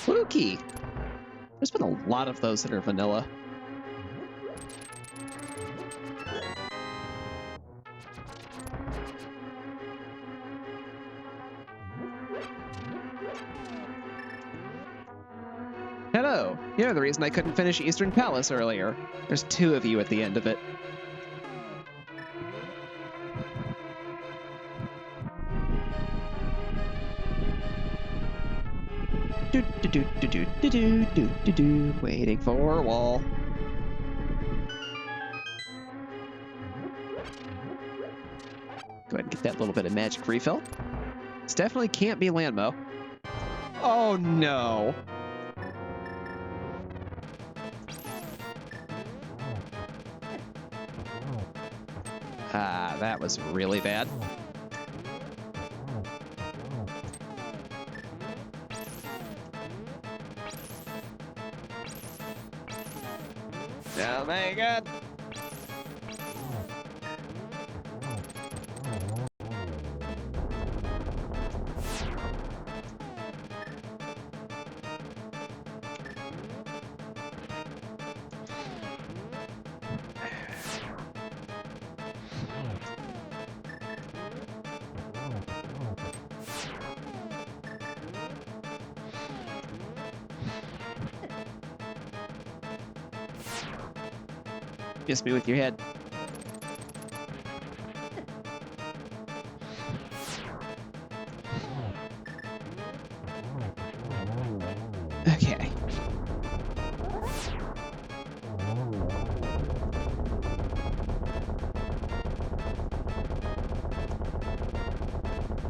A: Spooky! There's been a lot of those that are vanilla. Hello! You're the reason I couldn't finish Eastern Palace earlier. There's 2 of you at the end of it. Waiting for a wall. Go ahead and get that little bit of magic refill. This definitely can't be Landmo. Oh no! Ah, that was really bad. Oh my god! Miss me with your head. Okay.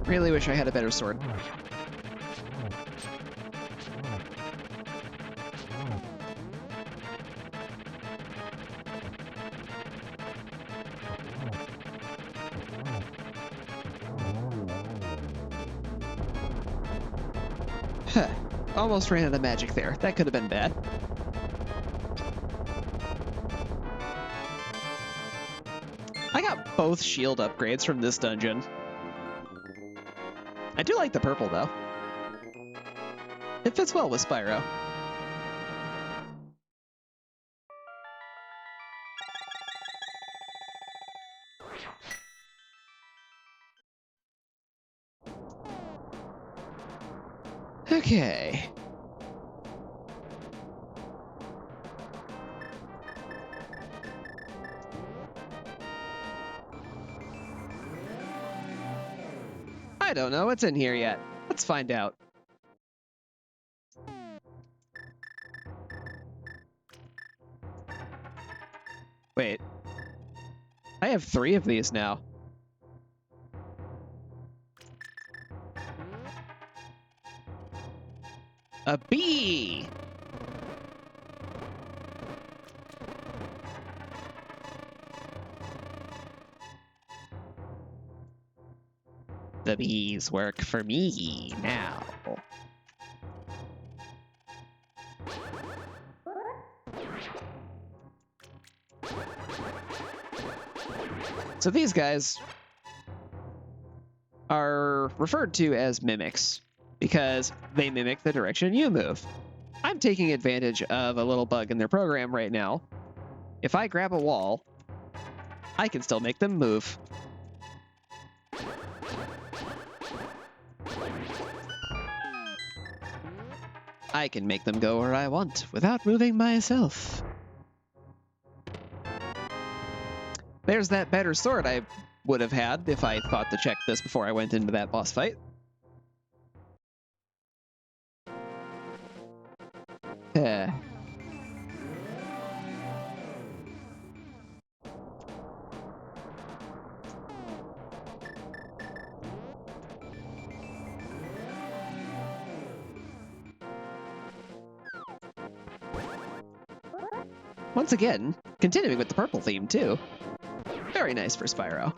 A: Really wish I had a better sword. Huh. Almost ran out of magic there. That could have been bad. I got both shield upgrades from this dungeon. I do like the purple, though. It fits well with Spyro. Okay. I don't know what's in here yet. Let's find out. Wait. I have 3 of these now. A bee! The bees work for me now. So these guys are referred to as mimics because they mimic the direction you move. I'm taking advantage of a little bug in their program right now. If I grab a wall, I can still make them move. I can make them go where I want without moving myself. There's that better sword I would have had if I thought to check this before I went into that boss fight. Once again, continuing with the purple theme, too. Very nice for Spyro.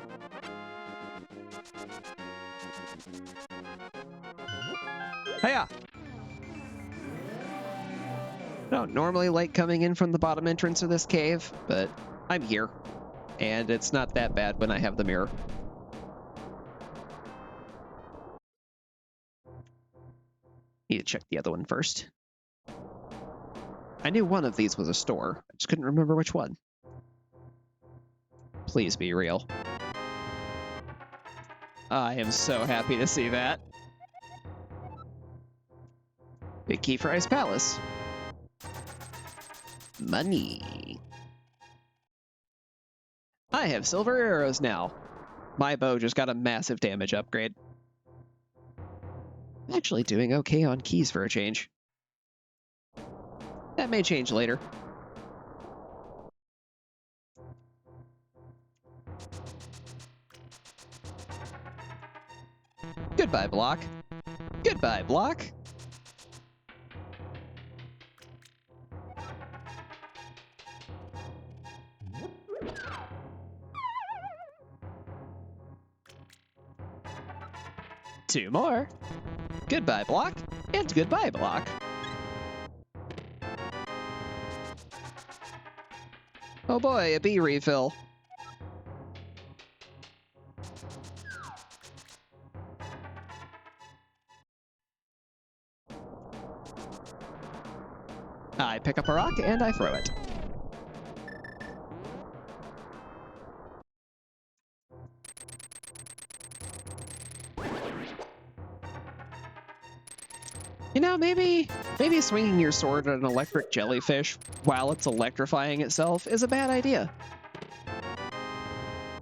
A: Hiya! I don't normally like coming in from the bottom entrance of this cave, but I'm here. And it's not that bad when I have the mirror. Need to check the other one first. I knew one of these was a store. I just couldn't remember which one. Please be real. I am so happy to see that. Big key for Ice Palace. Money. I have silver arrows now. My bow just got a massive damage upgrade. I'm actually doing okay on keys for a change. That may change later. Goodbye, block. Goodbye, block. Two more. Goodbye, block, and goodbye, block. Oh boy, a B refill. I pick up a rock and I throw it. You know, maybe swinging your sword at an electric jellyfish while it's electrifying itself is a bad idea.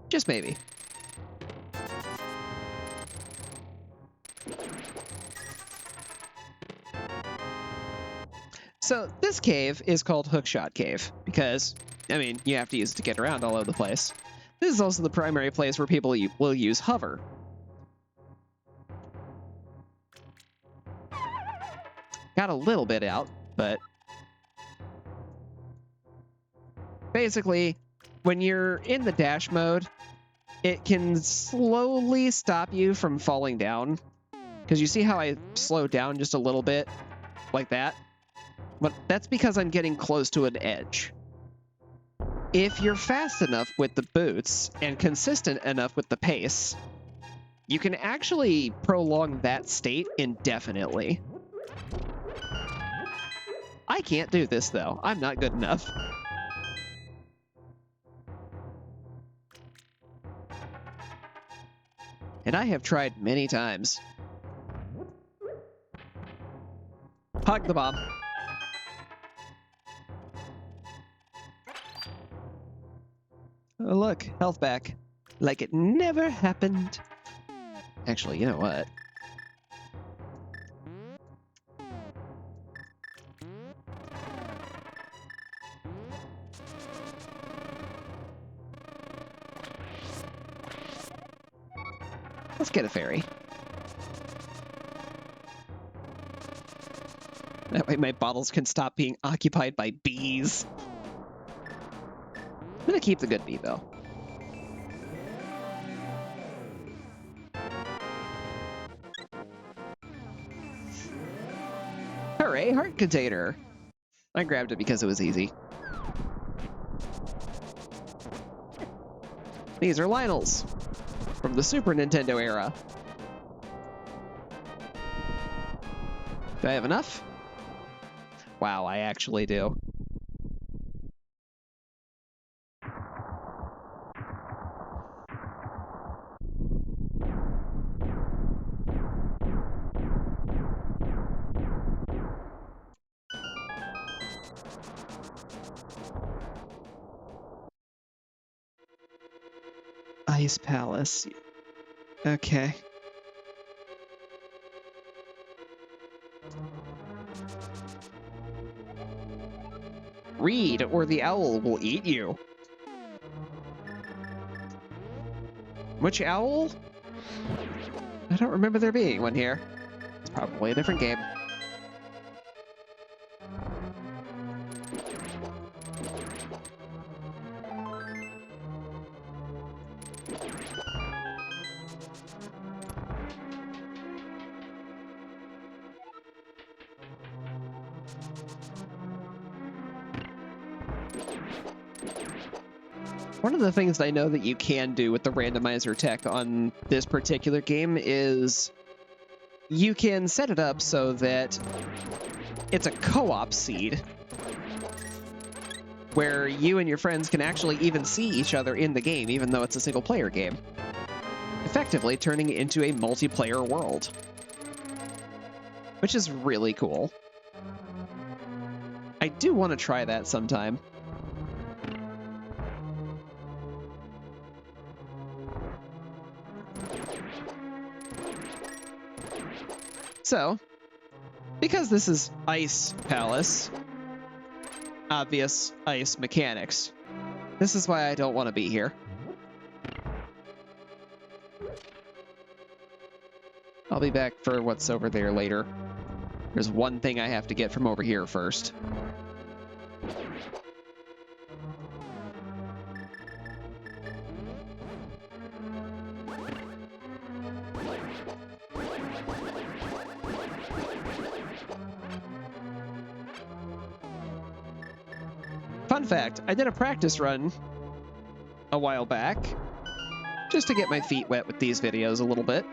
A: Just maybe. So this cave is called Hookshot Cave because, I mean, you have to use it to get around all over the place. This is also the primary place where people will use hover. Got a little bit out, but basically, when you're in the dash mode, it can slowly stop you from falling down. Because you see how I slowed down just a little bit, like that? But that's because I'm getting close to an edge. If you're fast enough with the boots and consistent enough with the pace, you can actually prolong that state indefinitely. I can't do this, though. I'm not good enough. And I have tried many times. Hug the bomb. Oh, look, health back. Like it never happened. Actually, you know what? Let's get a fairy. That way my bottles can stop being occupied by bees. I'm gonna keep the good bee, though. Hooray, heart container! I grabbed it because it was easy. These are Lionel's from the Super Nintendo era. Do I have enough? Wow, I actually do. Ice Palace. Okay. Read, or the owl will eat you. Which owl? I don't remember there being one here. It's probably a different game. One of the things I know that you can do with the randomizer tech on this particular game is you can set it up so that it's a co-op seed, where you and your friends can actually even see each other in the game, even though it's a single-player game, effectively turning it into a multiplayer world, which is really cool. I do want to try that sometime. So, because this is Ice Palace, obvious ice mechanics, this is why I don't want to be here. I'll be back for what's over there later. There's one thing I have to get from over here first. Fun fact, I did a practice run a while back, just to get my feet wet with these videos a little bit.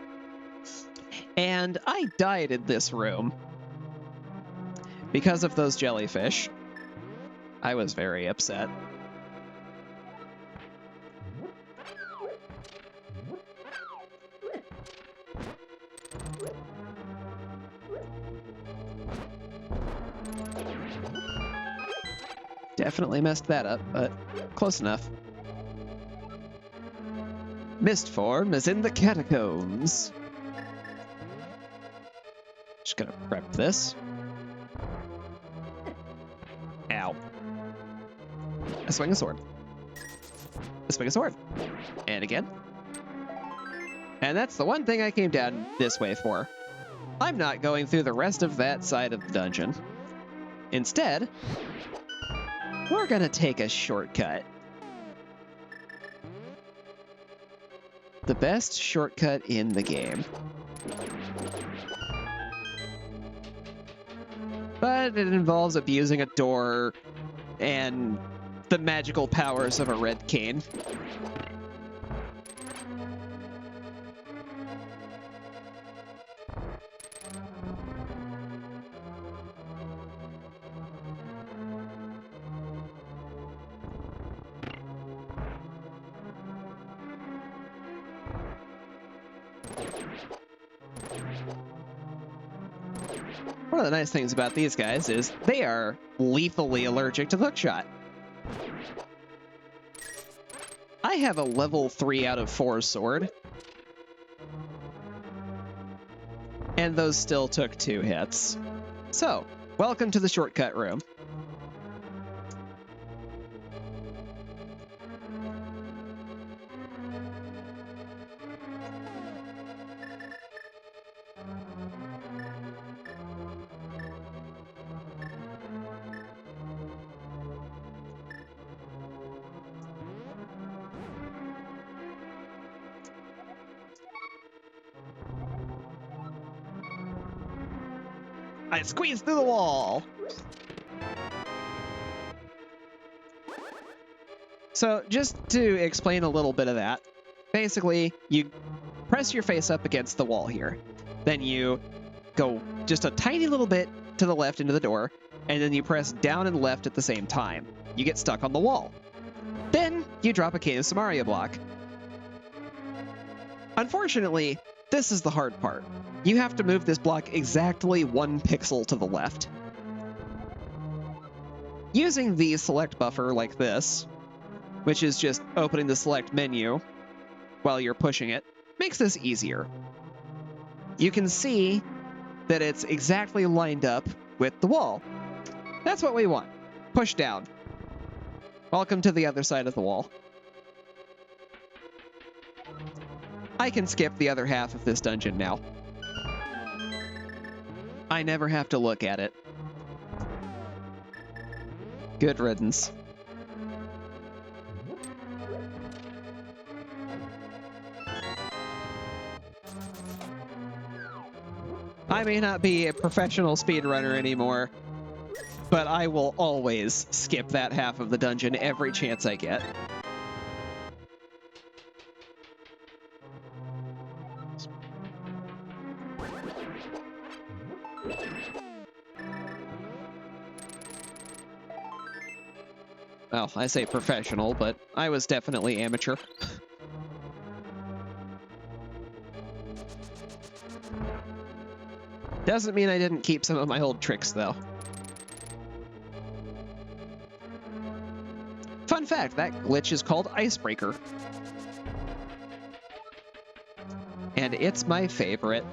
A: And I died in this room because of those jellyfish. I was very upset. Definitely messed that up, but close enough. Mist form is in the catacombs. Just gonna prep this. Ow. I swing a sword. I swing a sword. And again. And that's the one thing I came down this way for. I'm not going through the rest of that side of the dungeon. Instead, we're gonna take a shortcut. The best shortcut in the game. But it involves abusing a door and the magical powers of a red cane. One of the nice things about these guys is they are lethally allergic to hookshot. I have a level 3 out of 4 sword, and those still took 2 hits. So, welcome to the shortcut room. I squeezed through the wall. So just to explain a little bit of that, basically you press your face up against the wall here. Then you go just a tiny little bit to the left into the door, and then you press down and left at the same time. You get stuck on the wall. Then you drop a Cave Samaria block. Unfortunately, this is the hard part. You have to move this block exactly 1 pixel to the left. Using the select buffer like this, which is just opening the select menu while you're pushing it, makes this easier. You can see that it's exactly lined up with the wall. That's what we want. Push down. Welcome to the other side of the wall. I can skip the other half of this dungeon now. I never have to look at it. Good riddance. I may not be a professional speedrunner anymore, but I will always skip that half of the dungeon every chance I get. Well, I say professional, but I was definitely amateur. Doesn't mean I didn't keep some of my old tricks, though. Fun fact, that glitch is called Icebreaker. And it's my favorite.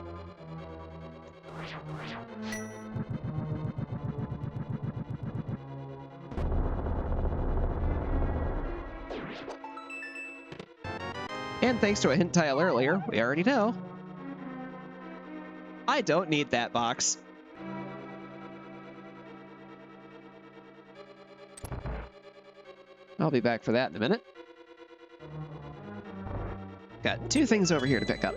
A: And thanks to a hint tile earlier, we already know. I don't need that box. I'll be back for that in a minute. Got 2 things over here to pick up.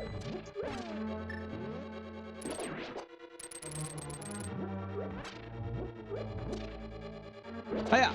A: Oh yeah.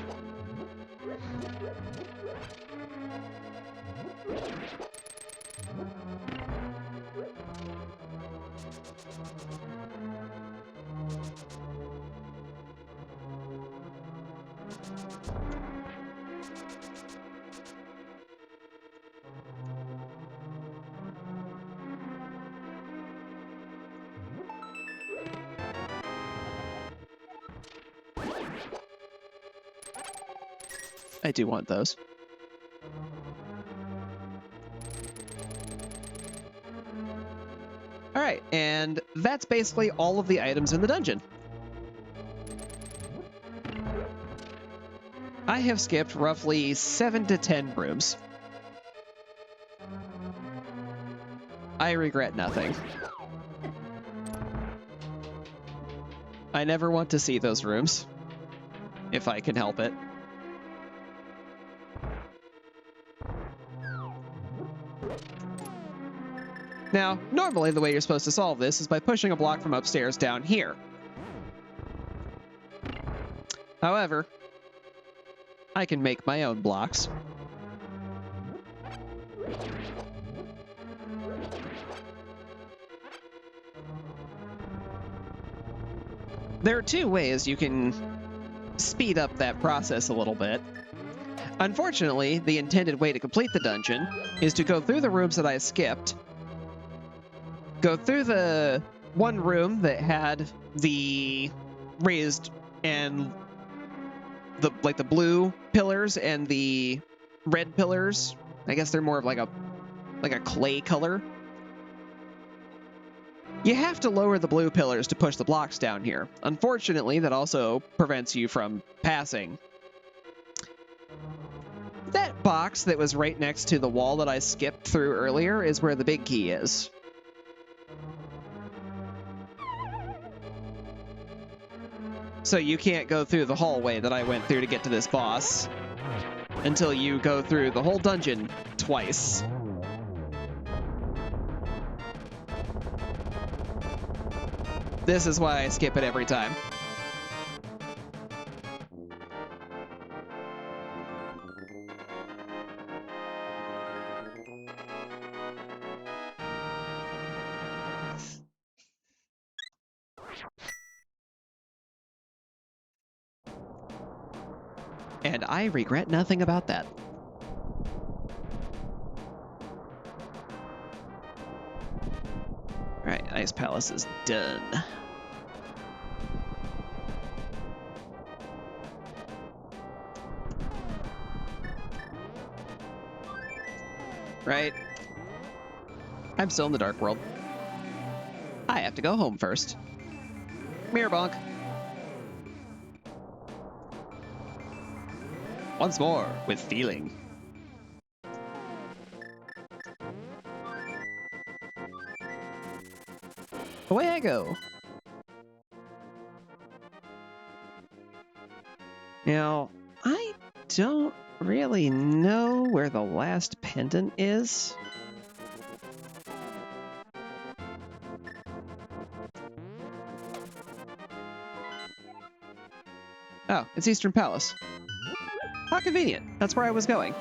A: I do want those. All right, and that's basically all of the items in the dungeon. I have skipped roughly 7 to 10 rooms. I regret nothing. I never want to see those rooms, if I can help it. Now, normally the way you're supposed to solve this is by pushing a block from upstairs down here. However, I can make my own blocks. There are 2 ways you can speed up that process a little bit. Unfortunately, the intended way to complete the dungeon is to go through the rooms that I skipped, go through the one room that had the raised and the blue pillars and the red pillars. I guess they're more of like a clay color. You have to lower the blue pillars to push the blocks down here. Unfortunately, that also prevents you from passing. That box that was right next to the wall that I skipped through earlier is where the big key is. So you can't go through the hallway that I went through to get to this boss until you go through the whole dungeon twice. This is why I skip it every time. And I regret nothing about that. Alright, Ice Palace is done. Right? I'm still in the Dark World. I have to go home first. Mirror bonk. Once more, with feeling. Away I go. Now, I don't really know where the last pendant is. Oh, it's Eastern Palace. How convenient. That's where I was going.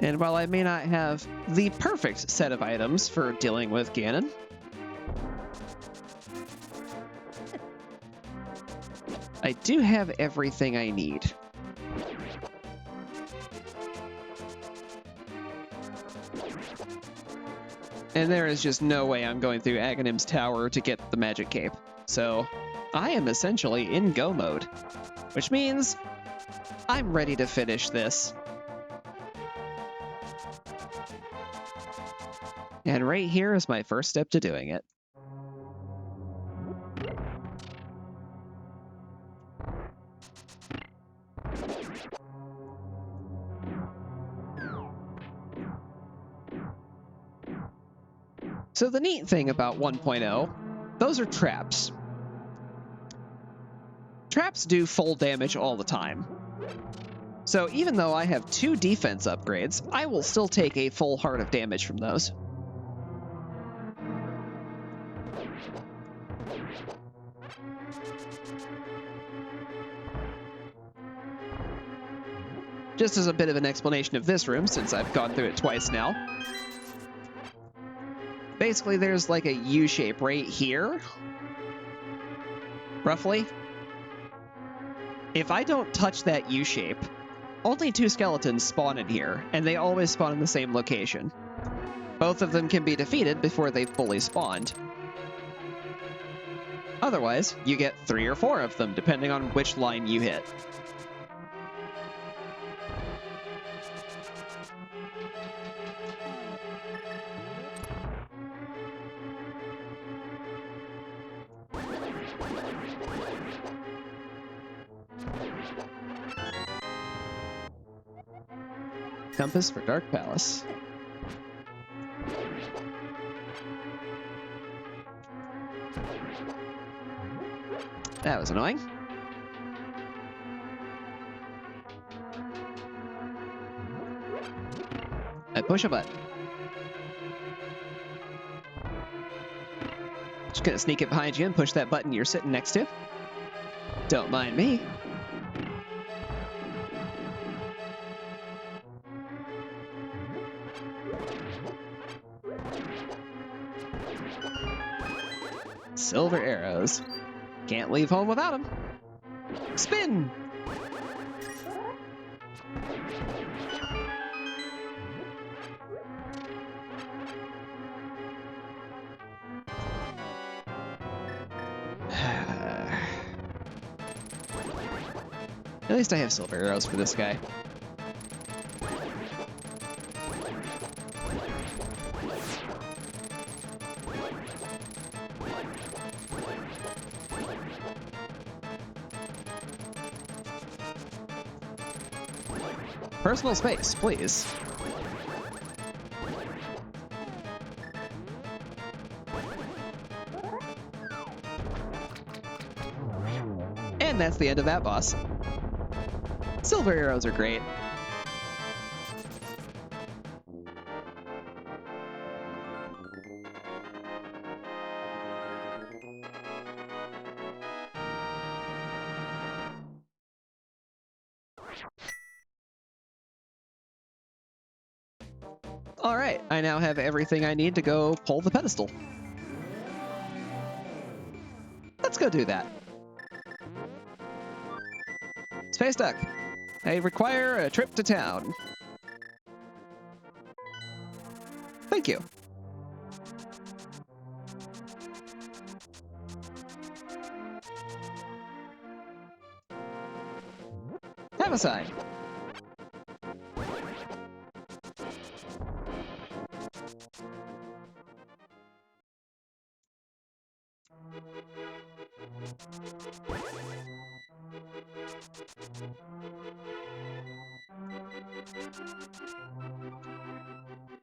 A: And while I may not have the perfect set of items for dealing with Ganon, I do have everything I need. And there is just no way I'm going through Aghanim's Tower to get the magic cape. So I am essentially in go mode, which means I'm ready to finish this. And right here is my first step to doing it. So the neat thing about 1.0, those are traps. Traps do full damage all the time. So even though I have 2 defense upgrades, I will still take a full heart of damage from those. Just as a bit of an explanation of this room, since I've gone through it twice now. Basically, there's like a U shape right here, roughly. If I don't touch that U shape, only 2 skeletons spawn in here, and they always spawn in the same location. Both of them can be defeated before they've fully spawned. Otherwise, you get 3 or 4 of them, depending on which line you hit. Compass for Dark Palace. That was annoying. I push a button. Just gonna sneak it behind you and push that button you're sitting next to. Don't mind me. Silver arrows. Can't leave home without them. Spin! At least I have silver arrows for this guy. Personal space, please. And that's the end of that boss. Silver arrows are great. All right, I now have everything I need to go pull the pedestal. Let's go do that. Space Duck, I require a trip to town. Thank you. Have a sign.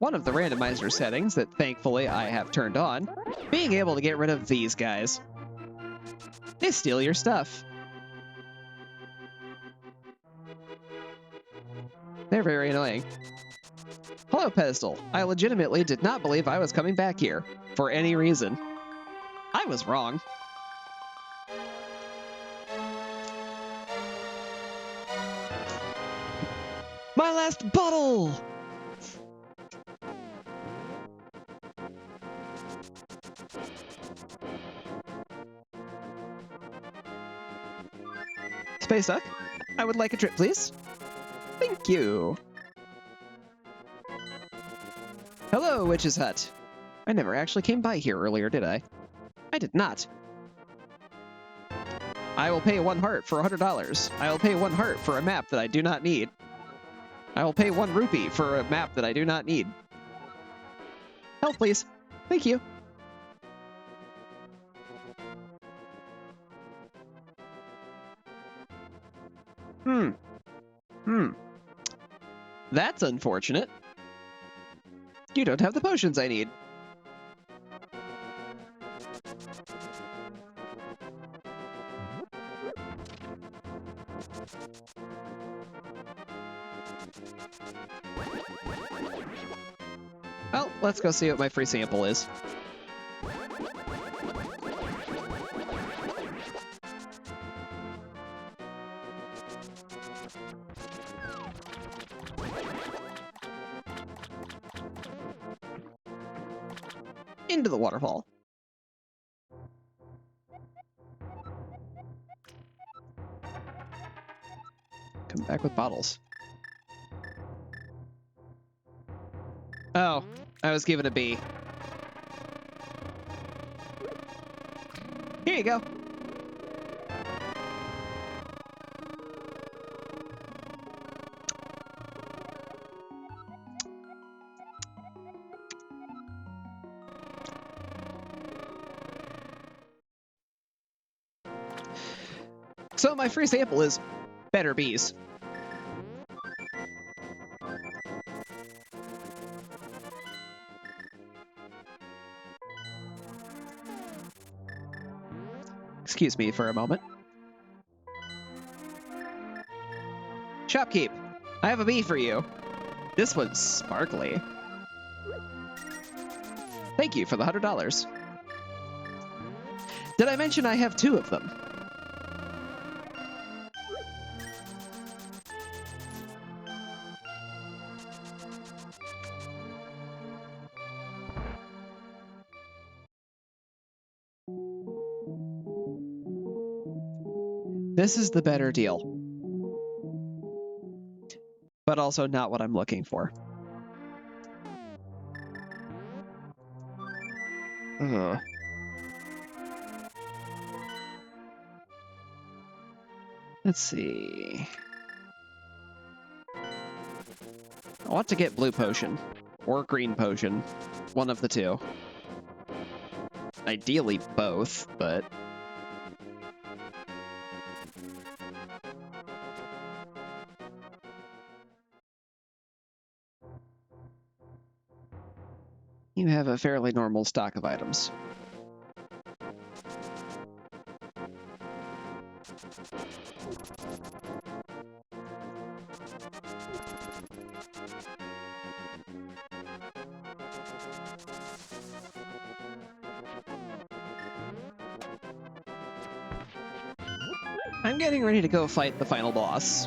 A: One of the randomizer settings that thankfully I have turned on, being able to get rid of these guys. They steal your stuff. They're very annoying. Hello, Pedestal. I legitimately did not believe I was coming back here, for any reason. I was wrong. My last bottle! Space Duck, I would like a trip, please. Thank you. Hello, Witch's Hut. I never actually came by here earlier, did I? I did not. I will pay 1 heart for $100. I will pay 1 heart for a map that I do not need. I will pay 1 rupee for a map that I do not need. Help, please. Thank you. That's unfortunate. You don't have the potions I need. Well, let's go see what my free sample is. Into the waterfall. Come back with bottles. Oh, I was given a B. Here you go. So my free sample is better bees. Excuse me for a moment. Shopkeep, I have a bee for you. This one's sparkly. Thank you for the $100. Did I mention I have 2 of them? This is the better deal. But also not what I'm looking for. Ugh. Let's see. I want to get blue potion or green potion. One of the 2. Ideally both, but... You have a fairly normal stock of items. I'm getting ready to go fight the final boss.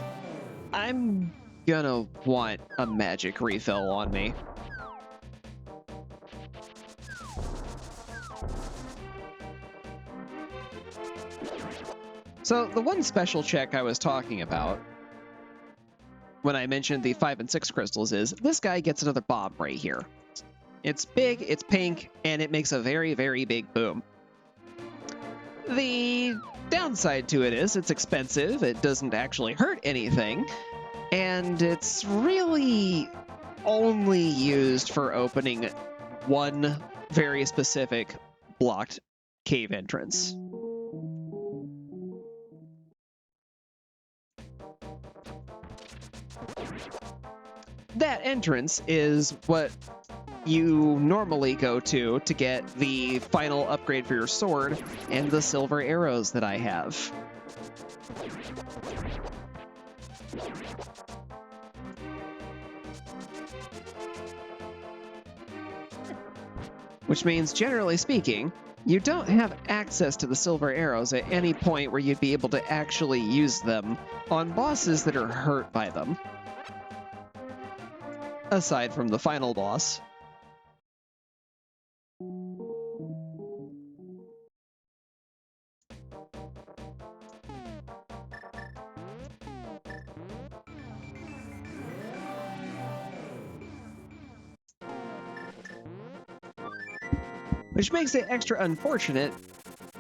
A: I'm gonna want a magic refill on me. So the one special check I was talking about when I mentioned the 5 and 6 crystals is this guy gets another bomb right here. It's big, it's pink, and it makes a very, very big boom. The downside to it is it's expensive, it doesn't actually hurt anything, and it's really only used for opening one very specific blocked cave entrance. That entrance is what you normally go to get the final upgrade for your sword and the silver arrows that I have. Which means, generally speaking, you don't have access to the silver arrows at any point where you'd be able to actually use them on bosses that are hurt by them. Aside from the final boss. Which makes it extra unfortunate,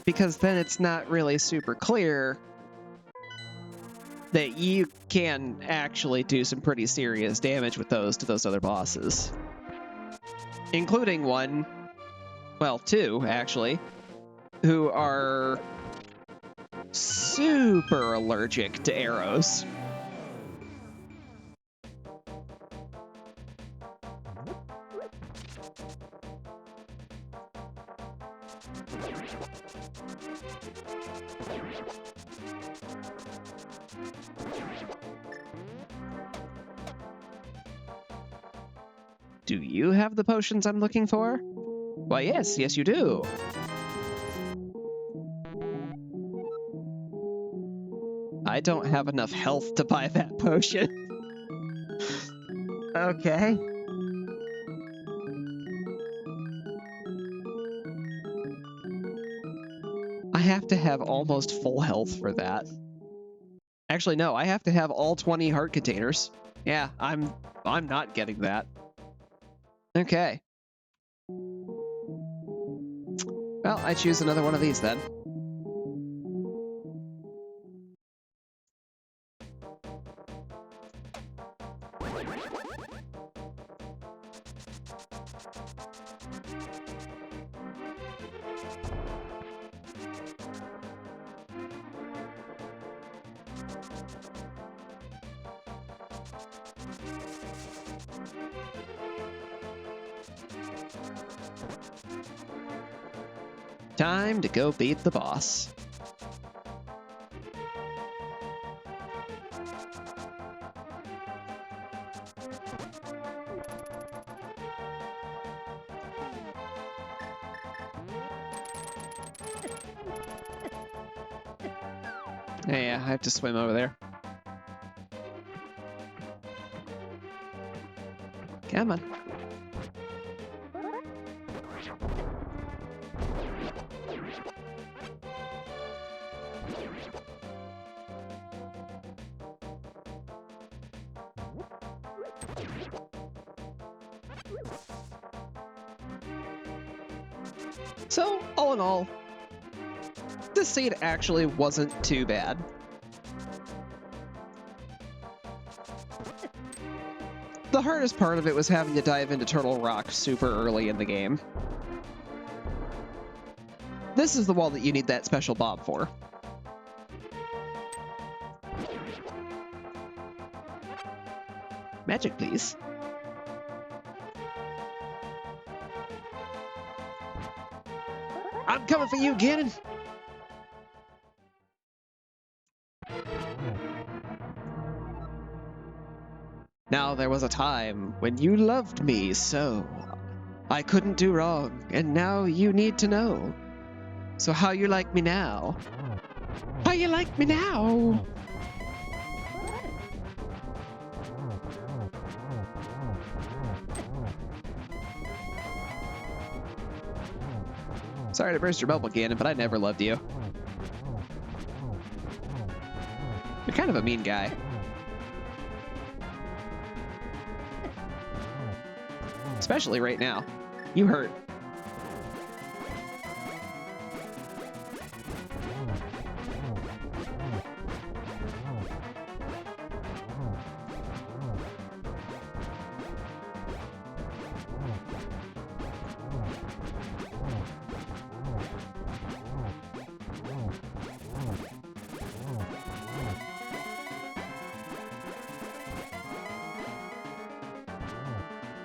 A: because then it's not really super clear that you can actually do some pretty serious damage with those to those other bosses. Including one, well, two, actually, who are super allergic to arrows. Do you have the potions I'm looking for? Why, yes, you do. I don't have enough health to buy that potion. Okay. I have to have almost full health for that. Actually, no, I have to have all 20 heart containers. Yeah, I'm not getting that. Okay. Well, I choose another one of these then. Time to go beat the boss. Yeah, I have to swim over there. Come on. So, all in all, this seed actually wasn't too bad. The hardest part of it was having to dive into Turtle Rock super early in the game. This is the wall that you need that special bob for. Magic, please. I'm coming for you, Ganon! Now there was a time when you loved me so. I couldn't do wrong, and now you need to know. So how you like me now? How you like me now? Sorry to burst your bubble, Ganon, but I never loved you. You're kind of a mean guy. Especially right now. You hurt.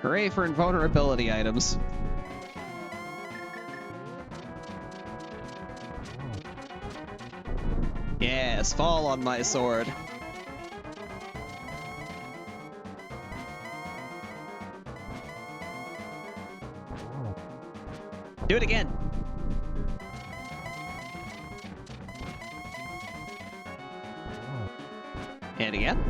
A: Hooray for invulnerability items. Yes, fall on my sword. Do it again. And again.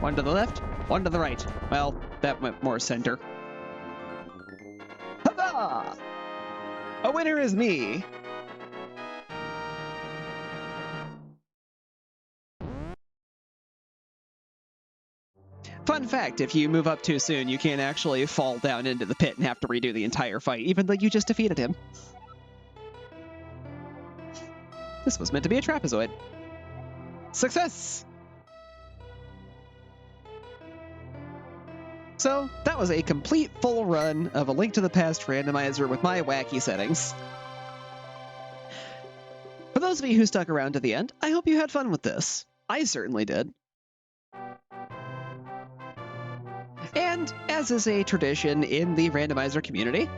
A: One to the left, one to the right. Well, that went more center. Huzzah! A winner is me! Fun fact, if you move up too soon, you can actually fall down into the pit and have to redo the entire fight, even though you just defeated him. This was meant to be a trapezoid. Success! So, that was a complete full run of A Link to the Past Randomizer with my wacky settings. For those of you who stuck around to the end, I hope you had fun with this. I certainly did. And, as is a tradition in the randomizer community,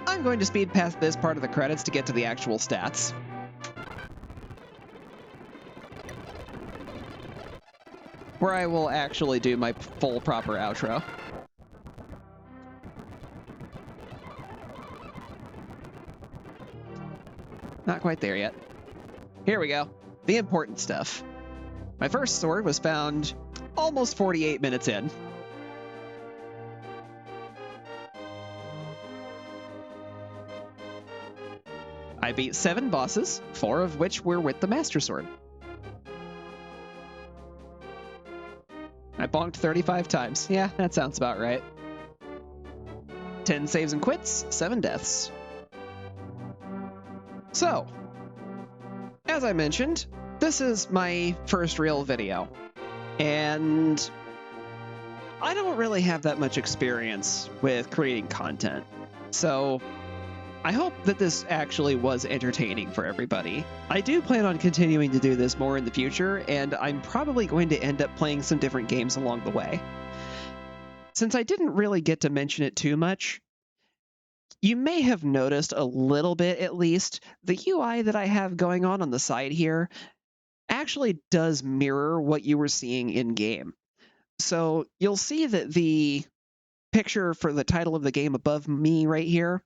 A: I'm going to speed past this part of the credits to get to the actual stats. Where I will actually do my full proper outro. Not quite there yet. Here we go. The important stuff. My first sword was found almost 48 minutes in. I beat 7 bosses, 4 of which were with the Master Sword. I bonked 35 times. Yeah, that sounds about right. 10 saves and quits, 7 deaths. So, as I mentioned, this is my first real video, and I don't really have that much experience with creating content, so I hope that this actually was entertaining for everybody. I do plan on continuing to do this more in the future, and I'm probably going to end up playing some different games along the way. Since I didn't really get to mention it too much, you may have noticed a little bit, at least, the UI that I have going on the side here actually does mirror what you were seeing in-game. So you'll see that the picture for the title of the game above me right here,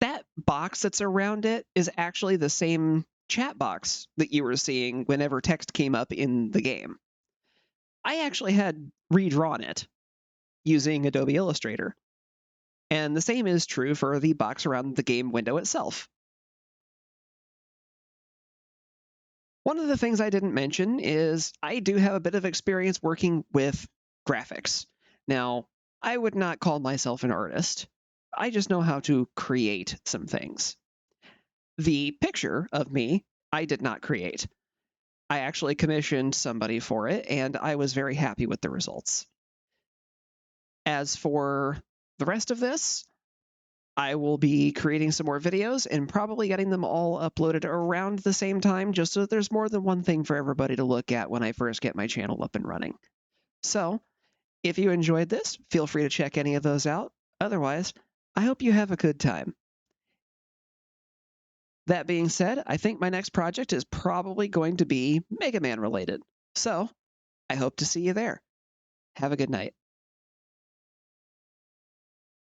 A: that box that's around it is actually the same chat box that you were seeing whenever text came up in the game. I actually had redrawn it using Adobe Illustrator. And the same is true for the box around the game window itself. One of the things I didn't mention is I do have a bit of experience working with graphics. Now, I would not call myself an artist. I just know how to create some things. The picture of me, I did not create. I actually commissioned somebody for it, and I was very happy with the results. As for the rest of this, I will be creating some more videos and probably getting them all uploaded around the same time, just so that there's more than one thing for everybody to look at when I first get my channel up and running. So, if you enjoyed this, feel free to check any of those out. Otherwise, I hope you have a good time. That being said, I think my next project is probably going to be Mega Man related. So, I hope to see you there. Have a good night.